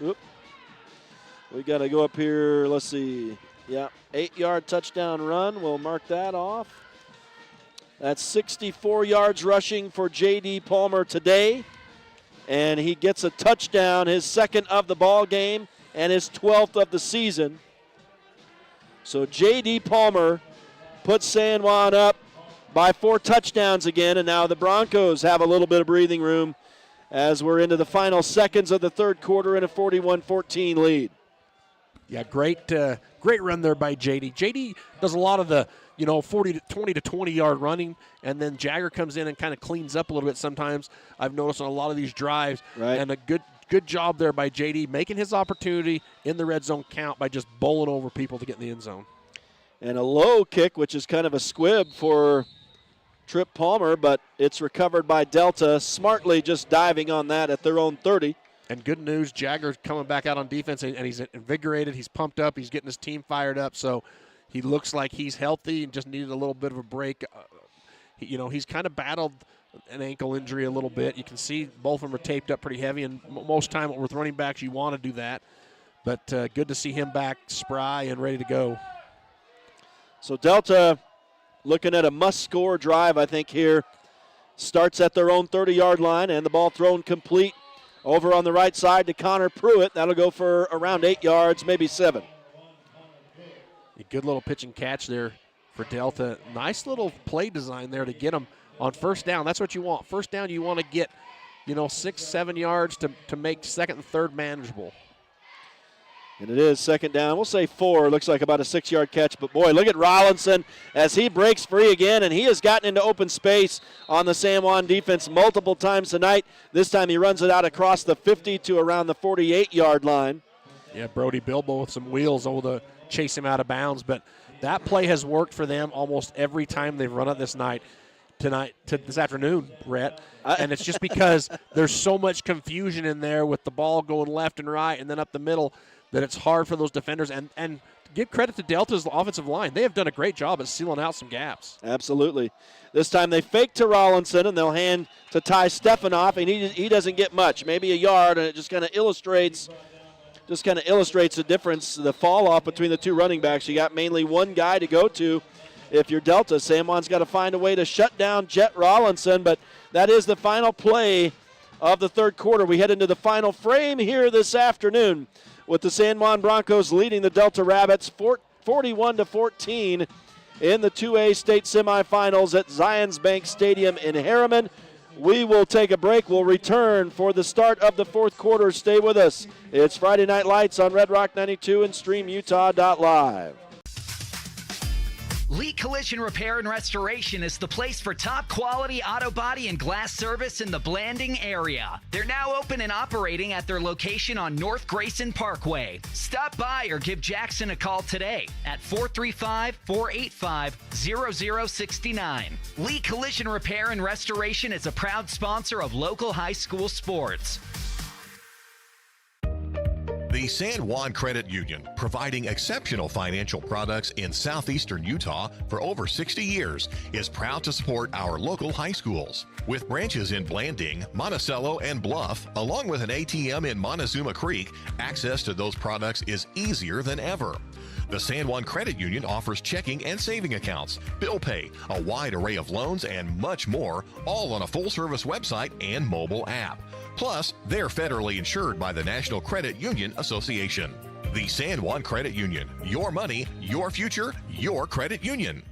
Oop. We got to go up here. Let's see. Yeah, 8-yard touchdown run. We'll mark that off. That's 64 yards rushing for J.D. Palmer today. And he gets a touchdown, his second of the ball game and his 12th of the season. So J.D. Palmer puts San Juan up by 4 touchdowns again, and now the Broncos have a little bit of breathing room as we're into the final seconds of the third quarter in a 41-14 lead. Yeah, great run there by J.D. J.D. does a lot of the 20 to 20-yard running, and then Jagger comes in and kind of cleans up a little bit sometimes. I've noticed on a lot of these drives, and a good job there by J.D. making his opportunity in the red zone count by just bowling over people to get in the end zone. And a low kick, which is kind of a squib for Trip Palmer, but it's recovered by Delta, smartly just diving on that at their own 30. And good news, Jagger's coming back out on defense, and he's invigorated. He's pumped up. He's getting his team fired up. So he looks like he's healthy and just needed a little bit of a break. He's kind of battled an ankle injury a little bit. You can see both of them are taped up pretty heavy, and most time with running backs you want to do that. But good to see him back spry and ready to go. So Delta looking at a must-score drive, I think, here. Starts at their own 30-yard line, and the ball thrown complete over on the right side to Connor Pruitt. That'll go for around 8 yards, maybe 7. A good little pitch and catch there for Delta. Nice little play design there to get them on first down. That's what you want. First down, you want to get, 6-7 yards to make second and third manageable. And it is second down. We'll say 4. Looks like about a 6-yard catch. But, boy, look at Rollinson as he breaks free again, and he has gotten into open space on the San Juan defense multiple times tonight. This time he runs it out across the 50 to around the 48-yard line. Yeah, Brody Bilbo with some wheels over to chase him out of bounds. But that play has worked for them almost every time they've run it this afternoon, Brett. And it's just because there's so much confusion in there with the ball going left and right and then up the middle that it's hard for those defenders. And give credit to Delta's offensive line. They have done a great job at sealing out some gaps. Absolutely. This time they fake to Rollinson, and they'll hand to Ty Stefanoff, and he doesn't get much, maybe a yard, and it just kind of illustrates the difference, the fall off between the two running backs. You got mainly one guy to go to. If you're Delta, San Juan's got to find a way to shut down Jet Rollinson, but that is the final play of the third quarter. We head into the final frame here this afternoon with the San Juan Broncos leading the Delta Rabbits 41-14 in the 2A state semifinals at Zions Bank Stadium in Harriman. We will take a break. We'll return for the start of the fourth quarter. Stay with us. It's Friday Night Lights on Red Rock 92 and StreamUtah.Live. Lee Collision Repair and Restoration is the place for top quality auto body and glass service in the Blanding area. They're now open and operating at their location on North Grayson Parkway. Stop by or give Jackson a call today at 435-485-0069. Lee Collision Repair and Restoration is a proud sponsor of local high school sports. The San Juan Credit Union, providing exceptional financial products in southeastern Utah for over 60 years, is proud to support our local high schools. With branches in Blanding, Monticello, and Bluff, along with an ATM in Montezuma Creek, access to those products is easier than ever. The San Juan Credit Union offers checking and saving accounts, bill pay, a wide array of loans, and much more, all on a full-service website and mobile app. Plus, they're federally insured by the National Credit Union Association. The San Juan Credit Union. Your money, your future, your credit union.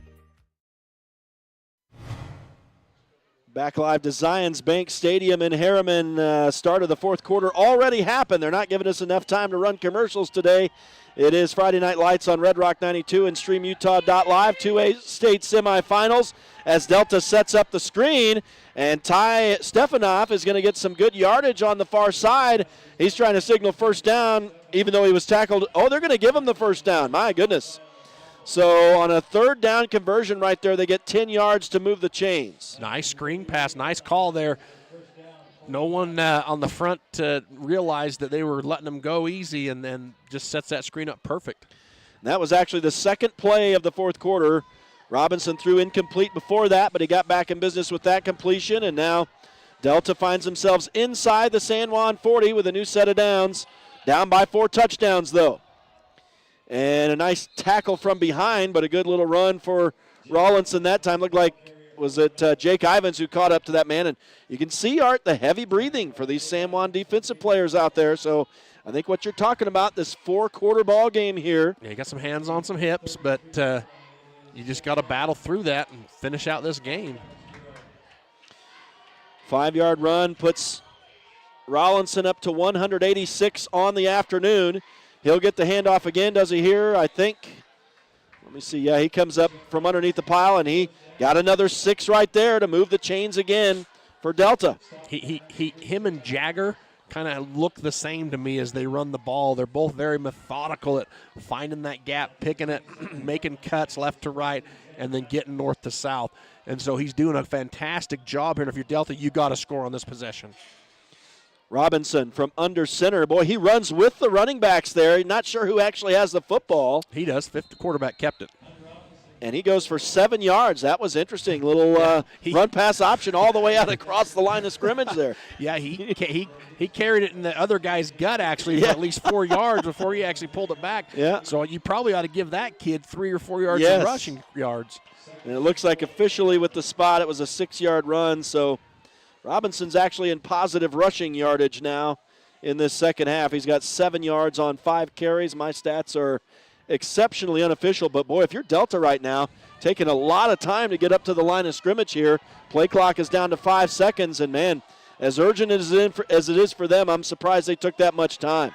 Back live to Zions Bank Stadium in Harriman. Start of the fourth quarter already happened. They're not giving us enough time to run commercials today. It is Friday Night Lights on Red Rock 92 and StreamUtah.Live. 2A state semifinals as Delta sets up the screen. And Ty Stefanoff is going to get some good yardage on the far side. He's trying to signal first down, even though he was tackled. Oh, they're going to give him the first down. My goodness. So on a third down conversion right there, they get 10 yards to move the chains. Nice screen pass. Nice call there. No one on the front realized that they were letting them go easy, and then just sets that screen up perfect. And that was actually the second play of the fourth quarter. Robinson threw incomplete before that, but he got back in business with that completion, and now Delta finds themselves inside the San Juan 40 with a new set of downs. Down by 4 touchdowns, though. And a nice tackle from behind, but a good little run for Rawlinson that time. Looked like, was it Jake Ivins who caught up to that man? And you can see, Art, the heavy breathing for these San Juan defensive players out there. So I think what you're talking about, this 4-quarter ball game here. Yeah, you got some hands on some hips, but you just got to battle through that and finish out this game. 5-yard run puts Rawlinson up to 186 on the afternoon. He'll get the handoff again, does he here? I think. Let me see. Yeah, he comes up from underneath the pile, and he got another 6 right there to move the chains again for Delta. Him and Jagger kind of look the same to me as they run the ball. They're both very methodical at finding that gap, picking it, making cuts left to right, and then getting north to south. And so he's doing a fantastic job here. And if you're Delta, you got to score on this possession. Robinson from under center. Boy, he runs with the running backs there. Not sure who actually has the football. He does. Fifth quarterback kept it. And he goes for 7 yards. That was interesting. Little run-pass option all the way out across the line of scrimmage there. Yeah, he carried it in the other guy's gut, actually, for at least 4 yards before he actually pulled it back. Yeah. So you probably ought to give that kid 3 or 4 yards of rushing yards. And it looks like officially with the spot it was a 6-yard run. So Robinson's actually in positive rushing yardage now in this second half. He's got 7 yards on 5 carries. My stats are exceptionally unofficial, but boy, if you're Delta right now, taking a lot of time to get up to the line of scrimmage here. Play clock is down to 5 seconds, and man, as urgent as it is for them, I'm surprised they took that much time.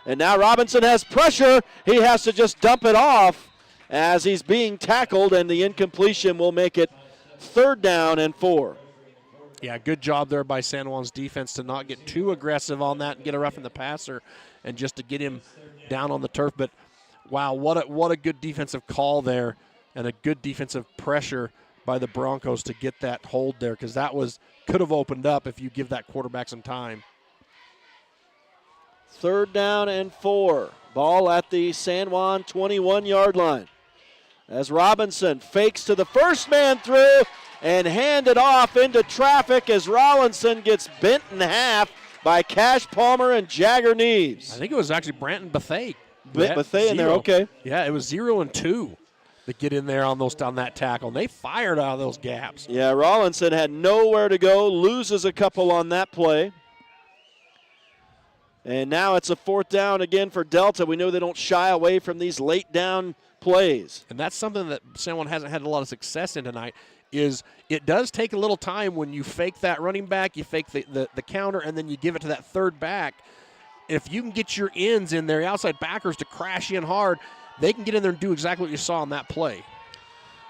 And now Robinson has pressure. He has to just dump it off as he's being tackled, and the incompletion will make it 3rd down and 4. Yeah, good job there by San Juan's defense to not get too aggressive on that and get a roughing the passer and just to get him down on the turf. But wow, what a good defensive call there and a good defensive pressure by the Broncos to get that hold there, because that could have opened up if you give that quarterback some time. 3rd down and 4. Ball at the San Juan 21-yard line. As Robinson fakes to the first man through and handed off into traffic as Rawlinson gets bent in half by Cash Palmer and Jagger Neves. I think it was actually Branton Bethay. Bethay in there, okay. Yeah, it was 0 and 2 that get in there on that tackle. And they fired out of those gaps. Yeah, Rawlinson had nowhere to go, loses a couple on that play. And now it's a 4th down again for Delta. We know they don't shy away from these late down plays. And that's something that San Juan hasn't had a lot of success in tonight, is it does take a little time when you fake that running back, you fake the counter, and then you give it to that third back. If you can get your ends in there, outside backers to crash in hard, they can get in there and do exactly what you saw on that play.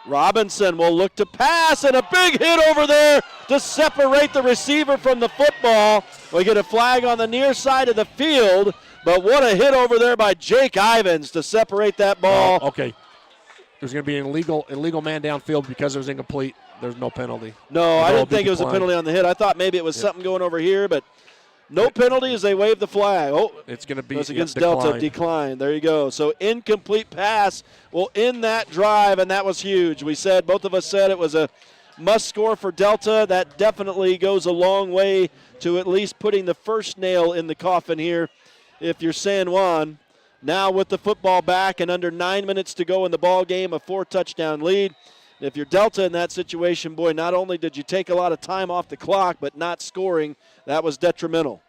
Robinson will look to pass, and a big hit over there to separate the receiver from the football. We get a flag on the near side of the field, but what a hit over there by Jake Ivins to separate that ball. Oh, okay. There's going to be an illegal man downfield because it was incomplete. There's no penalty. No, I didn't think it was a penalty on the hit. I thought maybe it was something going over here, but no penalty as they wave the flag. Oh, it's going to be against Delta. Decline. There you go. So incomplete pass will end that drive, and that was huge. Both of us said it was a must score for Delta. That definitely goes a long way to at least putting the first nail in the coffin here if you're San Juan. now with the football back and under 9 minutes to go in the ball game, a 4-touchdown lead. And if you're Delta in that situation, boy, not only did you take a lot of time off the clock, but not scoring, that was detrimental.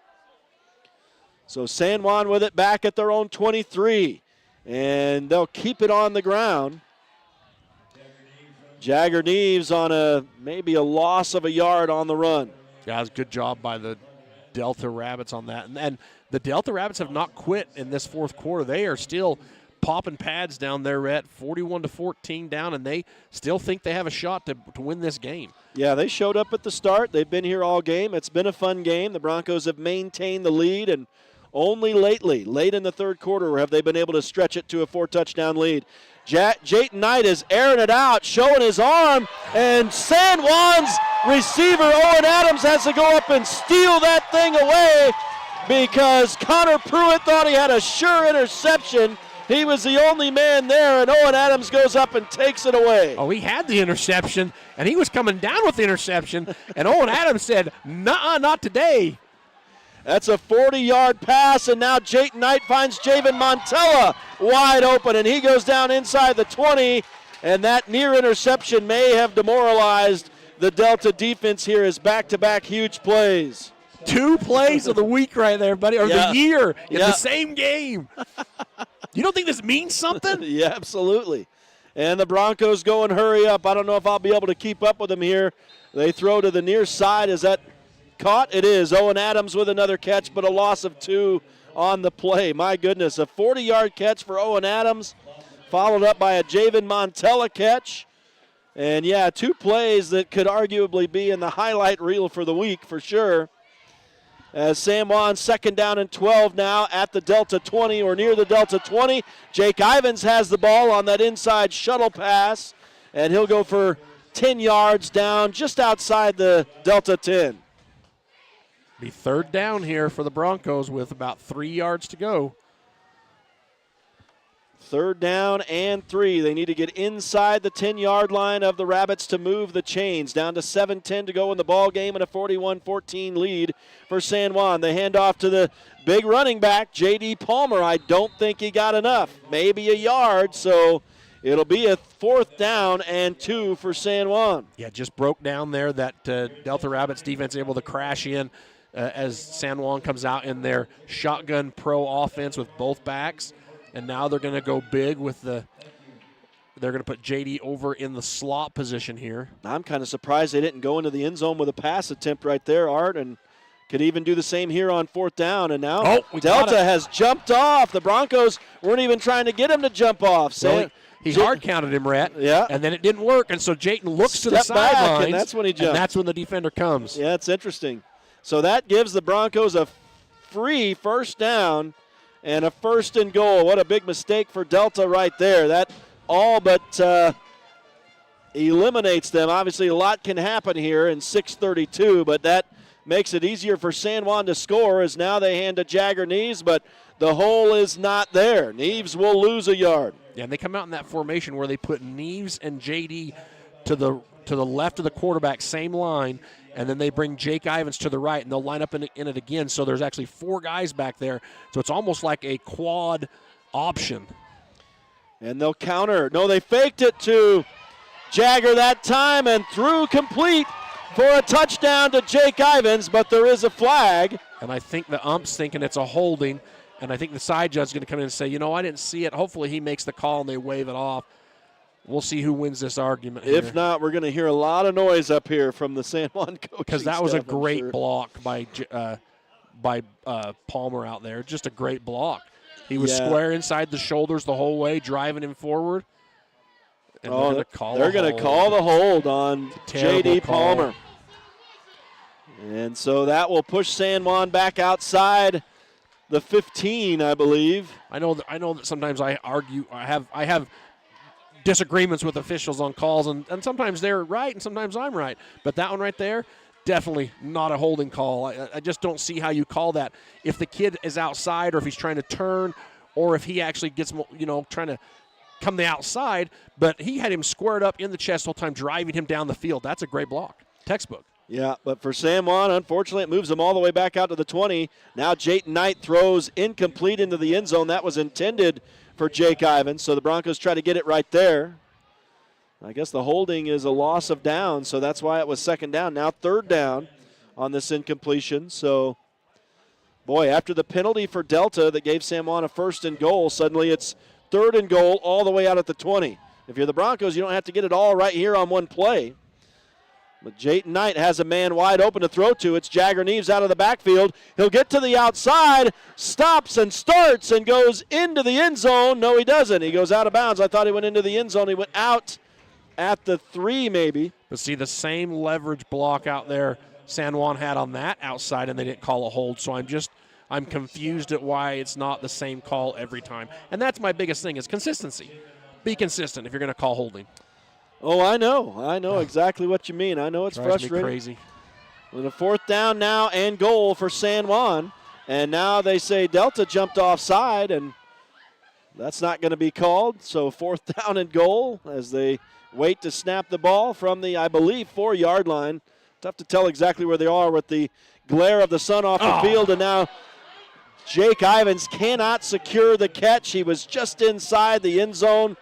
So San Juan with it back at their own 23, and they'll keep it on the ground. Jagger Neves on maybe a loss of a yard on the run. Yeah, it was a good job by the Delta Rabbits on that. And the Delta Rabbits have not quit in this fourth quarter. They are still popping pads down there at 41-14 down, and they still think they have a shot to win this game. Yeah, they showed up at the start. They've been here all game. It's been a fun game. The Broncos have maintained the lead, and only lately, late in the third quarter, have they been able to stretch it to a 4-touchdown lead. Jayton Knight is airing it out, showing his arm, and San Juan's receiver, Owen Adams, has to go up and steal that thing away because Connor Pruitt thought he had a sure interception. He was the only man there, and Owen Adams goes up and takes it away. Oh, he had the interception, and he was coming down with the interception, and Owen Adams said, "Nuh-uh, not today." That's a 40-yard pass, and now Jayton Knight finds Javen Montella wide open, and he goes down inside the 20, and that near interception may have demoralized the Delta defense here as back-to-back huge plays. 2 plays of the week right there, buddy, or Yeah. the year in Yeah. the same game. You don't think this means something? Yeah, absolutely. And the Broncos go and hurry up. I don't know if I'll be able to keep up with them here. They throw to the near side. Is that caught? It is. Owen Adams with another catch, but a loss of 2 on the play. My goodness, a 40-yard catch for Owen Adams, followed up by a Javen Montella catch. And, yeah, 2 plays that could arguably be in the highlight reel for the week for sure. As San Juan 2nd down and 12 now at the Delta 20 or near the Delta 20. Jake Ivins has the ball on that inside shuttle pass, and he'll go for 10 yards down just outside the Delta 10. Be 3rd down here for the Broncos with about 3 yards to go. 3rd down and 3. They need to get inside the 10-yard line of the Rabbits to move the chains. Down to 7:10 to go in the ball game and a 41-14 lead for San Juan. They hand off to the big running back, J.D. Palmer. I don't think he got enough. Maybe a yard, so it'll be a 4th down and 2 for San Juan. Yeah, just broke down there. That Delta Rabbits defense able to crash in as San Juan comes out in their shotgun pro offense with both backs. And now they're going to go big with they're going to put J.D. over in the slot position here. I'm kind of surprised they didn't go into the end zone with a pass attempt right there, Art, and could even do the same here on 4th down. And now Delta has jumped off. The Broncos weren't even trying to get him to jump off. He hard counted him, Rhett. Yeah. And then it didn't work, and so Jayton looks to the Step back, sidelines. and that's when he jumped. And that's when the defender comes. Yeah, it's interesting. So that gives the Broncos a free 1st down and a 1st and goal. What a big mistake for Delta right there. That all but eliminates them. Obviously, a lot can happen here in 6:32, but that makes it easier for San Juan to score as now they hand to Jagger Neves, but the hole is not there. Neves will lose a yard. Yeah, and they come out in that formation where they put Neves and J.D. to the left of the quarterback, same line, and then they bring Jake Ivins to the right, and they'll line up in it again. So there's actually 4 guys back there. So it's almost like a quad option. And they'll counter. No, they faked it to Jagger that time and threw complete for a touchdown to Jake Ivins, but there is a flag. And I think the ump's thinking it's a holding, and I think the side judge is going to come in and say, I didn't see it. Hopefully he makes the call and they wave it off. We'll see who wins this argument here. If not, we're going to hear a lot of noise up here from the San Juan coaching because that was a staff, great block by Palmer out there. Just a great block. He was square inside the shoulders the whole way, driving him forward. And they're going to call the hold on J.D. Palmer. And so that will push San Juan back outside the 15, I believe. I know that sometimes I argue. I have disagreements with officials on calls, and sometimes they're right and sometimes I'm right. But that one right there, definitely not a holding call. I just don't see how you call that. If the kid is outside or if he's trying to turn or if he actually gets, trying to come the outside, but he had him squared up in the chest the whole time, driving him down the field. That's a great block. Textbook. Yeah, but for San Juan, unfortunately, it moves them all the way back out to the 20. Now Jayton Knight throws incomplete into the end zone. That was intended for Jake Ivins, so the Broncos try to get it right there. I guess the holding is a loss of down, so that's why it was second down. Now third down on this incompletion. So, boy, after the penalty for Delta that gave San Juan a 1st and goal, suddenly it's 3rd and goal all the way out at the 20. If you're the Broncos, you don't have to get it all right here on one play. But Jayton Knight has a man wide open to throw to. It's Jagger Neves out of the backfield. He'll get to the outside, stops and starts and goes into the end zone. No, he doesn't. He goes out of bounds. I thought he went into the end zone. He went out at the 3 maybe. But see, the same leverage block out there San Juan had on that outside, and they didn't call a hold. So I'm confused at why it's not the same call every time. And that's my biggest thing is consistency. Be consistent if you're going to call holding. Oh, I know exactly what you mean. I know it's Drives frustrating. me crazy. With a 4th down now and goal for San Juan. And now they say Delta jumped offside, and that's not going to be called. So 4th down and goal as they wait to snap the ball from the, I believe, 4-yard line. Tough to tell exactly where they are with the glare of the sun off the field. And now Jake Ivins cannot secure the catch. He was just inside the end zone,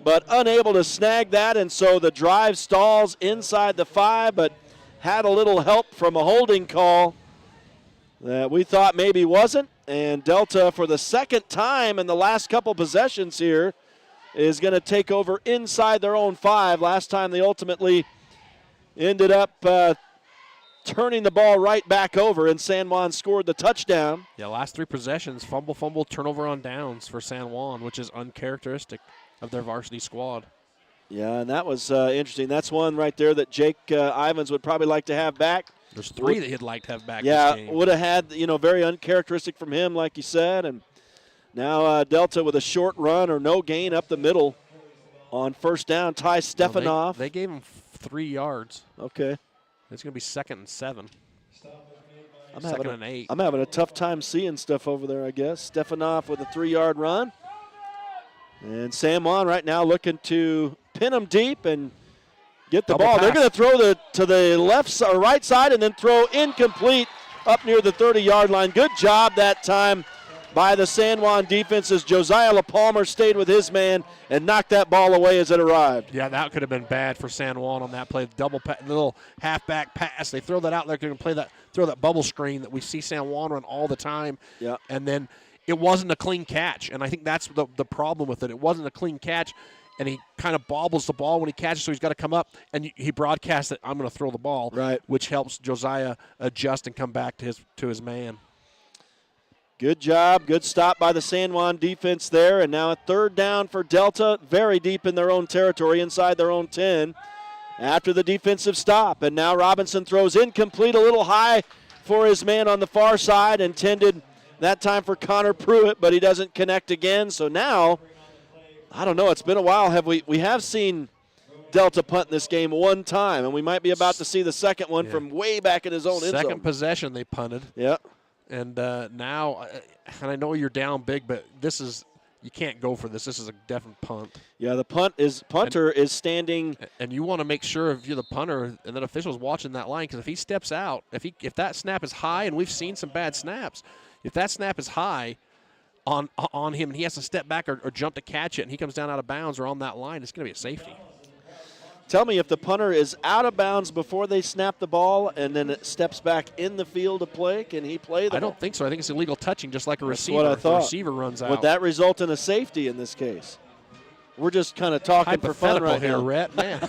but unable to snag that, and so the drive stalls inside the 5, but had a little help from a holding call that we thought maybe wasn't. And Delta, for the 2nd time in the last couple possessions here, is going to take over inside their own 5. Last time they ultimately ended up turning the ball right back over, and San Juan scored the touchdown. Yeah, last 3 possessions, fumble, turnover on downs for San Juan, which is uncharacteristic of their varsity squad. Yeah, and that was interesting. That's one right there that Jake Ivins would probably like to have back. There's 3 that he'd like to have back. Yeah, this game. would have had, very uncharacteristic from him, like you said. And now Delta with a short run or no gain up the middle on 1st down. Ty Stefanoff. They gave him 3 yards. Okay. It's going to be 2nd and 7. I'm 2nd and 8. I'm having a tough time seeing stuff over there, I guess. Stefanoff with a 3-yard run. And San Juan right now looking to pin them deep and get the ball. Pass. They're going to throw to the left or right side and then throw incomplete up near the 30-yard line. Good job that time by the San Juan defense as Josiah LaPalmer stayed with his man and knocked that ball away as it arrived. Yeah, that could have been bad for San Juan on that play. Little halfback pass. They throw that out there. They're going to throw that bubble screen that we see San Juan run all the time. Yeah. And then it wasn't a clean catch, and I think that's the problem with it. It wasn't a clean catch, and he kind of bobbles the ball when he catches, so he's got to come up, and he broadcasts that I'm going to throw the ball, right, which helps Josiah adjust and come back to his man. Good job. Good stop by the San Juan defense there, and now a 3rd down for Delta, very deep in their own territory, inside their own 10, after the defensive stop. And now Robinson throws incomplete, a little high for his man on the far side, intended that time for Connor Pruitt, but he doesn't connect again. So now, I don't know, it's been a while. We have seen Delta punt in this game one time, and we might be about to see the second one from way back in his own end zone. Second possession they punted. Yeah. And now, and I know you're down big, but you can't go for this. This is a definite punt. Yeah, the punter is standing. And you want to make sure if you're the punter and that official's watching that line, because if he steps out, if that snap is high, and we've seen some bad snaps, if that snap is high on him and he has to step back or jump to catch it and he comes down out of bounds or on that line, it's going to be a safety. Tell me, if the punter is out of bounds before they snap the ball and then it steps back in the field to play, can he play the ball? I don't think so. I think it's illegal touching, just like a receiver. What I if thought. the receiver runs out. Would that result in a safety in this case? We're just kind of talking for fun right here, now. Rhett, man.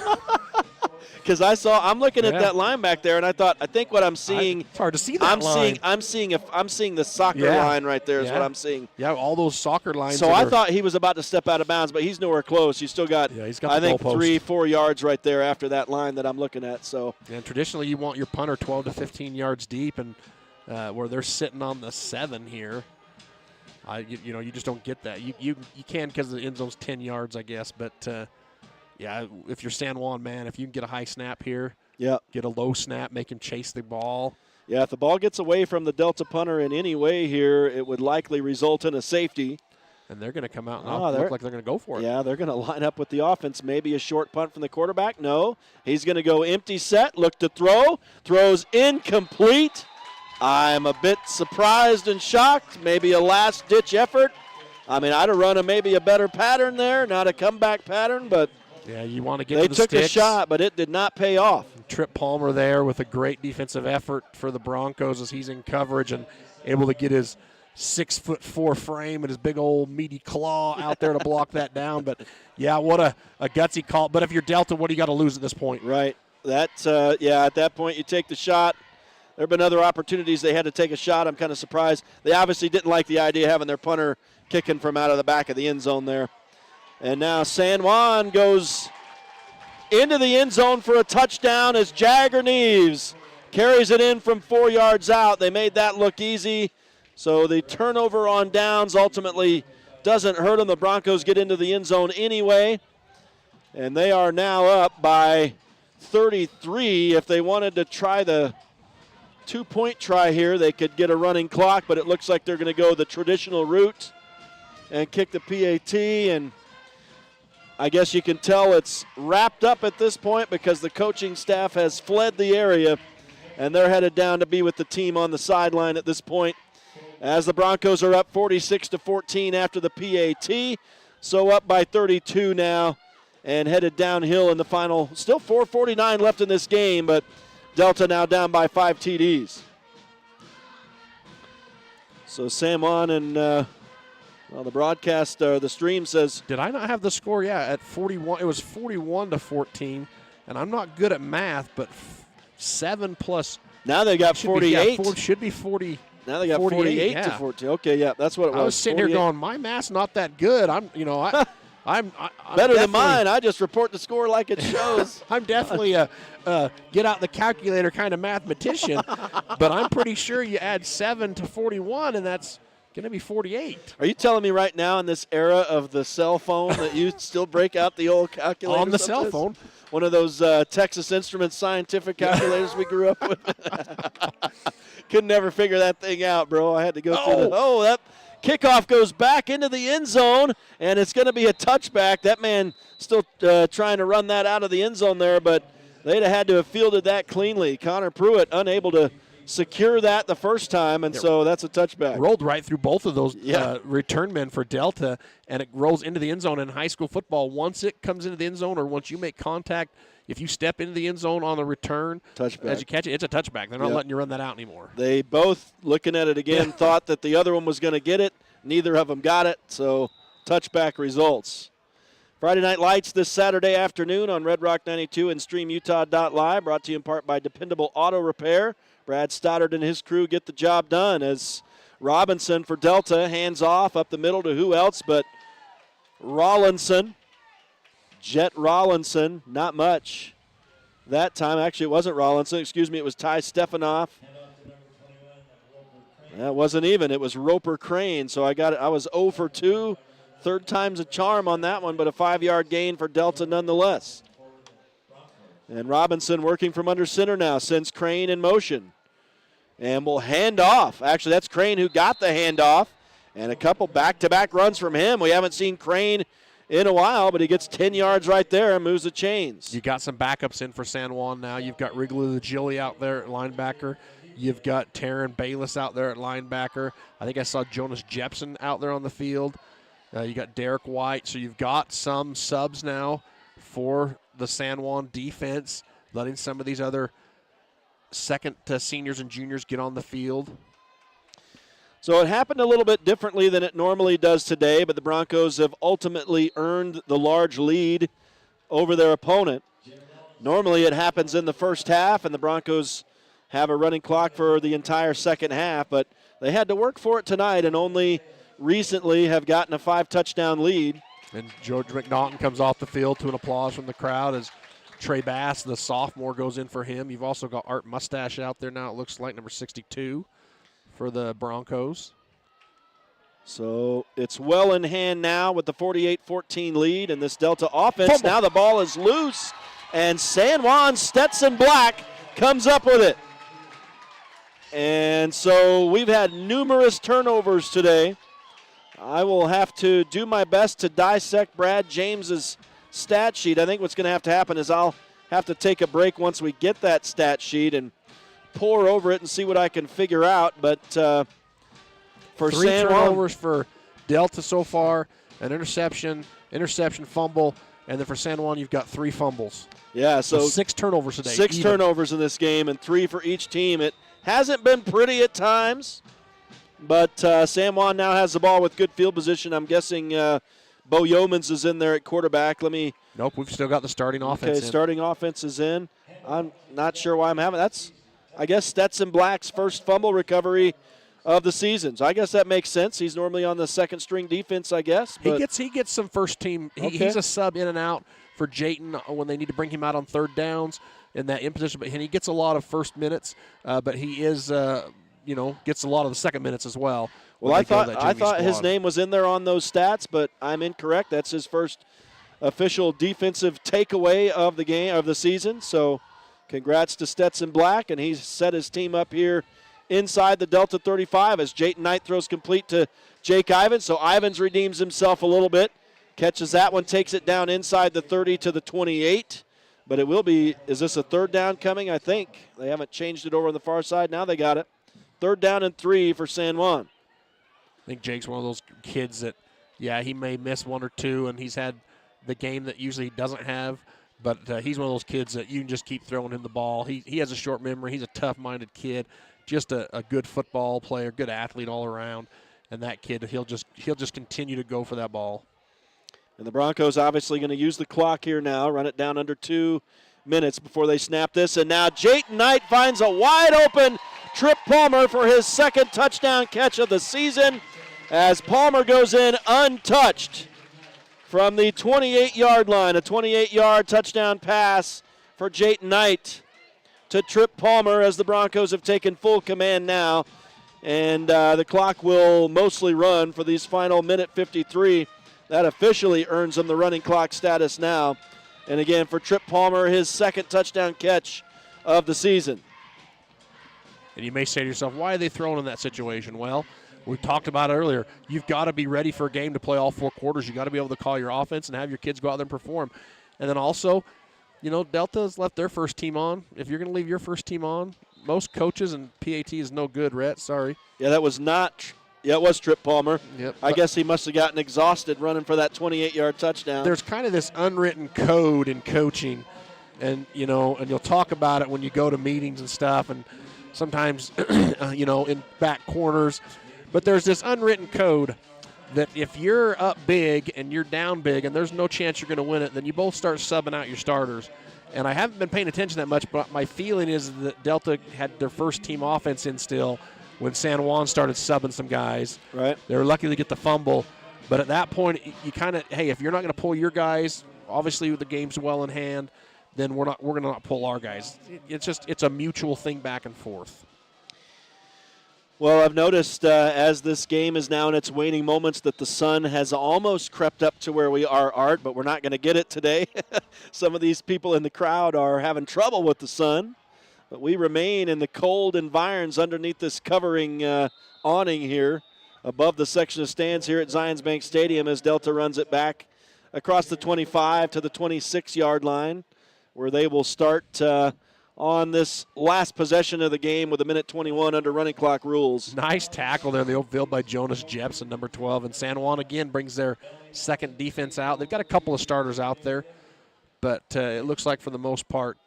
Because I'm looking at that line back there, and I think what I'm seeing. It's hard to see that line. I'm seeing the soccer line right there is what I'm seeing. Yeah, all those soccer lines. So I thought he was about to step out of bounds, but he's nowhere close. He's still got, I think, 3-4 yards right there after that line that I'm looking at. So. And traditionally, you want your punter 12 to 15 yards deep, and where they're sitting on the 7 here. You just don't get that. You can, because the end zone's 10 yards, I guess, but. Yeah, if you're San Juan, man, if you can get a high snap here, get a low snap, make him chase the ball. Yeah, if the ball gets away from the Delta punter in any way here, it would likely result in a safety. And they're going to come out and look like they're going to go for it. Yeah, they're going to line up with the offense. Maybe a short punt from the quarterback. No, he's going to go empty set, look to throw. Throws incomplete. I'm a bit surprised and shocked. Maybe a last-ditch effort. I mean, I'd have run maybe a better pattern there, not a comeback pattern, but yeah, you want to get they to the took sticks. a shot, but it did not pay off. Trip Palmer there with a great defensive effort for the Broncos as he's in coverage and able to get his 6'4" frame and his big old meaty claw out there to block that down. But, yeah, what a gutsy call. But if you're Delta, what do you got to lose at this point? Right. That's, at that point you take the shot. There have been other opportunities they had to take a shot. I'm kind of surprised. They obviously didn't like the idea of having their punter kicking from out of the back of the end zone there. And now San Juan goes into the end zone for a touchdown as Jagger Neves carries it in from 4 yards out. They made that look easy. So the turnover on downs ultimately doesn't hurt them. The Broncos get into the end zone anyway. And they are now up by 33. If they wanted to try the 2-point try here, they could get a running clock, but it looks like they're going to go the traditional route and kick the PAT. And I guess you can tell it's wrapped up at this point because the coaching staff has fled the area, and they're headed down to be with the team on the sideline at this point. As the Broncos are up 46-14 after the PAT, so up by 32 now and headed downhill in the final. Still 4:49 left in this game, but Delta now down by 5 TDs. So San Juan and the broadcast, the stream says. Did I not have the score? Yeah, at 41. It was 41-14, and I'm not good at math, but 7 plus. Now they got 48. Should be 40. Now they got 48 to 14. Okay, yeah, that's what it was. I was sitting 48. here going, my math's not that good. I'm better than mine. I just report the score like it shows. I'm definitely a get out the calculator kind of mathematician, but I'm pretty sure you add 7 to 41, and that's going to be 48. Are you telling me right now in this era of the cell phone that you still break out the old calculator? On the cell phone. One of those Texas Instruments scientific calculators we grew up with. Could never figure that thing out, bro. I had to go through that kickoff goes back into the end zone, and it's going to be a touchback. That man still trying to run that out of the end zone there, but they'd have had to have fielded that cleanly. Connor Pruitt unable to secure that the first time, and so that's a touchback. Rolled right through both of those return men for Delta, and it rolls into the end zone in high school football. Once it comes into the end zone or once you make contact, if you step into the end zone on the return, touchback. As you catch it, it's a touchback. They're not letting you run that out anymore. They both, looking at it again, thought that the other one was going to get it. Neither of them got it, so touchback results. Friday Night Lights this Saturday afternoon on Red Rock 92 and StreamUtah.Live, brought to you in part by Dependable Auto Repair. Brad Stoddard and his crew get the job done as Robinson for Delta hands off up the middle to who else but Rollinson. Jet Rollinson, not much that time. Actually, it wasn't Rollinson. Excuse me, it was Ty Stefanoff. That wasn't even. It was Roper Crane. So I got it. I was 0 for 2. Third time's a charm on that one, but a 5-yard gain for Delta nonetheless. And Robinson working from under center now, sends Crane in motion. And will hand off. Actually, that's Crane who got the handoff. And a couple back-to-back runs from him. We haven't seen Crane in a while, but he gets 10 yards right there and moves the chains. You got some backups in for San Juan now. You've got Wrigley Gilly out there at linebacker. You've got Taryn Bayless out there at linebacker. I think I saw Jonas Jepson out there on the field. You got Derek White. So you've got some subs now for the San Juan defense, letting some of these other second seniors and juniors get on the field. So it happened a little bit differently than it normally does today, but the Broncos have ultimately earned the large lead over their opponent. Normally it happens in the first half, and the Broncos have a running clock for the entire second half, but they had to work for it tonight and only recently have gotten a 5-touchdown lead. And George McNaughton comes off the field to an applause from the crowd as Trey Bass, the sophomore, goes in for him. You've also got Art Mustache out there now, it looks like, number 62 for the Broncos. So it's well in hand now with the 48-14 lead in this Delta offense. Now the ball is loose, and San Juan Stetson Black comes up with it. And so we've had numerous turnovers today. I will have to do my best to dissect Brad James's stat sheet. I think what's going to happen is I'll have to take a break once we get that stat sheet and pore over it and see what I can figure out. But for 3 San Juan, turnovers for Delta so far, an interception, fumble, and then for San Juan you've got 3 fumbles. Yeah, so 6 turnovers today. 6 turnovers in this game and 3 for each team. It hasn't been pretty at times, but San Juan now has the ball with good field position. I'm guessing Bo Yeomans is in there at quarterback. Nope, we've still got the starting offense in. Starting offense is in. I'm not sure why I'm having that's, I guess, Stetson Black's first fumble recovery of the season. So I guess that makes sense. He's normally on the second string defense, I guess. He gets some first team. He's a sub in and out for Jayton when they need to bring him out on third downs in that in position. And he gets a lot of first minutes, but he is, gets a lot of the second minutes as well. Well, I thought his name was in there on those stats, but I'm incorrect. That's his first official defensive takeaway of the game of the season. So congrats to Stetson Black, and he's set his team up here inside the Delta 35 as Jayton Knight throws complete to Jake Ivins. So Ivins redeems himself a little bit, catches that one, takes it down inside the 30 to the 28. But it will be, is this a third down coming? I think. They haven't changed it over on the far side. Now they got it. 3rd down and 3 for San Juan. I think Jake's one of those kids that, he may miss 1 or 2, and he's had the game that usually he doesn't have. But he's one of those kids that you can just keep throwing him the ball. He has a short memory. He's a tough-minded kid. Just a good football player, good athlete all around, and that kid, he'll just continue to go for that ball. And the Broncos obviously going to use the clock here now, run it down under 2 minutes before they snap this. And now Jayton Knight finds a wide-open Trip Palmer for his 2nd touchdown catch of the season as Palmer goes in untouched from the 28-yard line. A 28-yard touchdown pass for Jayton Knight to Trip Palmer as the Broncos have taken full command now. And the clock will mostly run for these final minute 53. That officially earns him the running clock status now. And again, for Trip Palmer, his 2nd touchdown catch of the season. And you may say to yourself, why are they throwing in that situation? Well, we talked about it earlier. You've got to be ready for a game to play all 4 quarters. You've got to be able to call your offense and have your kids go out there and perform. And then also, Delta's left their first team on. If you're going to leave your first team on, most coaches and PAT is no good, Rhett. Sorry. Yeah, that was not. Yeah, it was Trip Palmer. Yep. I guess he must have gotten exhausted running for that 28-yard touchdown. There's kind of this unwritten code in coaching, and you'll talk about it when you go to meetings and stuff, and sometimes, in back corners. But there's this unwritten code that if you're up big and you're down big and there's no chance you're going to win it, then you both start subbing out your starters. And I haven't been paying attention that much, but my feeling is that Delta had their first team offense in still when San Juan started subbing some guys. Right. They were lucky to get the fumble. But at that point, you kind of, hey, if you're not going to pull your guys, obviously the game's well in hand, then we're going to not pull our guys. It's a mutual thing back and forth. Well, I've noticed as this game is now in its waning moments that the sun has almost crept up to where we are, Art, but we're not going to get it today. Some of these people in the crowd are having trouble with the sun, but we remain in the cold environs underneath this covering awning here above the section of stands here at Zions Bank Stadium as Delta runs it back across the 25 to the 26-yard line, where they will start on this last possession of the game with 1:21 under running clock rules. Nice tackle there in the open field by Jonas Jepson, number 12. And San Juan again brings their 2nd defense out. They've got a couple of starters out there, but it looks like for the most part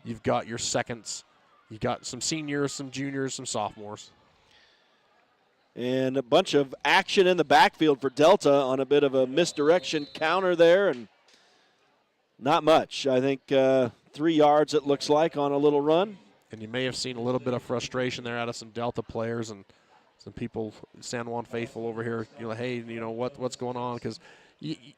you've got your seconds. You've got some seniors, some juniors, some sophomores. And a bunch of action in the backfield for Delta on a bit of a misdirection counter there, and not much. I think 3 yards, it looks like, on a little run. And you may have seen a little bit of frustration there out of some Delta players and some people, San Juan faithful over here, hey, what's going on? Because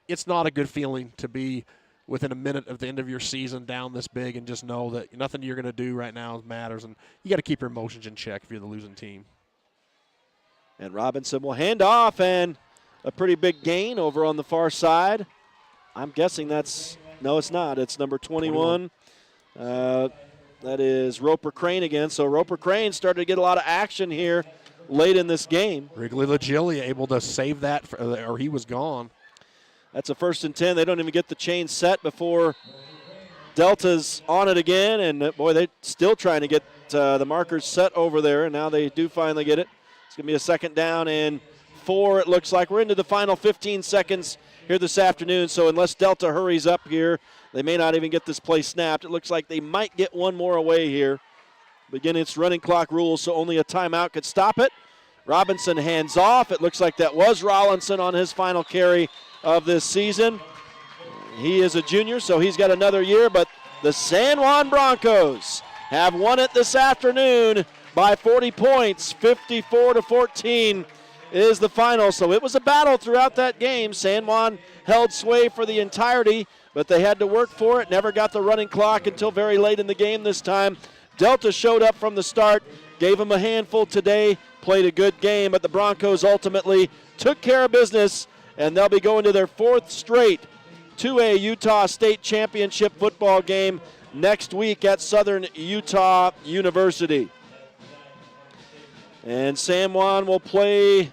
it's not a good feeling to be within a minute of the end of your season down this big and just know that nothing you're going to do right now matters. And you got to keep your emotions in check if you're the losing team. And Robinson will hand off, and a pretty big gain over on the far side. I'm guessing no, it's not. It's number 21. That is Roper Crane again. So Roper Crane started to get a lot of action here late in this game. Wrigley Lagilia able to save that, or he was gone. That's a 1st and 10. They don't even get the chain set before Delta's on it again. And, boy, they're still trying to get the markers set over there. And now they do finally get it. It's going to be a 2nd down and 4, it looks like. We're into the final 15 seconds here this afternoon. So unless Delta hurries up here, they may not even get this play snapped. It looks like they might get one more away here. But again, it's running clock rules, so only a timeout could stop it. Robinson hands off. It looks like that was Rollinson on his final carry of this season. He is a junior, so he's got another year, but the San Juan Broncos have won it this afternoon by 40 points. 54-14 is the final. So it was a battle throughout that game. San Juan held sway for the entirety, but they had to work for it. Never got the running clock until very late in the game this time. Delta showed up from the start, gave them a handful today, played a good game, but the Broncos ultimately took care of business, and they'll be going to their 4th straight 2A Utah State Championship football game next week at Southern Utah University. And San Juan will play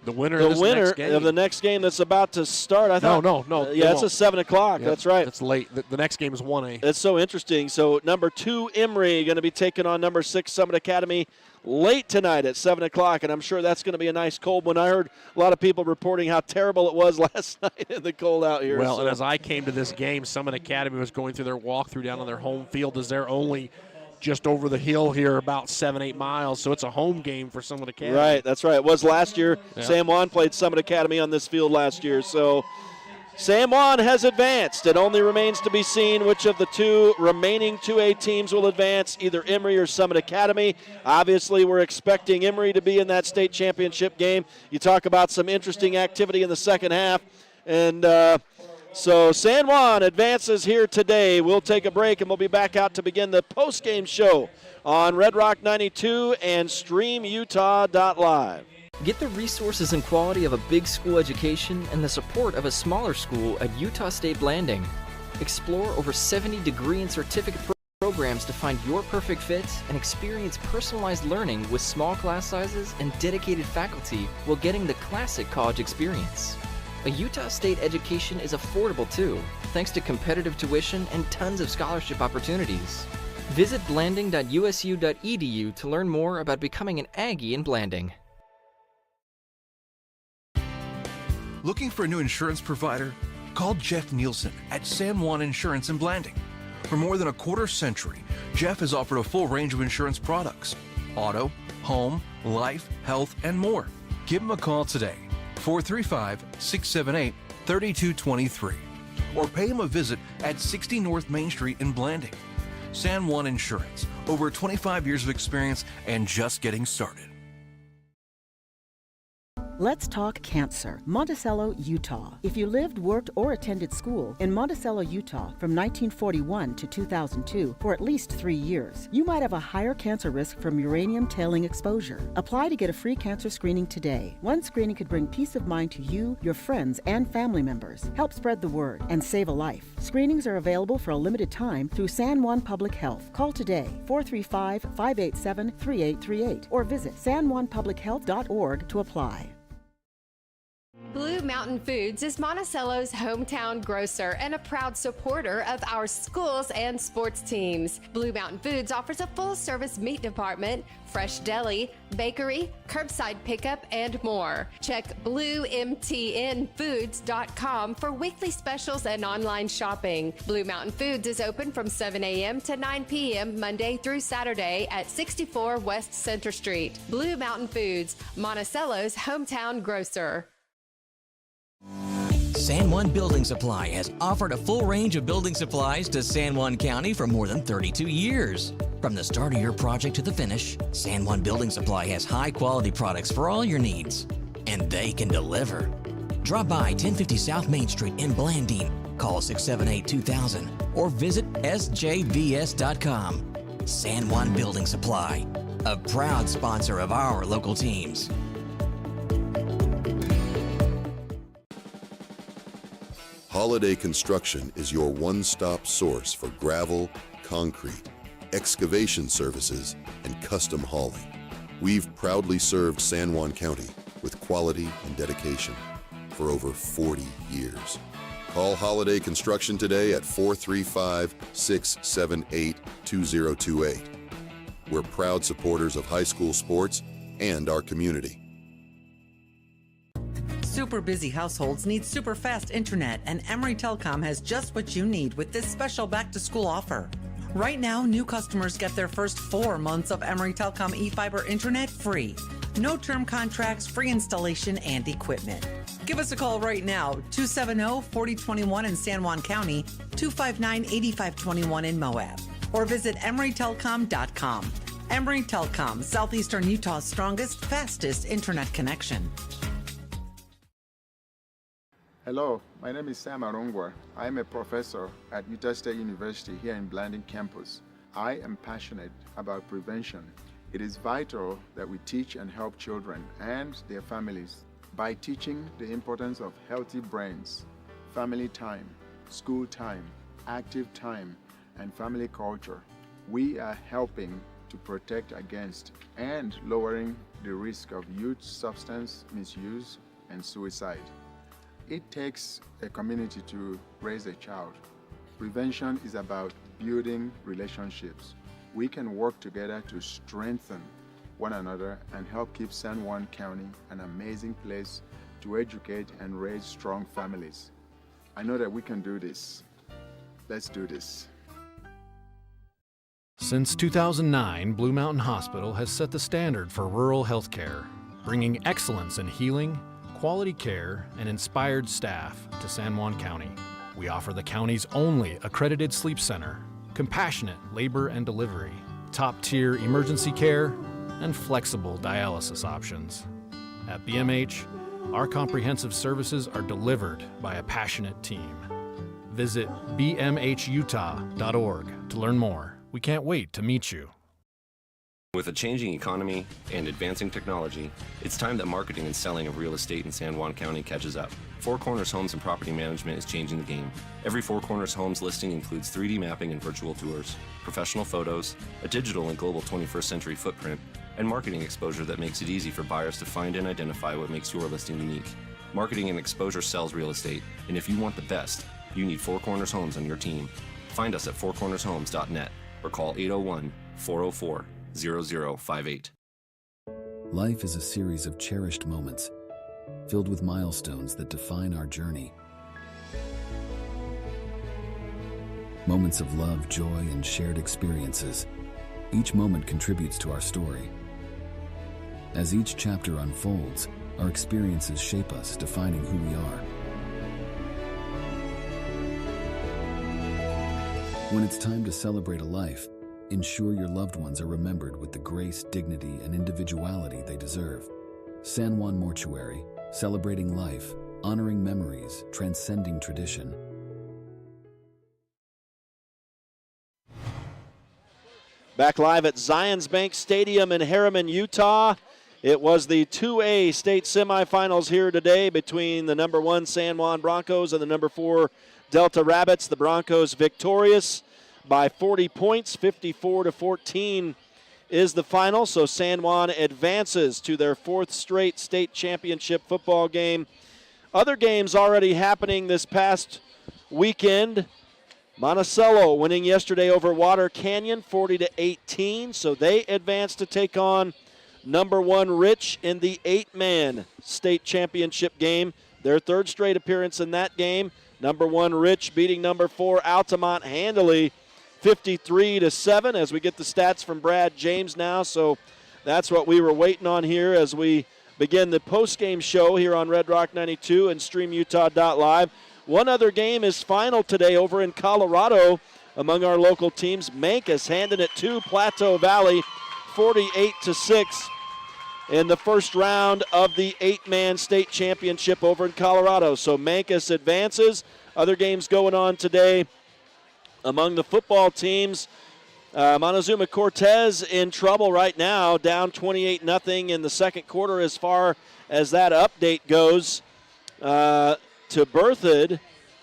the winner of the next game that's about to start. I thought. No. Yeah, it's a 7 o'clock. Yep, that's right. It's late. The next game is 1A. It's so interesting. So number 2 Emory going to be taking on number 6 Summit Academy late tonight at 7 o'clock, and I'm sure that's going to be a nice cold one. I heard a lot of people reporting how terrible it was last night in the cold out here. Well, and as I came to this game, Summit Academy was going through their walkthrough down on their home field as they're only just over the hill here, about 7-8 miles, so it's a home game for Summit Academy. Right, that's right. It was last year. Yeah. San Juan played Summit Academy on this field last year, so San Juan has advanced. It only remains to be seen which of the 2 remaining 2A teams will advance, either Emory or Summit Academy. Obviously, we're expecting Emory to be in that state championship game. You talk about some interesting activity in the second half, and so San Juan advances here today. We'll take a break, and we'll be back out to begin the postgame show on Red Rock 92 and StreamUtah.Live. Get the resources and quality of a big school education and the support of a smaller school at Utah State Blanding. Explore over 70 degree and certificate programs to find your perfect fit and experience personalized learning with small class sizes and dedicated faculty while getting the classic college experience. A Utah State education is affordable too, thanks to competitive tuition and tons of scholarship opportunities. Visit blanding.usu.edu to learn more about becoming an Aggie in Blanding. Looking for a new insurance provider? Call Jeff Nielsen at San Juan Insurance in Blanding. For more than a quarter century, Jeff has offered a full range of insurance products: auto, home, life, health, and more. Give him a call today, 435-678-3223, or pay him a visit at 60 North Main Street in Blanding. San Juan Insurance, over 25 years of experience and just getting started. Let's talk cancer. Monticello, Utah. If you lived, worked, or attended school in Monticello, Utah from 1941 to 2002 for at least 3 years, you might have a higher cancer risk from uranium tailing exposure. Apply to get a free cancer screening today. One screening could bring peace of mind to you, your friends, and family members, help spread the word, and save a life. Screenings are available for a limited time through San Juan Public Health. Call today, 435-587-3838, or visit sanjuanpublichealth.org to apply. Blue Mountain Foods is Monticello's hometown grocer and a proud supporter of our schools and sports teams. Blue Mountain Foods offers a full-service meat department, fresh deli, bakery, curbside pickup, and more. Check bluemtnfoods.com for weekly specials and online shopping. Blue Mountain Foods is open from 7 a.m. to 9 p.m. Monday through Saturday at 64 West Center Street. Blue Mountain Foods, Monticello's hometown grocer. San Juan Building Supply has offered a full range of building supplies to San Juan County for more than 32 years. From the start of your project to the finish, San Juan Building Supply has high-quality products for all your needs, and they can deliver. Drop by 1050 South Main Street in Blanding, call 678-2000, or visit sjvs.com. San Juan Building Supply, a proud sponsor of our local teams. Holiday Construction is your one-stop source for gravel, concrete, excavation services, and custom hauling. We've proudly served San Juan County with quality and dedication for over 40 years. Call Holiday Construction today at 435-678-2028. We're proud supporters of high school sports and our community. Super busy households need super fast internet, and Emory Telecom has just what you need with this special back-to-school offer. Right now, new customers get their first 4 months of Emory Telecom eFiber internet free. No term contracts, free installation, and equipment. Give us a call right now, 270-4021 in San Juan County, 259-8521 in Moab, or visit EmoryTelecom.com. Emory Telecom, Southeastern Utah's strongest, fastest internet connection. Hello, my name is Sam Arongwa. I am a professor at Utah State University here in Blanding campus. I am passionate about prevention. It is vital that we teach and help children and their families by teaching the importance of healthy brains, family time, school time, active time, and family culture. We are helping to protect against and lowering the risk of youth substance misuse and suicide. It takes a community to raise a child. Prevention is about building relationships. We can work together to strengthen one another and help keep San Juan County an amazing place to educate and raise strong families. I know that we can do this. Let's do this. Since 2009, Blue Mountain Hospital has set the standard for rural healthcare, bringing excellence in healing, quality care, and inspired staff to San Juan County. We offer the county's only accredited sleep center, compassionate labor and delivery, top-tier emergency care, and flexible dialysis options. At BMH, our comprehensive services are delivered by a passionate team. Visit bmhutah.org to learn more. We can't wait to meet you. With a changing economy and advancing technology, it's time that marketing and selling of real estate in San Juan County catches up. Four Corners Homes and Property Management is changing the game. Every Four Corners Homes listing includes 3D mapping and virtual tours, professional photos, a digital and global 21st century footprint, and marketing exposure that makes it easy for buyers to find and identify what makes your listing unique. Marketing and exposure sells real estate, and if you want the best, you need Four Corners Homes on your team. Find us at fourcornershomes.net or call 801-404-0058. Life is a series of cherished moments, filled with milestones that define our journey. Moments of love, joy, and shared experiences. Each moment contributes to our story. As each chapter unfolds, our experiences shape us, defining who we are. When it's time to celebrate a life, ensure your loved ones are remembered with the grace, dignity, and individuality they deserve. San Juan Mortuary, celebrating life, honoring memories, transcending tradition. Back live at Zions Bank Stadium in Harriman, Utah. It was the 2A state semifinals here today between the number 1 San Juan Broncos and the number 4 Delta Rabbits. The Broncos victorious by 40 points, 54-14 is the final. So San Juan advances to their 4th straight state championship football game. Other games already happening this past weekend. Monticello winning yesterday over Water Canyon 40-18. So they advance to take on number 1 Rich in the 8-man state championship game. Their 3rd straight appearance in that game. Number 1 Rich beating number 4 Altamont handily 53-7 as we get the stats from Brad James now. So that's what we were waiting on here as we begin the postgame show here on Red Rock 92 and StreamUtah.Live. One other game is final today over in Colorado among our local teams. Mancos handing it to Plateau Valley 48-6 in the first round of the 8-man state championship over in Colorado. So Mancos advances. Other games going on today among the football teams. Montezuma Cortez in trouble right now, down 28-0 in the second quarter as far as that update goes to Berthoud.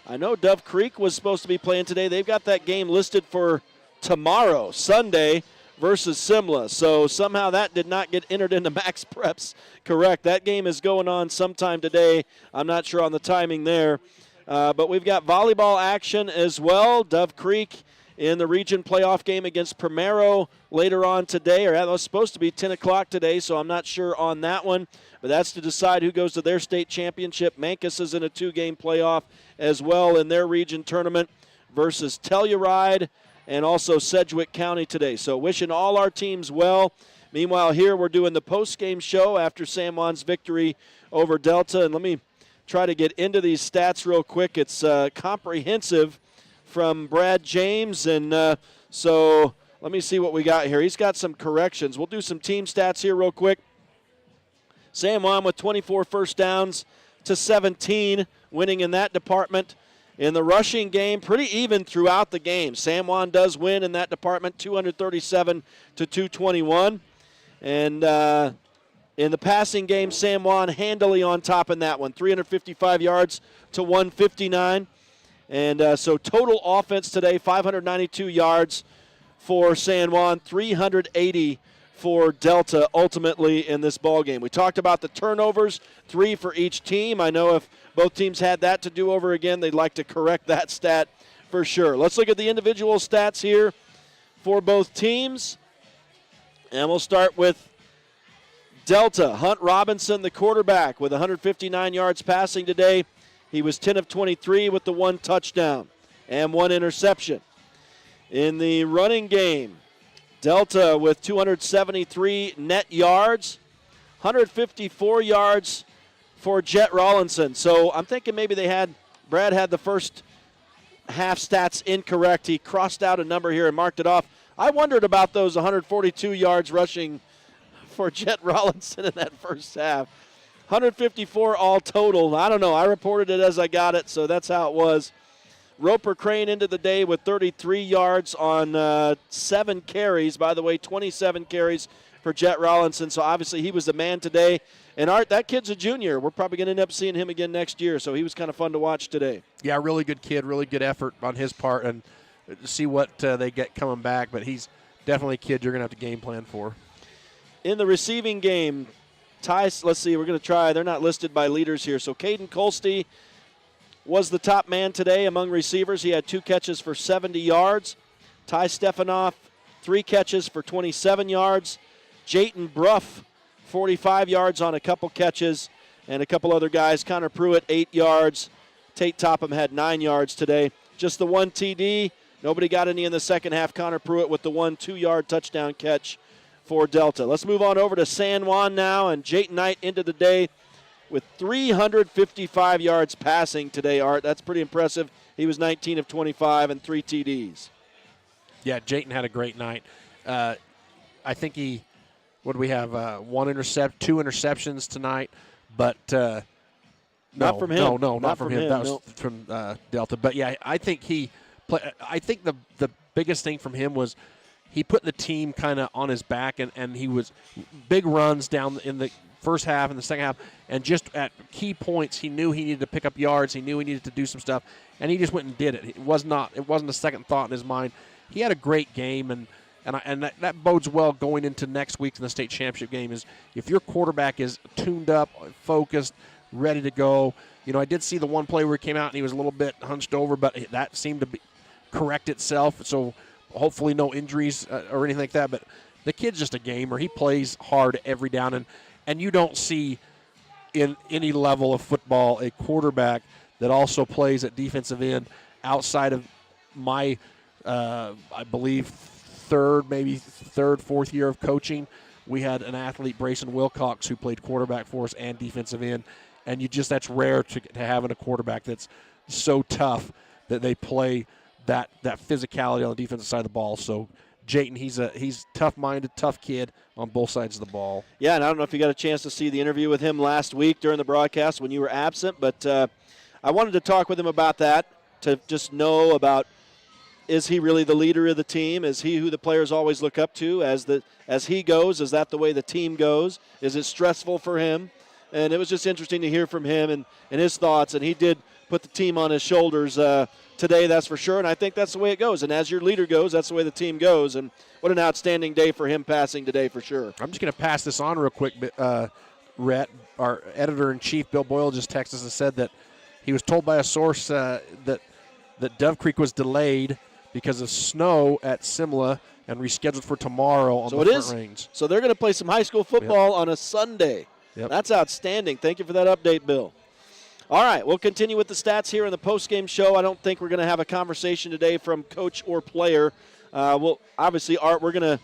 I know Dove Creek was supposed to be playing today. They've got that game listed for tomorrow, Sunday, versus Simla. So somehow that did not get entered into Max Preps correct. That game is going on sometime today. I'm not sure on the timing there. But we've got volleyball action as well. Dove Creek in the region playoff game against Primero later on today, or that was supposed to be 10 o'clock today, so I'm not sure on that one. But that's to decide who goes to their state championship. Mancus is in a 2-game playoff as well in their region tournament versus Telluride and also Sedgwick County today. So wishing all our teams well. Meanwhile, here we're doing the post-game show after San Juan's victory over Delta. And let me try to get into these stats real quick. It's comprehensive from Brad James. And so let me see what we got here. He's got some corrections. We'll do some team stats here real quick. San Juan with 24 first downs to 17, winning in that department. In the rushing game, pretty even throughout the game. San Juan does win in that department, 237 to 221. And in the passing game, San Juan handily on top in that one, 355 yards to 159. And so total offense today, 592 yards for San Juan, 380 for Delta ultimately in this ball game. We talked about the turnovers, 3 for each team. I know if both teams had that to do over again, they'd like to correct that stat for sure. Let's look at the individual stats here for both teams. And we'll start with Delta. Hunt Robinson, the quarterback, with 159 yards passing today. He was 10 of 23 with the 1 touchdown and 1 interception. In the running game, Delta with 273 net yards, 154 yards for Jet Rawlinson. So I'm thinking maybe Brad had the first half stats incorrect. He crossed out a number here and marked it off. I wondered about those 142 yards rushing for Jet Rawlinson in that first half. 154 all total. I don't know. I reported it as I got it, so that's how it was. Roper Crane into the day with 33 yards on 7 carries. By the way, 27 carries for Jet Rawlinson. So obviously he was the man today. And Art, that kid's a junior. We're probably going to end up seeing him again next year. So he was kind of fun to watch today. Yeah, really good kid, really good effort on his part, and see what they get coming back. But he's definitely a kid you're going to have to game plan for. In the receiving game, let's see, we're going to try. They're not listed by leaders here. So Caden Colsty was the top man today among receivers. He had 2 catches for 70 yards. Ty Stefanoff, 3 catches for 27 yards. Jayton Bruff, 45 yards on a couple catches. And a couple other guys. Connor Pruitt, 8 yards. Tate Topham had 9 yards today. Just the 1 TD. Nobody got any in the second half. Connor Pruitt with the 1 2-yard touchdown catch for Delta. Let's move on over to San Juan now. And Jayton Knight into the day with 355 yards passing today, Art. That's pretty impressive. He was 19 of 25 and 3 TDs. Yeah, Jayton had a great night. I think what do we have, 2 interceptions tonight, but not from him. No, not from him. That was from Delta. But, yeah, I think I think the biggest thing from him was he put the team kind of on his back, and he was big runs down in the first half and the second half, and just at key points he knew he needed to pick up yards, he knew he needed to do some stuff, and he just went and did it. It wasn't a second thought in his mind. He had a great game, and that bodes well going into next week in the state championship game. Is if your quarterback is tuned up, focused, ready to go. You know, I did see the one play where he came out and he was a little bit hunched over, but that seemed to correct itself, so hopefully no injuries or anything like that. But the kid's just a gamer. He plays hard every down, and you don't see in any level of football a quarterback that also plays at defensive end outside of my, I believe, fourth year of coaching. We had an athlete, Brayson Wilcox, who played quarterback for us and defensive end. And that's rare to have in a quarterback that's so tough that they play that physicality on the defensive side of the ball. So Jayton, he's tough-minded, tough kid on both sides of the ball. Yeah, and I don't know if you got a chance to see the interview with him last week during the broadcast when you were absent, but I wanted to talk with him about that, to just know about, is he really the leader of the team? Is he who the players always look up to as he goes? Is that the way the team goes? Is it stressful for him? And it was just interesting to hear from him and his thoughts. And he did put the team on his shoulders today, that's for sure. And I think that's the way it goes. And as your leader goes, that's the way the team goes. And what an outstanding day for him passing today for sure. I'm just going to pass this on real quick. Rhett, our editor-in-chief, Bill Boyle, just texted us and said that he was told by a source that Dove Creek was delayed because of snow at Simla and rescheduled for tomorrow on the front range. So they're going to play some high school football on a Sunday. Yep. That's outstanding. Thank you for that update, Bill. All right, we'll continue with the stats here in the postgame show. I don't think we're going to have a conversation today from coach or player. Obviously, Art, we're going to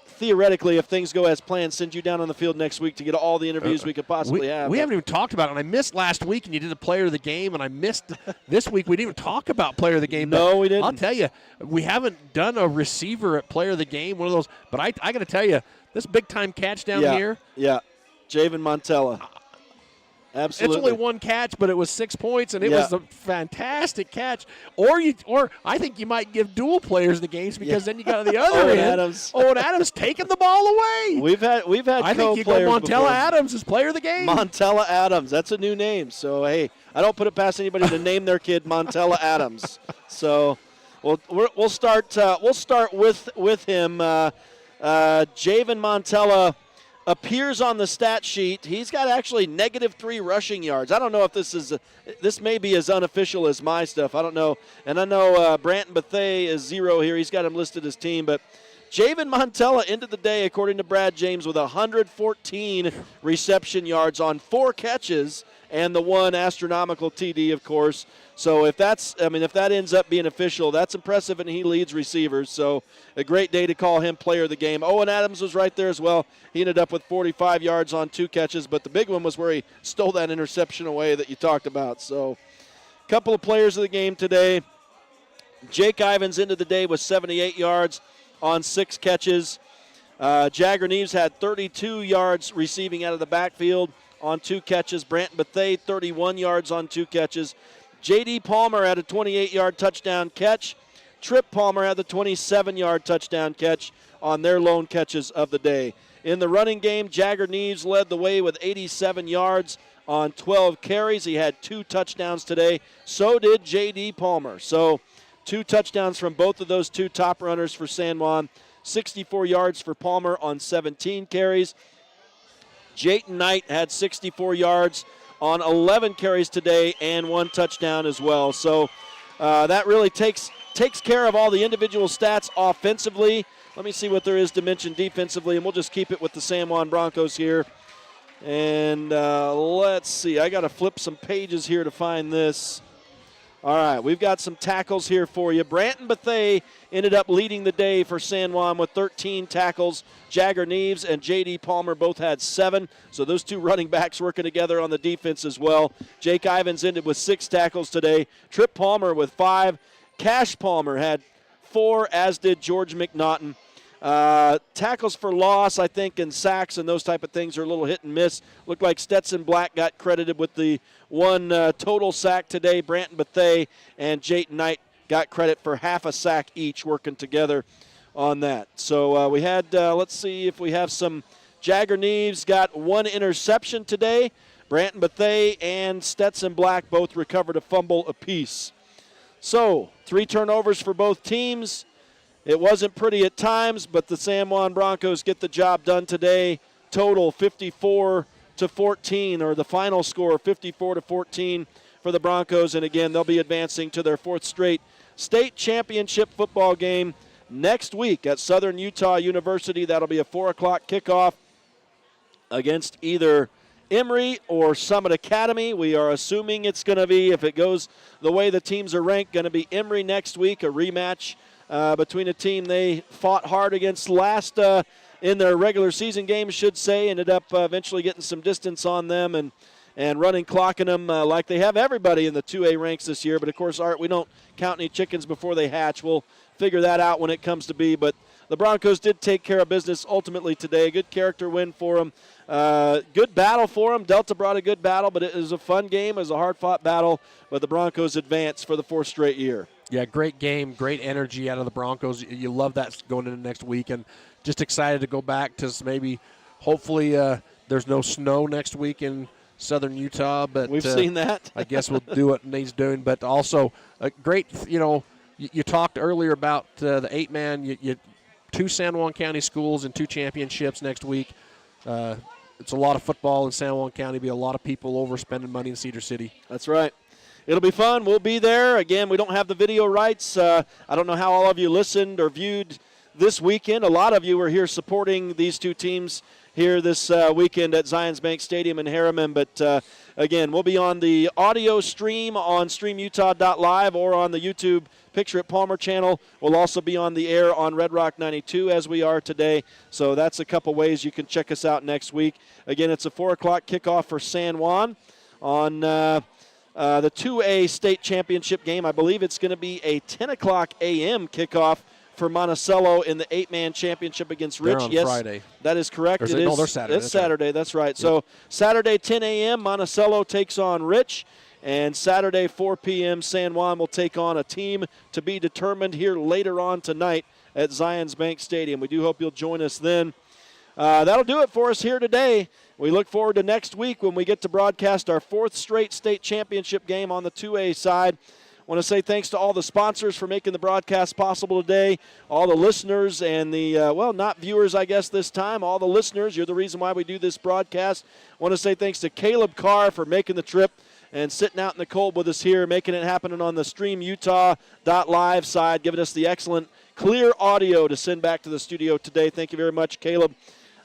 theoretically, if things go as planned, send you down on the field next week to get all the interviews we could possibly have. We haven't even talked about it, and I missed last week, and you did a player of the game, and I missed this week. We didn't even talk about player of the game. No, we didn't. I'll tell you, we haven't done a receiver at player of the game, one of those. But I got to tell you, this big-time catch down here. Yeah, Javen Montella. Absolutely. It's only one catch, but it was 6 points, and it was a fantastic catch. Or I think you might give dual players the games because then you got the other end. Owen Adams taking the ball away. We've had I think you go Montella Adams as player of the game. Montella Adams. That's a new name. So, hey, I don't put it past anybody to name their kid Montella Adams. So, we'll start with him. Javen Montella appears on the stat sheet. He's got actually -3 rushing yards. I don't know if this may be as unofficial as my stuff. I don't know. And I know Branton Bethea is 0 here. He's got him listed as team. But Javen Montella ended the day, according to Brad James, with 114 reception yards on 4 catches and the one astronomical TD, of course. So if that ends up being official, that's impressive, and he leads receivers. So a great day to call him player of the game. Owen Adams was right there as well. He ended up with 45 yards on 2 catches, but the big one was where he stole that interception away that you talked about. So a couple of players of the game today. Jake Ivins ended the day with 78 yards on 6 catches. Jagger Neves had 32 yards receiving out of the backfield on 2 catches. Branton Bethea, 31 yards on 2 catches. J.D. Palmer had a 28-yard touchdown catch. Tripp Palmer had the 27-yard touchdown catch on their lone catches of the day. In the running game, Jagger Neves led the way with 87 yards on 12 carries. He had 2 touchdowns today. So did J.D. Palmer. So 2 touchdowns from both of those 2 top runners for San Juan. 64 yards for Palmer on 17 carries. Jayton Knight had 64 yards on 11 carries today and 1 touchdown as well. So that really takes care of all the individual stats offensively. Let me see what there is to mention defensively, and we'll just keep it with the San Juan Broncos here. And let's see. I got to flip some pages here to find this. All right, we've got some tackles here for you. Branton Bethea ended up leading the day for San Juan with 13 tackles. Jagger Neves and J.D. Palmer both had 7. So those 2 running backs working together on the defense as well. Jake Ivins ended with 6 tackles today. Tripp Palmer with 5. Cash Palmer had 4, as did George McNaughton. Tackles for loss, I think, and sacks and those type of things are a little hit and miss. Looked like Stetson Black got credited with the 1 total sack today. Branton Bethea and Jayton Knight got credit for half a sack each, working together on that. So we had, let's see if we have some. Jagger Neves got 1 interception today. Branton Bethea and Stetson Black both recovered a fumble apiece. So 3 turnovers for both teams. It wasn't pretty at times, but the San Juan Broncos get the job done today. Total 54-14, or the final score 54-14 for the Broncos. And again, they'll be advancing to their 4th straight state championship football game next week at Southern Utah University. That'll be a 4 o'clock kickoff against either Emory or Summit Academy. We are assuming it's going to be, if it goes the way the teams are ranked, going to be Emory next week, a rematch between a team they fought hard against last in their regular season game, should say. Ended up eventually getting some distance on them and running clocking them like they have everybody in the 2A ranks this year. But, of course, Art, we don't count any chickens before they hatch. We'll figure that out when it comes to be. But the Broncos did take care of business ultimately today. Good character win for them. Good battle for them. Delta brought a good battle, but it was a fun game. It was a hard-fought battle. But the Broncos advanced for the 4th straight year. Yeah, great game, great energy out of the Broncos. You love that going into next week, and just excited to go back to maybe, hopefully, there's no snow next week in Southern Utah. But we've seen that. I guess we'll do what he's doing. But also a great, you talked earlier about the 8-man. You 2 San Juan County schools and 2 championships next week. It's a lot of football in San Juan County. Be a lot of people over spending money in Cedar City. That's right. It'll be fun. We'll be there. Again, we don't have the video rights. I don't know how all of you listened or viewed this weekend. A lot of you were here supporting these 2 teams here this weekend at Zions Bank Stadium in Harriman. But, again, we'll be on the audio stream on StreamUtah.Live or on the YouTube Picture It Palmer channel. We'll also be on the air on Red Rock 92 as we are today. So that's a couple ways you can check us out next week. Again, it's a 4 o'clock kickoff for San Juan on the 2A state championship game. I believe it's going to be a 10 o'clock a.m. kickoff for Monticello in the 8-man championship against Rich. They're on Friday. That is correct. No, they're Saturday. It's Saturday. That's right. Yep. So Saturday 10 a.m. Monticello takes on Rich. And Saturday, 4 p.m., San Juan will take on a team to be determined here later on tonight at Zions Bank Stadium. We do hope you'll join us then. That'll do it for us here today. We look forward to next week when we get to broadcast our 4th straight state championship game on the 2A side. I want to say thanks to all the sponsors for making the broadcast possible today, all the listeners and the, not viewers, I guess, this time, all the listeners. You're the reason why we do this broadcast. I want to say thanks to Caleb Carr for making the trip and sitting out in the cold with us here, making it happen on the StreamUtah.Live side, giving us the excellent, clear audio to send back to the studio today. Thank you very much, Caleb.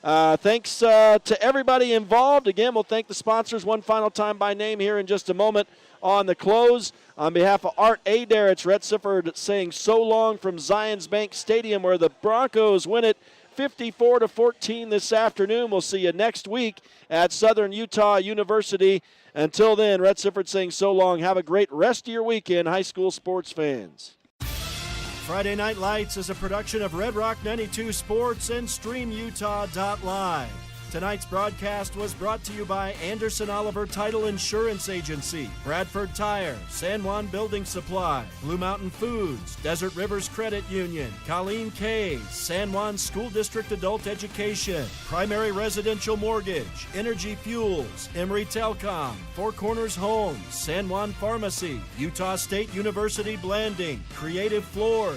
Thanks to everybody involved. Again, we'll thank the sponsors one final time by name here in just a moment on the close. On behalf of Art Adair, it's Rhett Sifford saying so long from Zions Bank Stadium, where the Broncos win it 54-14 this afternoon. We'll see you next week at Southern Utah University. Until then, Rhett Sifford saying so long. Have a great rest of your weekend, high school sports fans. Friday Night Lights is a production of Red Rock 92 Sports and StreamUtah.Live. Tonight's broadcast was brought to you by Anderson Oliver Title Insurance Agency, Bradford Tire, San Juan Building Supply, Blue Mountain Foods, Desert Rivers Credit Union, Colleen K, San Juan School District Adult Education, Primary Residential Mortgage, Energy Fuels, Emory Telcom, Four Corners Homes, San Juan Pharmacy, Utah State University Blanding, Creative Floors,